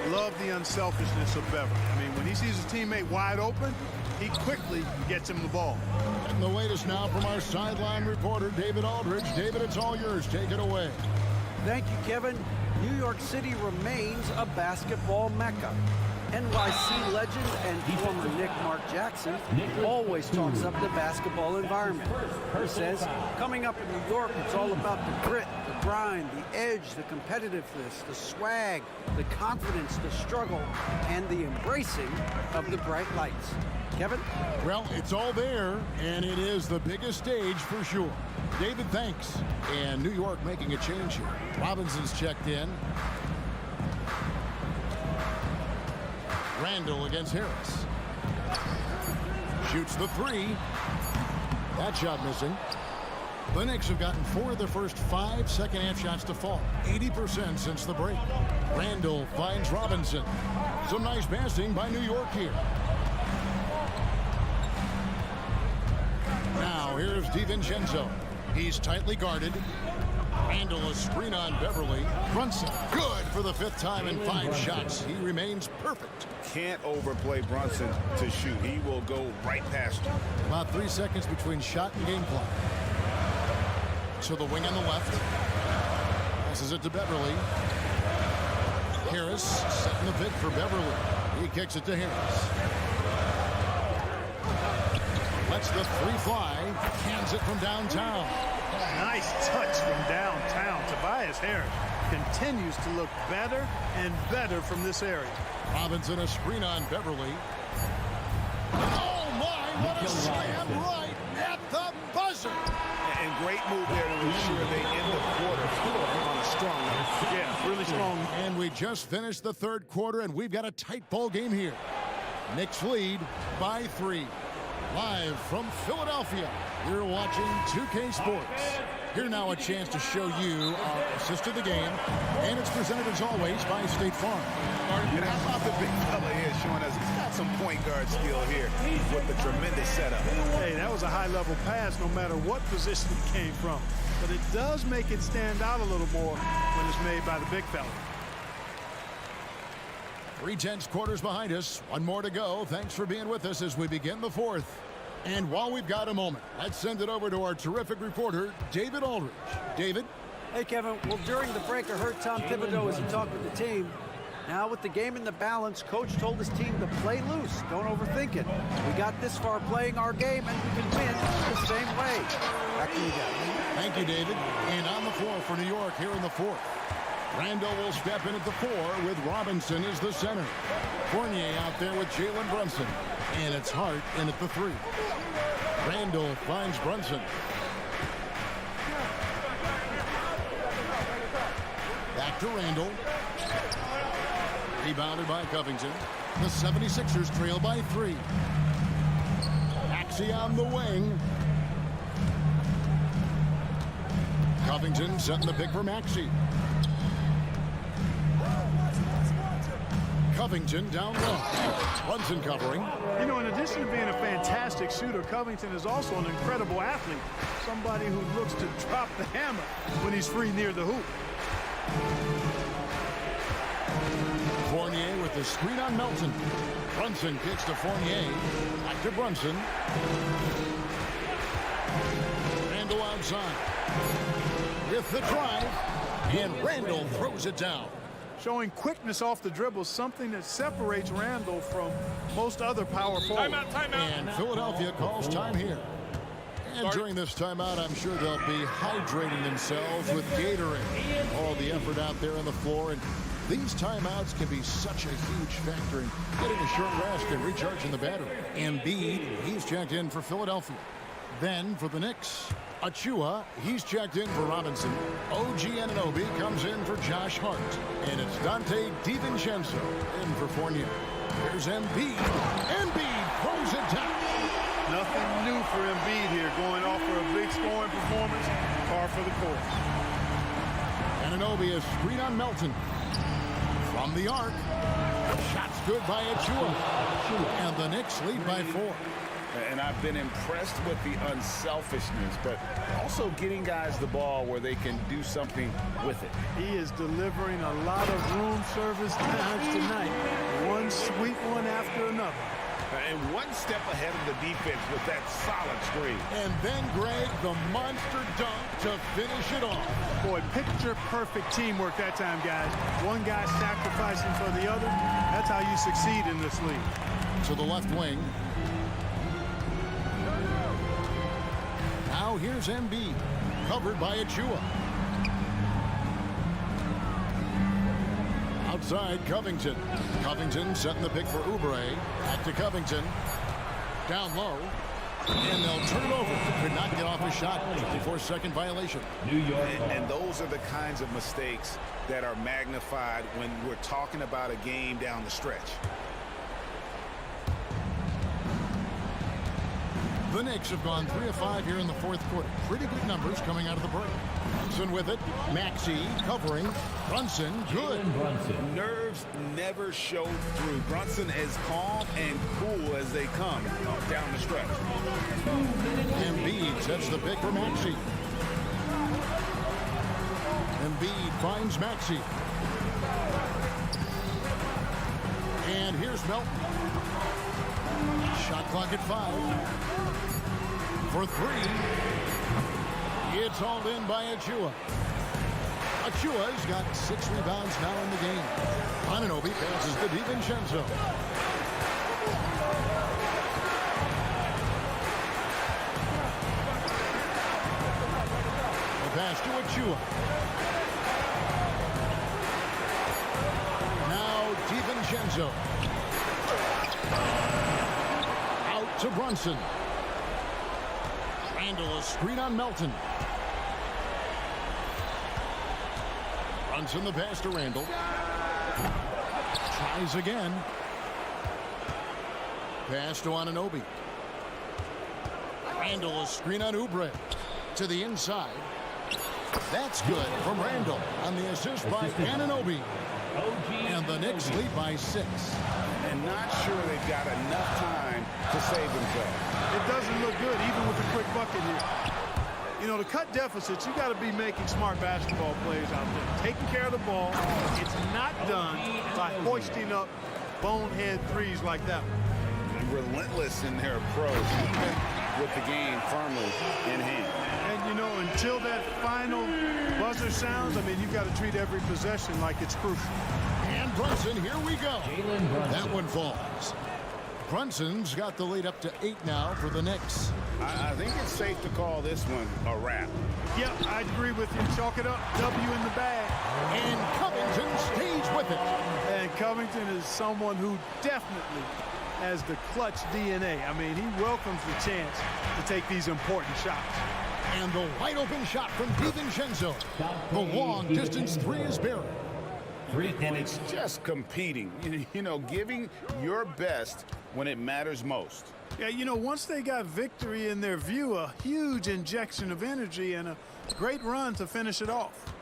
Love the unselfishness of Beverly. I mean, when he sees his teammate wide open, he quickly gets him the ball. And the latest now from our sideline reporter, David Aldridge. David, it's all yours. Take it away. Thank you, Kevin. New York City remains a basketball mecca. NYC legend and former Knick Mark Jackson always talks up the basketball environment. He says, coming up in New York, it's all about the grit, the grind, the edge, the competitiveness, the swag, the confidence, the struggle, and the embracing of the bright lights. Kevin? Well, it's all there, and it is the biggest stage for sure. David, thanks. And New York making a change here. Robinson's checked in. Randall against Harris. Shoots the 3. That shot missing. The Knicks have gotten 4 of their first 5 second-half shots to fall. 80% since the break. Randall finds Robinson. Some nice passing by New York here. Now here's DiVincenzo. He's tightly guarded. Randall a screen on Beverly. Brunson good for the 5th time in 5 shots. He remains perfect. Can't overplay Brunson to shoot. He will go right past you. About 3 seconds between shot and game clock. To the wing on the left. Passes it to Beverly. Harris setting the pick for Beverly. He kicks it to Harris. Lets the 3 fly. Hands it from downtown. Nice touch from downtown. Tobias Harris continues to look better and better from this area. Robinson a screen on Beverly. Oh my, what a slam right at the buzzer. And great move there to ensure they end the quarter on a strong note. Yeah, really strong. And we just finished the 3rd quarter, and we've got a tight ball game here. Knicks lead by 3. Live from Philadelphia, you're watching 2K Sports. Here now a chance to show you our assist of the game, and it's presented as always by State Farm. And how about the big fella here showing us he's got some point guard skill here with the tremendous setup. Hey, that was a high-level pass no matter what position it came from. But it does make it stand out a little more when it's made by the big fella. 3/10 quarters behind us. 1 more to go. Thanks for being with us as we begin the 4th. And while we've got a moment, let's send it over to our terrific reporter, David Aldridge. David? Hey, Kevin. Well, during the break, I heard Tom Thibodeau as he talked with the team. Now, with the game in the balance, Coach told his team to play loose. Don't overthink it. We got this far playing our game, and we can win the same way. Back to you guys. Thank you, David. And on the floor for New York here in the 4th. Randall will step in at the 4 with Robinson as the center. Fournier out there with Jalen Brunson. And it's Hart in at the 3. Randall finds Brunson. to Randall. Rebounded by Covington. The 76ers trail by 3. Maxey on the wing. Covington setting the pick for Maxey. Covington down low. Brunson covering. You know, in addition to being a fantastic shooter, Covington is also an incredible athlete. Somebody who looks to drop the hammer when he's free near the hoop. Fournier with the screen on Melton. Brunson kicks to Fournier. Back to Brunson. Randall outside. With the drive. And Randall throws it down. Showing quickness off the dribble, something that separates Randall from most other power forwards. Timeout. And Philadelphia calls time here. And during this timeout, I'm sure they'll be hydrating themselves with Gatorade. All the effort out there on the floor. And these timeouts can be such a huge factor in getting a short rest and recharging the battery. Embiid, he's checked in for Philadelphia. Then for the Knicks, Achua, he's checked in for Robinson. OG Anunoby comes in for Josh Hart. And it's Dante DiVincenzo in for Fournier. Here's Embiid. Embiid throws it down. Nothing new for Embiid here, going off for a big scoring performance, par for the course. Anunoby is screen on Melton. From the arc. Shot's good by Achua. And the Knicks lead by 4. And I've been impressed with the unselfishness, but also getting guys the ball where they can do something with it. He is delivering a lot of room service times tonight. One sweet one after another. And one step ahead of the defense with that solid screen. And then, Greg, the monster dunk to finish it off. Boy, picture-perfect teamwork that time, guys. One guy sacrificing for the other. That's how you succeed in this league. To the left wing. Now here's Embiid, covered by Achua. Outside, Covington. Covington setting the pick for Oubre. Back to Covington. Down low. And they'll turn it over. Could not get off a shot. 54-second violation. And those are the kinds of mistakes that are magnified when we're talking about a game down the stretch. The Knicks have gone 3 of 5 here in the fourth quarter. Pretty good numbers coming out of the break. Brunson with it. Maxey covering. Brunson, good. Nerves never show through. Brunson as calm and cool as they come down the stretch. Embiid sets the pick for Maxey. Embiid finds Maxey. And here's Melton. Shot clock at 5. For 3. It's hauled in by Achua. Achua's got 6 rebounds now in the game. Anunoby passes to DiVincenzo. The pass to Achua. Now DiVincenzo. Out to Brunson. Randall, a screen on Melton. Brunson the pass to Randall. Tries again. Pass to Anunoby. Randall, a screen on Oubre. To the inside. That's good from Randall on the assist by Anunoby. And the Knicks lead by 6. And not sure they've got enough time to save themselves. It doesn't look good, even with the quick bucket here. You know, to cut deficits, you got to be making smart basketball plays out there. Taking care of the ball. It's not done by hoisting up bonehead threes like that one. Relentless in their approach, even with the game firmly in hand. And, you know, until that final buzzer sounds, I mean, you've got to treat every possession like it's crucial. And Brunson, here we go. That one falls. Brunson's got the lead up to 8 now for the Knicks. I think it's safe to call this one a wrap. Yep, I agree with you. Chalk it up. W in the bag. And Covington stays with it. And Covington is someone who definitely has the clutch DNA. I mean, he welcomes the chance to take these important shots. And the wide open shot from DiVincenzo. The long distance 3 is buried. And it's just competing, giving your best when it matters most. Yeah, once they got victory in their view, a huge injection of energy and a great run to finish it off.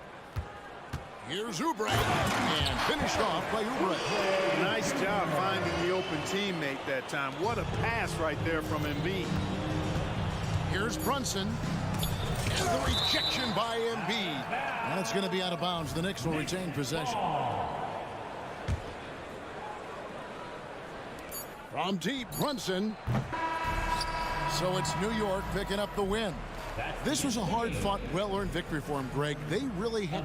Here's Oubre, and finished off by Oubre. Nice job finding the open teammate that time. What a pass right there from Embiid. Here's Brunson, and the rejection by Embiid. That's going to be out of bounds. The Knicks will retain possession. From deep, Brunson. So it's New York picking up the win. This was a hard-fought, well-earned victory for him, Greg. They really had...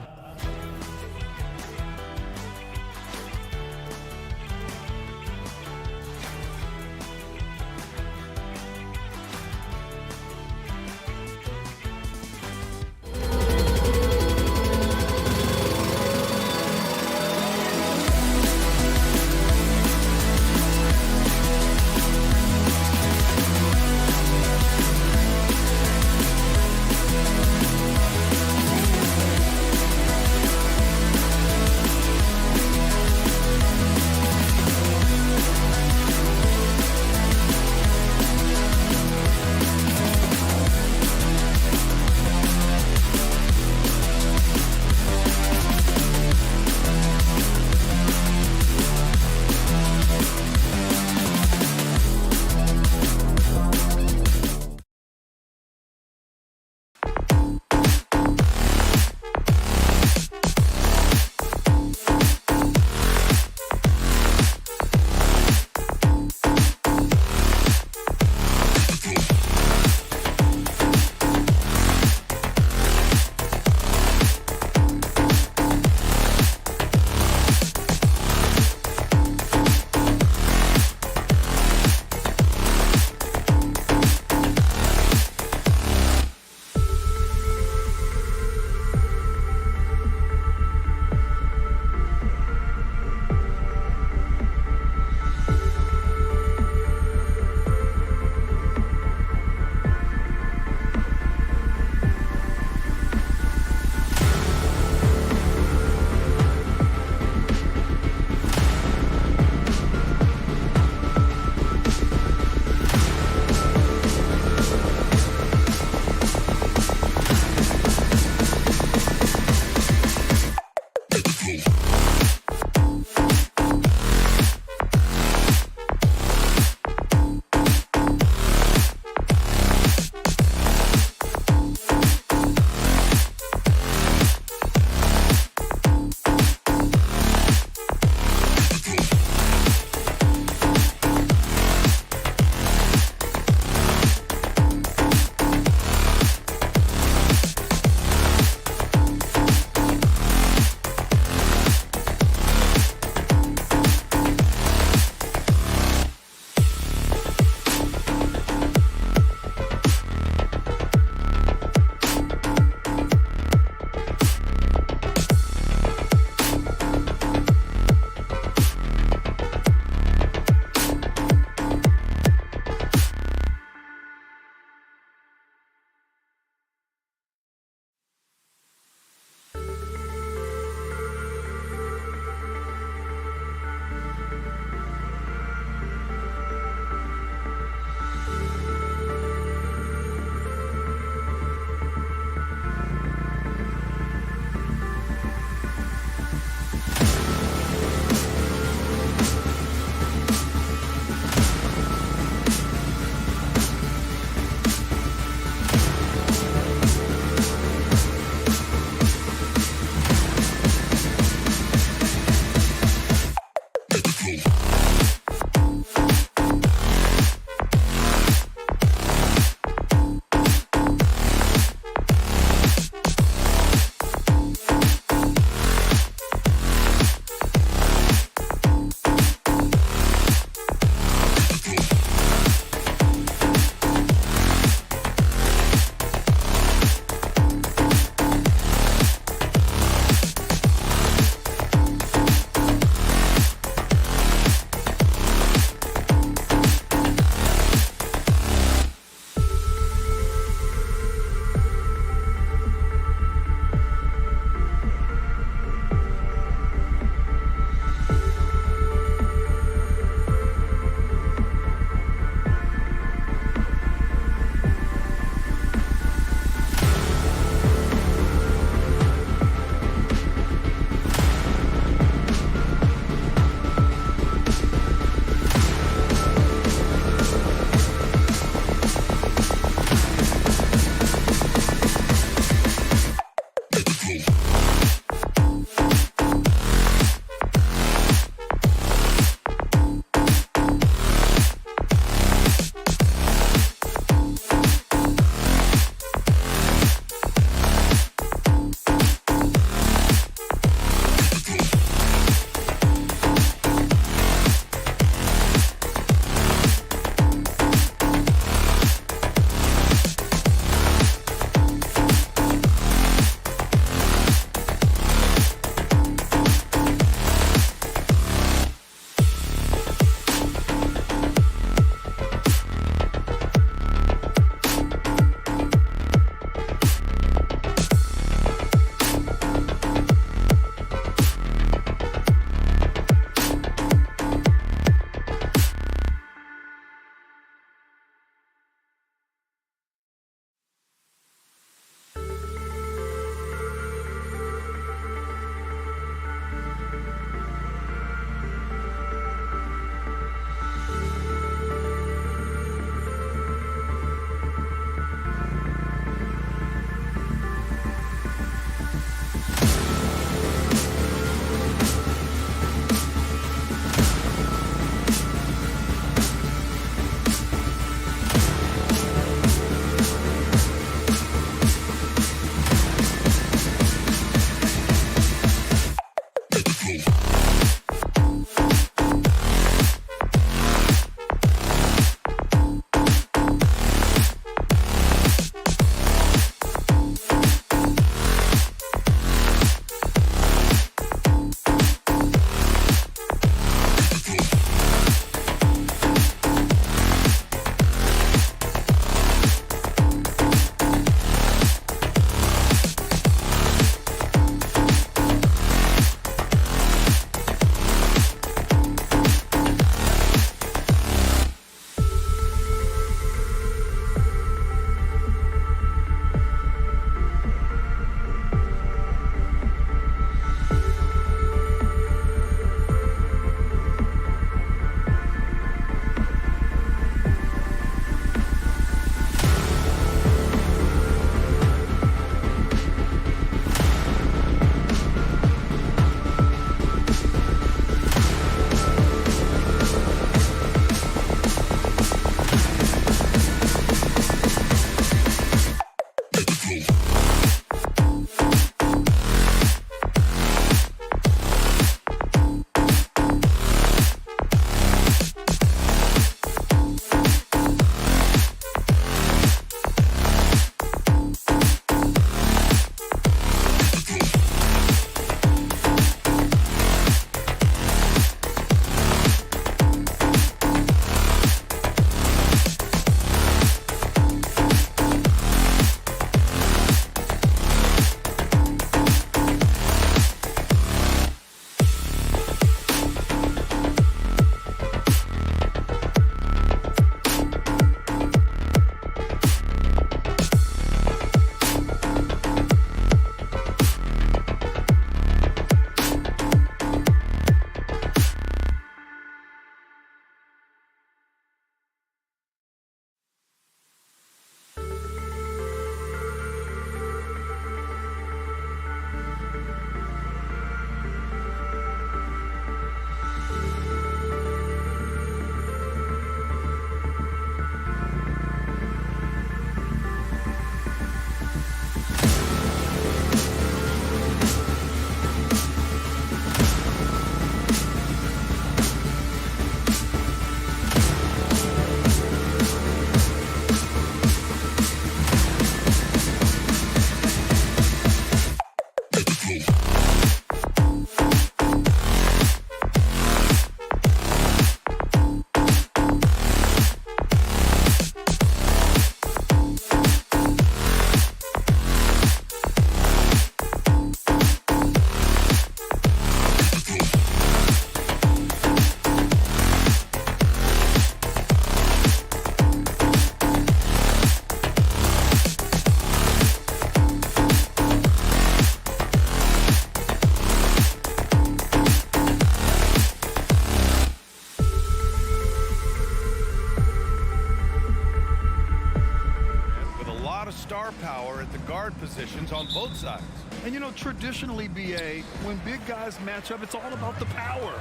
power at the guard positions on both sides. And, you know, traditionally, BA, when big guys match up, it's all about the power.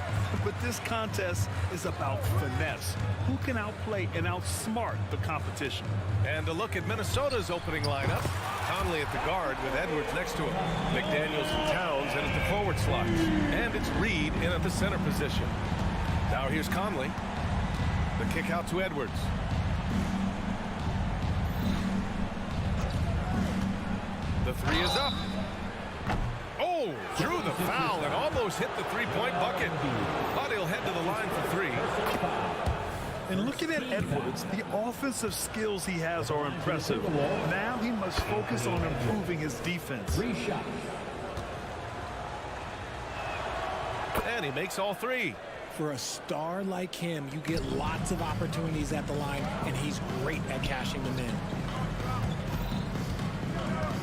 But this contest is about finesse. Who can outplay and outsmart the competition? And a look at Minnesota's opening lineup. Conley at the guard with Edwards next to him. McDaniels and Towns in at the forward slot. And it's Reed in at the center position. Now here's Conley. The kick out to Edwards. The three is up. Oh, drew the foul and almost hit the three-point bucket. But he'll head to the line for three. And looking at Edwards, the offensive skills he has are impressive. Now he must focus on improving his defense. And he makes all three. For a star like him, you get lots of opportunities at the line, and he's great at cashing them in.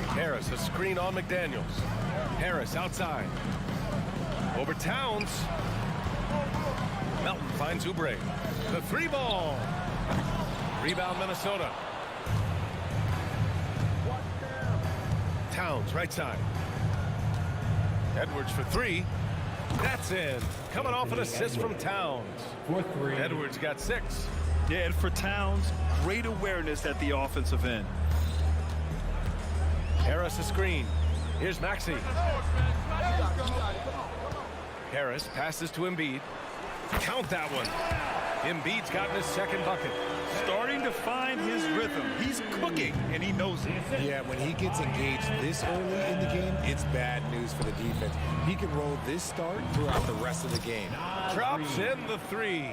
Harris, a screen on McDaniels. Harris outside. Over Towns. Melton finds Oubre. The three ball. Rebound Minnesota. Towns right side. Edwards for three. That's in. Coming off an assist from Towns. Edwards got 6. Yeah, and for Towns, great awareness at the offensive end. Harris a screen. Here's Maxey. Harris passes to Embiid. Count that one. Embiid's gotten his second bucket. Starting to find his rhythm. He's cooking, and he knows it. Yeah, when he gets engaged this early in the game, it's bad news for the defense. He can roll this start throughout the rest of the game. Drops in the three.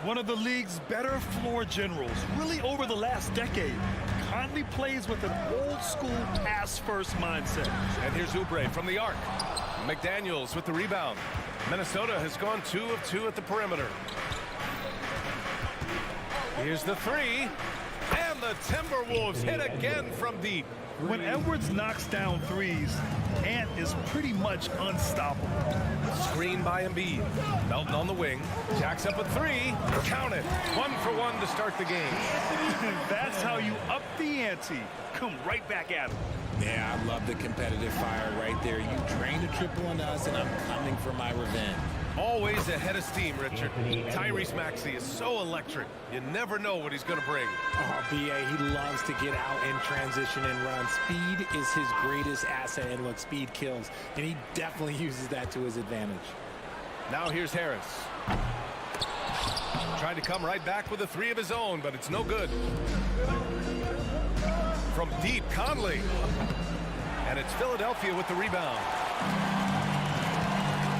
One of the league's better floor generals, really over the last decade. Conley plays with an old-school pass-first mindset. And here's Oubre from the arc. McDaniels with the rebound. Minnesota has gone 2 of 2 at the perimeter. Here's the three. And the Timberwolves hit again from deep. When Edwards knocks down threes, Ant is pretty much unstoppable. Screen by Embiid. Melton on the wing. Jacks up a three. Count it. 1 for 1 to start the game. That's how you up the ante. Come right back at him. Yeah, I love the competitive fire right there. You drained a triple on us, and I'm coming for my revenge. Always ahead of steam, Richard. Tyrese Maxey is so electric. You never know what he's going to bring. Oh, B.A., he loves to get out in transition and run. Speed is his greatest asset, and look, speed kills. And he definitely uses that to his advantage. Now here's Harris. Trying to come right back with a three of his own, but it's no good. From deep, Conley. And it's Philadelphia with the rebound.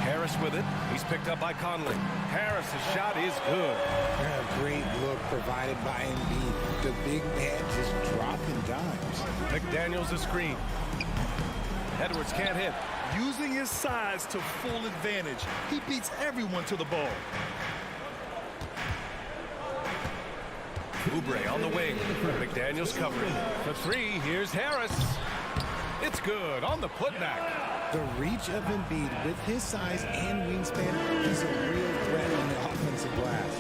Harris with it. He's picked up by Conley. Harris's shot is good. Yeah, great look provided by Embiid. The big man just dropping dimes. McDaniels a screen. Edwards can't hit. Using his size to full advantage. He beats everyone to the ball. Oubre on the wing. McDaniels covering. For three, here's Harris. It's good on the putback. The reach of Embiid with his size and wingspan is a real threat on the offensive glass.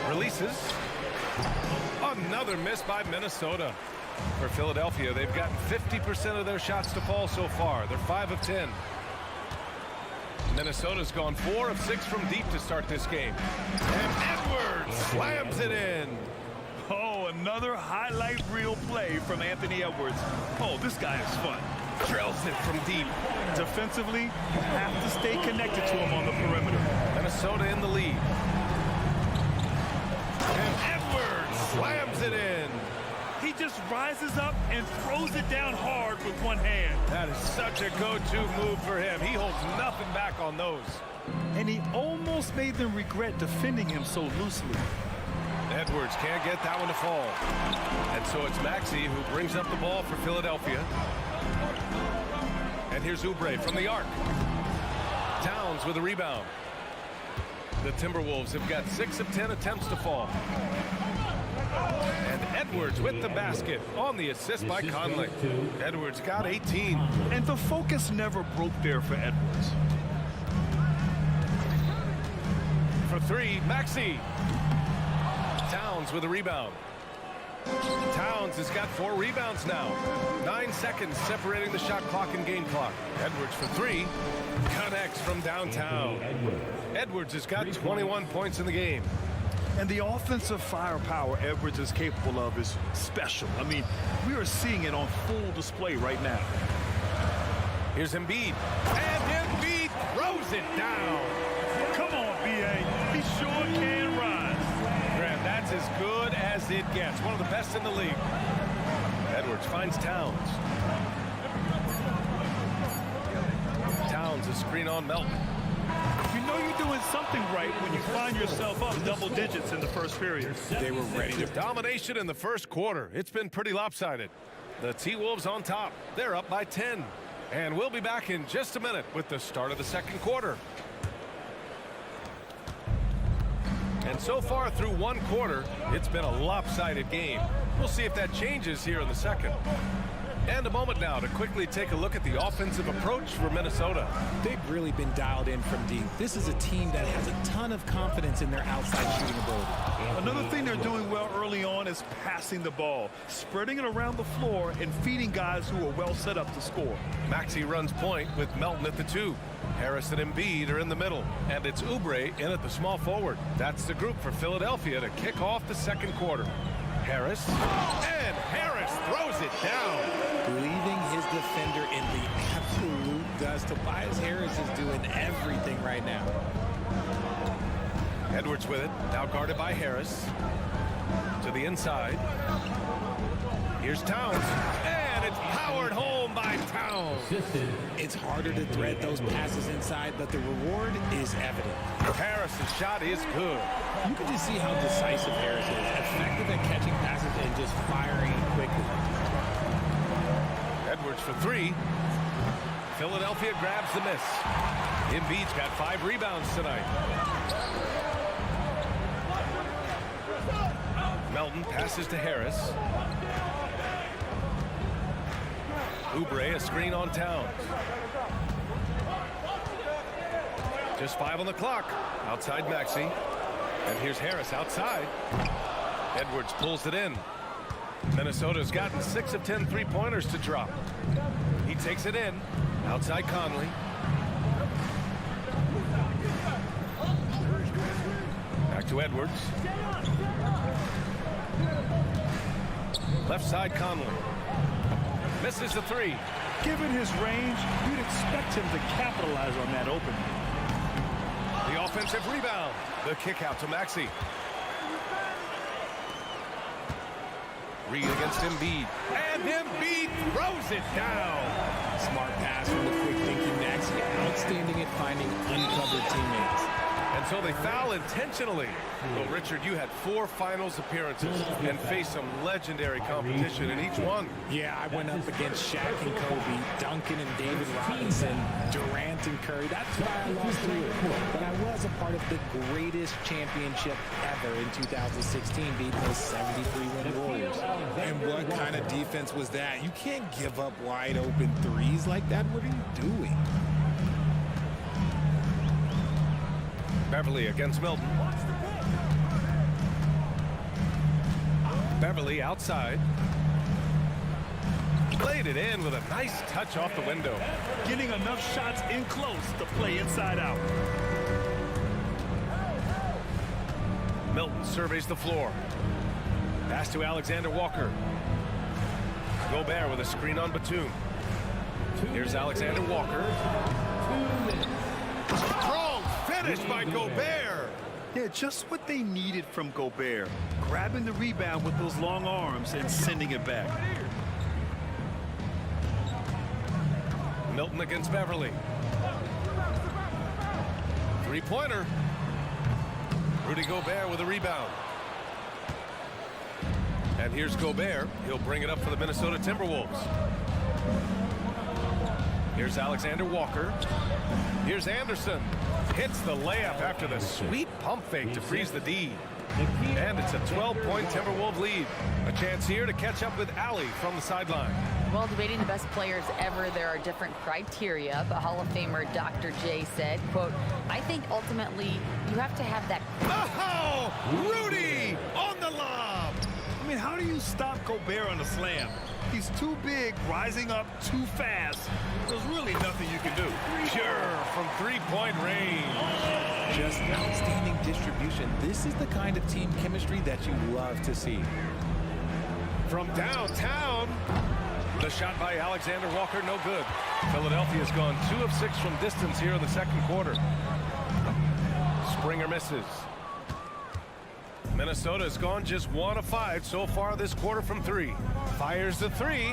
Releases. Another miss by Minnesota. For Philadelphia, they've gotten 50% of their shots to fall so far. They're 5 of 10. Minnesota's gone 4 of 6 from deep to start this game. And Edwards slams it in. Oh, another highlight reel play from Anthony Edwards. Oh, this guy is fun. Drills it from deep. Defensively, you have to stay connected to him on the perimeter. Minnesota in the lead. And Edwards slams it in. He just rises up and throws it down hard with one hand. That is such a go-to move for him. He holds nothing back on those. And he almost made them regret defending him so loosely. Edwards can't get that one to fall. And so it's Maxey who brings up the ball for Philadelphia. And here's Oubre from the arc. Towns with a rebound. The Timberwolves have got 6 of 10 attempts to fall. And Edwards with the basket on the assist by Conley. Edwards got 18. And the focus never broke there for Edwards. For three, Maxey. Towns with a rebound. Towns has got 4 rebounds now. 9 seconds separating the shot clock and game clock. Edwards for 3. Connects from downtown. Edwards has got 21 points in the game. And the offensive firepower Edwards is capable of is special. I mean, we are seeing it on full display right now. Here's Embiid. And Embiid throws it down. Come on, B.A. He sure can rise. Grant, that's as good as it gets. One of the best in the league. Edwards finds Towns. Towns, a screen on Melton. You know you're doing something right when you find yourself up double digits in the first period. They were ready to domination in the first quarter. It's been pretty lopsided. The T-Wolves on top. They're up by 10. And we'll be back in just a minute with the start of the second quarter. And so far through one quarter, it's been a lopsided game. We'll see if that changes here in the second. And a moment now to quickly take a look at the offensive approach for Minnesota. They've really been dialed in from deep. This is a team that has a ton of confidence in their outside shooting ability. Another thing they're doing well early on is passing the ball, spreading it around the floor and feeding guys who are well set up to score. Maxey runs point with Melton at the 2. Harris and Embiid are in the middle, and it's Oubre in at the small forward. That's the group for Philadelphia to kick off the second quarter. Harris, and Harris throws it down. Leaving his defender in the absolute dust. Tobias Harris is doing everything right now. Edwards with it, now guarded by Harris. To the inside. Here's Towns, and it's powered home by Towns. It's harder to thread those passes inside, but the reward is evident. Harris's shot is good. You can just see how decisive Harris is, effective at catching passes and just firing quickly. Edwards for 3. Philadelphia grabs the miss. Embiid's got 5 rebounds tonight. Melton passes to Harris. Oubre, a screen on Towns. Just 5 on the clock. Outside Maxey. And here's Harris outside. Edwards pulls it in. Minnesota's gotten 6 of 10 three-pointers to drop. He takes it in. Outside Conley. Back to Edwards. Left side Conley. Misses the 3. Given his range, you'd expect him to capitalize on that opening. The offensive rebound. The kick out to Maxey. Reed against Embiid. And Embiid throws it down. Smart pass from the quick thinking Maxey. Outstanding at finding uncovered teammates. And so they foul intentionally. Well, Richard, you had 4 finals appearances and faced some legendary competition in each one. Yeah, I went up against Shaq and Kobe, Duncan and David Robinson, Durant and Curry. That's why I lost 3. But I was a part of the greatest championship ever in 2016, beating those 73-win Warriors. And what kind of defense was that? You can't give up wide open threes like that. What are you doing? Beverly against Melton. Beverly outside. Played it in with a nice touch off the window. Getting enough shots in close to play inside out. Melton surveys the floor. Pass to Alexander Walker. Gobert with a screen on Batum. Here's Alexander Walker. Strong finish by Gobert. Yeah, just what they needed from Gobert. Grabbing the rebound with those long arms and sending it back. Melton against Beverly. Three-pointer. Rudy Gobert with a rebound. And here's Gobert. He'll bring it up for the Minnesota Timberwolves. Here's Alexander Walker. Here's Anderson. Hits the layup after the sweet pump fake to freeze the D. And it's a 12-point Timberwolves lead. A chance here to catch up with Allie from the sideline. Well, debating the best players ever, there are different criteria, but Hall of Famer Dr. J said, quote, I think ultimately you have to have that. Oh, Rudy on the lob. I mean, how do you stop Gobert on a slam? He's too big, rising up too fast. There's really nothing you can do. Pure from three-point range. Just outstanding distribution. This is the kind of team chemistry that you love to see. From downtown, the shot by Alexander Walker, no good. Philadelphia's gone 2 of 6 from distance here in the second quarter. Springer misses. Minnesota's gone just 1 of 5 so far this quarter from 3. Fires the 3,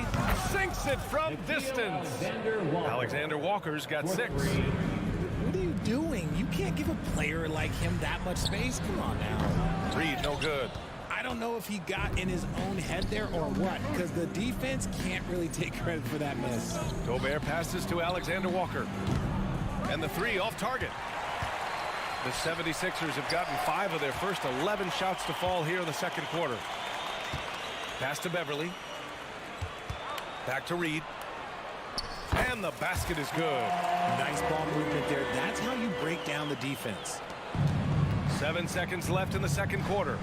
sinks it from distance. Alexander Walker's got 6. What are you doing? You can't give a player like him that much space. Come on now. Reed, no good. I don't know if he got in his own head there or what, because the defense can't really take credit for that miss. Gobert passes to Alexander Walker. And the 3 off target. The 76ers have gotten 5 of their first 11 shots to fall here in the second quarter. Pass to Beverly. Back to Reed. And the basket is good. Nice ball movement there. That's how you break down the defense. 7 seconds left in the second quarter.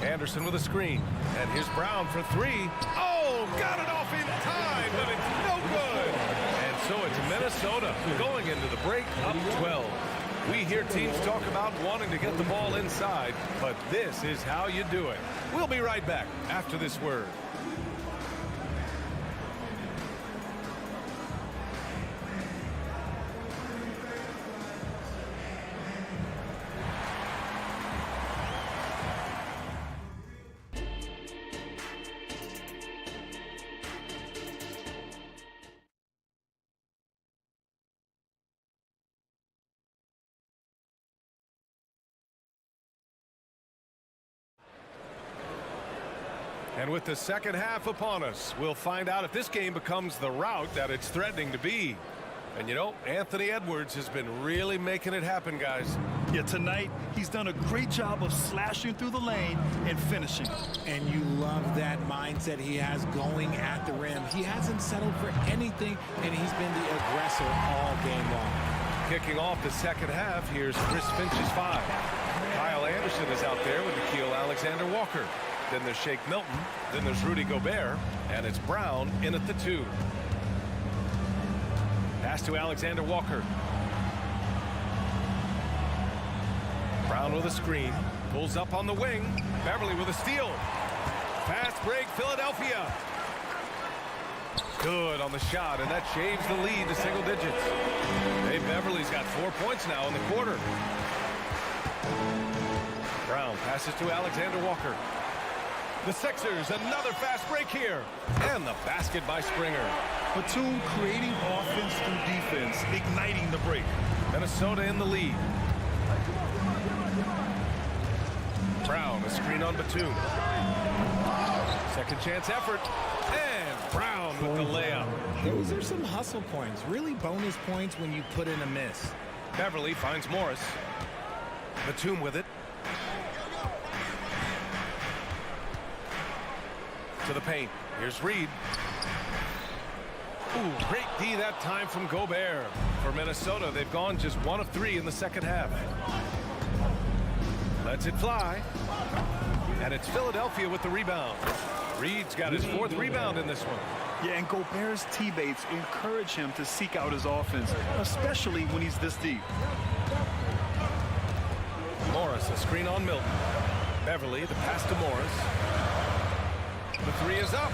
Anderson with a screen. And here's Brown for 3. Oh, got it off in time, but it's no good. And so it's Minnesota going into the break up 12. We hear teams talk about wanting to get the ball inside, but this is how you do it. We'll be right back after this word. And with the second half upon us, we'll find out if this game becomes the rout that it's threatening to be. And you know, Anthony Edwards has been really making it happen, guys. Yeah, tonight he's done a great job of slashing through the lane and finishing. And you love that mindset he has going at the rim. He hasn't settled for anything, and he's been the aggressor all game long. Kicking off the second half, here's Chris Finch's 5. Kyle Anderson is out there with Nickeil Alexander-Walker. Then there's Shake Milton. Then there's Rudy Gobert. And it's Brown in at the 2. Pass to Alexander Walker. Brown with a screen. Pulls up on the wing. Beverly with a steal. Fast break, Philadelphia. Good on the shot, and that shaves the lead to single digits. Hey, Beverly's got 4 points now in the quarter. Brown passes to Alexander Walker. The Sixers, another fast break here. And the basket by Springer. Batum creating offense through defense, igniting the break. Minnesota in the lead. Brown, a screen on Batum. Second chance effort. And Brown with the layup. Those are some hustle points. Really bonus points when you put in a miss. Beverly finds Morris. Batum with it. To the paint. Here's Reed. Ooh, great D that time from Gobert. For Minnesota, they've gone just 1 of 3 in the second half. Lets it fly. And it's Philadelphia with the rebound. Reed's got his 4th rebound in this one. Yeah, and Gobert's teammates encourage him to seek out his offense, especially when he's this deep. Morris, a screen on Milton. Beverly, the pass to Morris. The 3 is up.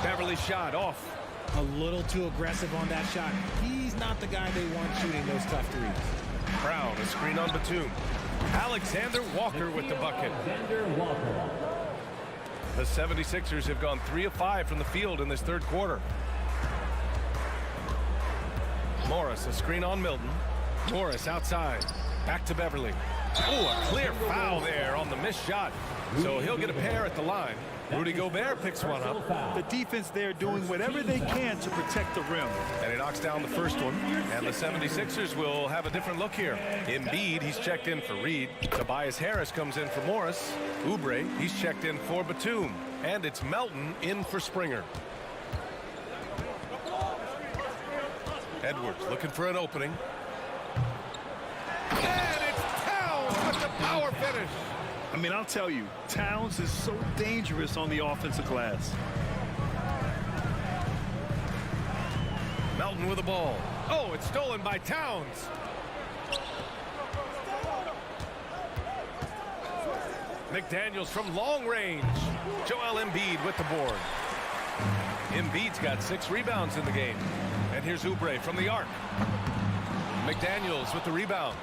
Beverly shot off. A little too aggressive on that shot. He's not the guy they want shooting those tough threes. Brown, a screen on Batum. Alexander Walker with the bucket. The 76ers have gone 3 of 5 from the field in this third quarter. Morris, a screen on Milton. Morris outside. Back to Beverly. Oh, a clear foul there on the missed shot. So he'll get a pair at the line. Rudy Gobert picks one up. The defense there doing whatever they can to protect the rim. And he knocks down the first one. And the 76ers will have a different look here. Embiid, he's checked in for Reed. Tobias Harris comes in for Morris. Oubre, he's checked in for Batum. And it's Melton in for Springer. Edwards looking for an opening. And it's Towns with the Power finish. I mean, I'll tell you, Towns is so dangerous on the offensive glass. Melton with the ball. Oh, it's stolen by Towns. McDaniels from long range. Joel Embiid with the board. Embiid's got 6 rebounds in the game. And here's Oubre from the arc. McDaniels with the rebound.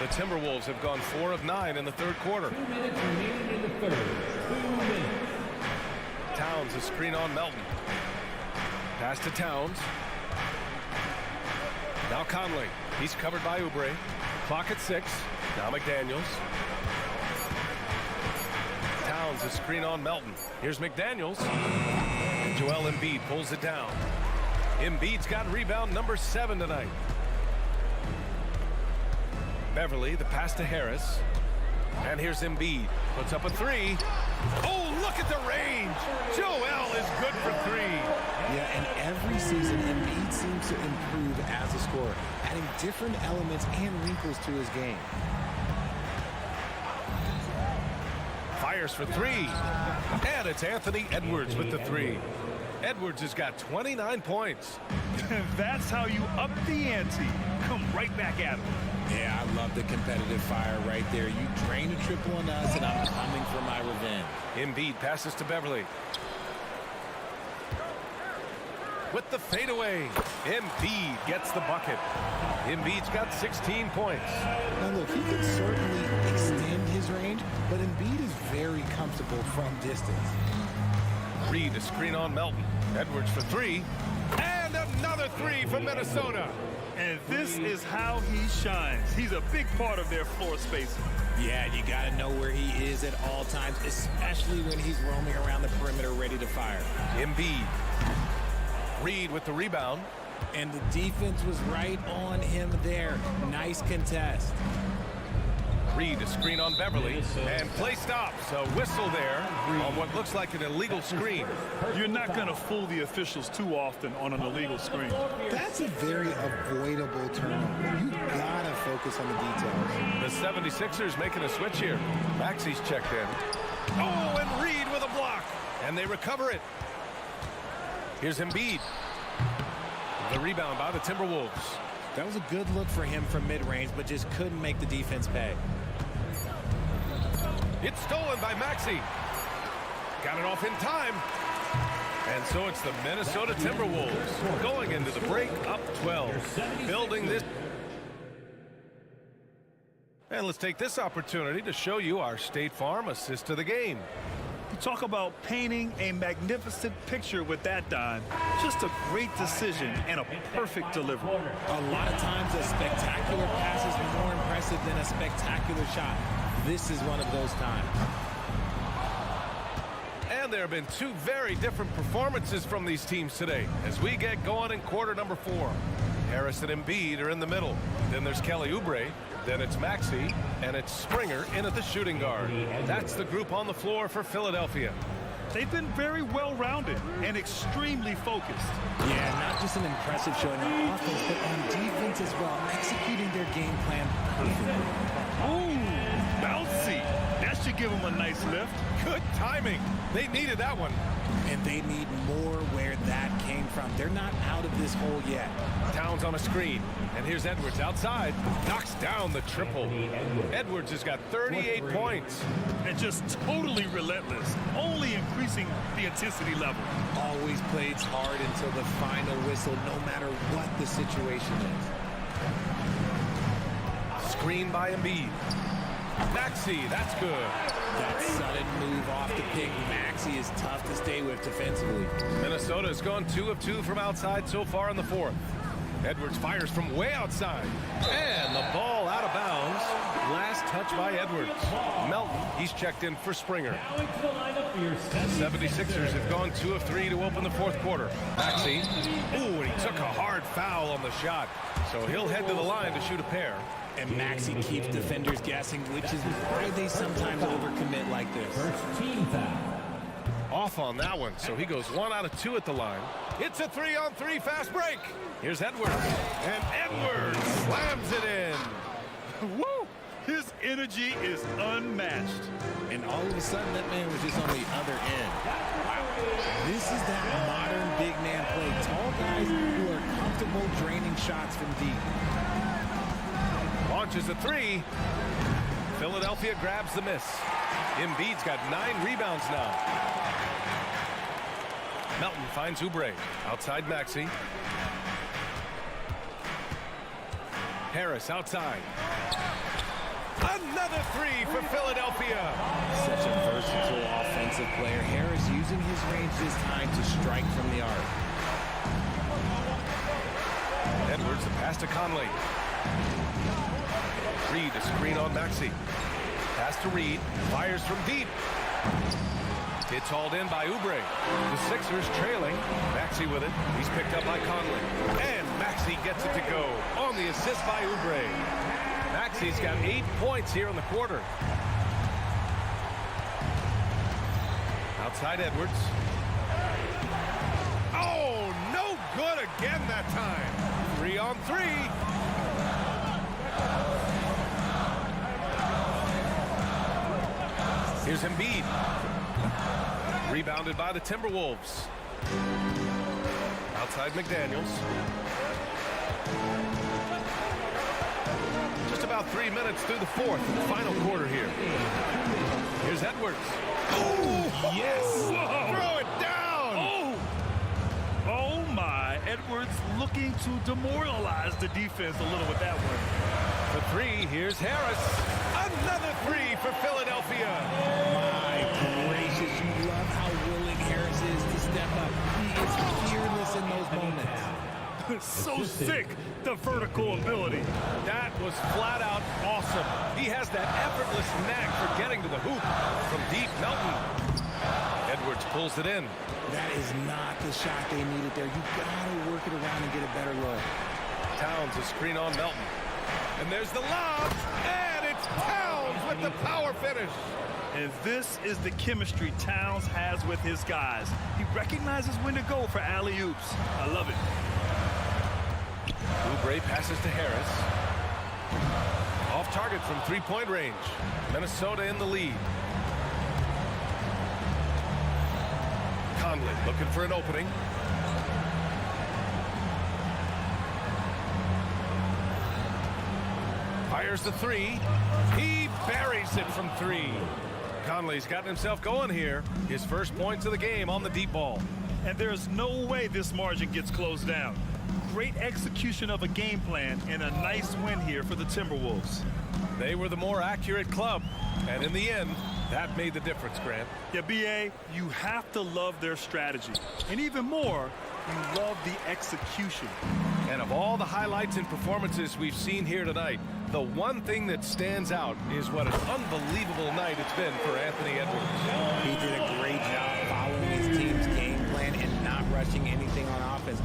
The Timberwolves have gone 4 of 9 in the third quarter. 2 minutes remaining in the third. 2 minutes. Towns a screen on Melton. Pass to Towns. Now Conley. He's covered by Oubre. Clock at 6. Now McDaniels. Towns a screen on Melton. Here's McDaniels. And Joel Embiid pulls it down. Embiid's got rebound number 7 tonight. Beverly, the pass to Harris. And here's Embiid. Puts up a 3. Oh, look at the range. Joel is good for 3. Yeah, and every season, Embiid seems to improve as a scorer, adding different elements and wrinkles to his game. Fires for 3. And it's Anthony Edwards with the 3. Edwards has got 29 points. That's how you up the ante. Come right back at him. Yeah, I love the competitive fire right there. You drain a triple on us, and I'm coming for my revenge. Embiid passes to Beverly. With the fadeaway, Embiid gets the bucket. Embiid's got 16 points. Now look, he can certainly extend his range, but Embiid is very comfortable from distance. Reed a screen on Melton. Edwards for 3. And another 3 from Minnesota. And this is how he shines. He's a big part of their floor spacing. Yeah, and you got to know where he is at all times, especially when he's roaming around the perimeter ready to fire. Embiid. Reed with the rebound. And the defense was right on him there. Nice contest. Reed a screen on Beverly. And play stops. A whistle there on what looks like an illegal screen. You're not going to fool the officials too often on an illegal screen. That's a very avoidable turnover. You got to focus on the details. The 76ers making a switch here. Maxi's checked in. Oh, and Reed with a block. And they recover it. Here's Embiid. The rebound by the Timberwolves. That was a good look for him from mid-range, but just couldn't make the defense pay. It's stolen by Maxey. Got it off in time. And so it's the Minnesota Timberwolves going into the break up 12. Building this. And let's take this opportunity to show you our State Farm assist to the game. Talk about painting a magnificent picture with that, Don. Just a great decision and a perfect delivery. A lot of times a spectacular pass is more impressive than a spectacular shot. This is one of those times. And there have been 2 very different performances from these teams today as we get going in quarter number 4. Harris and Embiid are in the middle. Then there's Kelly Oubre. Then it's Maxey, and it's Springer in at the shooting guard. That's the group on the floor for Philadelphia. They've been very well-rounded and extremely focused. Yeah, not just an impressive showing on offense, but on defense as well, executing their game plan perfectly. Ooh, bouncy. That should give them a nice lift. Good timing. They needed that one. And they need more where that came from. They're not out of this hole yet. Towns on a screen. And here's Edwards outside. Knocks down the triple. Edwards has got 38 points. And just totally relentless. Only increasing the intensity level. Always plays hard until the final whistle, no matter what the situation is. Screen by Embiid. Maxey, that's good. That sudden move off the pick, Maxey is tough to stay with defensively. Minnesota has gone 2 of 2 from outside so far in the 4th. Edwards fires from way outside. And the ball out of bounds. Last touch by Edwards. Melton, he's checked in for Springer. The 76ers have gone 2 of 3 to open the 4th quarter. Maxey. Ooh, and he took a hard foul on the shot. So he'll head to the line to shoot a pair. And Maxey keeps defenders guessing, which is why they sometimes overcommit like this. First team foul. Off on that one, so he goes 1 out of 2 at the line. It's a 3-on-3 fast break. Here's Edwards. And Edwards slams it in. Woo! His energy is unmatched. And all of a sudden, that man was just on the other end. Wow. This is that modern big man play. Tall guys who are comfortable draining shots from deep. Launches a three. Philadelphia grabs the miss. Embiid's got 9 rebounds now. Melton finds Oubre. Outside Maxey. Harris outside. Another three for Philadelphia. Such a versatile offensive player. Harris using his range this time to strike from the arc. Edwards, the pass to Conley. Reed, a screen on Maxey. Pass to Reed. Fires from deep. It's hauled in by Oubre. The Sixers trailing. Maxey with it. He's picked up by Conley. And Maxey gets it to go on the assist by Oubre. Maxey's got 8 points here in the quarter. Outside Edwards. Oh, no good again that time. 3 on 3. Here's Embiid. Rebounded by the Timberwolves. Outside McDaniels. Just about 3 minutes through the fourth, final quarter here. Here's Edwards. Oh, yes. Whoa. Throw it down. Oh, my. Edwards looking to demoralize the defense a little with that one. For three, here's Harris. Another three for Philadelphia. My gracious, you love how willing Harris is to step up. He is fearless in those moments. So sick, the vertical ability. That was flat out awesome. He has that effortless knack for getting to the hoop. From deep, Melton. Edwards pulls it in. That is not the shot they needed there. You gotta work it around and get a better look. Towns a screen on Melton. And there's the lob. And it's Towns with the power finish. And this is the chemistry Towns has with his guys. He recognizes when to go for alley-oops. I love it. Oubre passes to Harris. Off target from three-point range. Minnesota in the lead. Conley looking for an opening. Fires the three. He buries it from three. Conley's gotten himself going here. His first points of the game on the deep ball. And there's no way this margin gets closed down. Great execution of a game plan and a nice win here for the Timberwolves. They were the more accurate club. And in the end, that made the difference, Grant. Yeah, B.A., you have to love their strategy. And even more, you love the execution. And of all the highlights and performances we've seen here tonight, the one thing that stands out is what an unbelievable night it's been for Anthony Edwards. He did a great job following his team's game plan and not rushing anything on offense,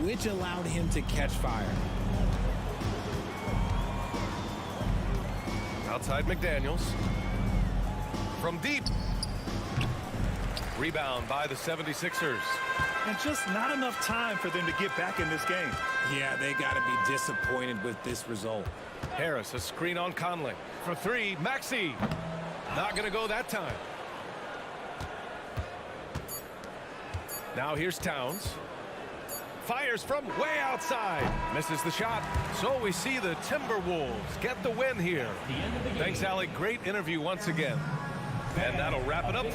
which allowed him to catch fire. Outside McDaniels. From deep. Rebound by the 76ers. And just not enough time for them to get back in this game. Yeah, they got to be disappointed with this result. Harris, a screen on Conley. For three, Maxey. Not going to go that time. Now here's Towns. Fires from way outside. Misses the shot. So we see the Timberwolves get the win here. Thanks, Alec. Great interview once again. And that'll wrap it up.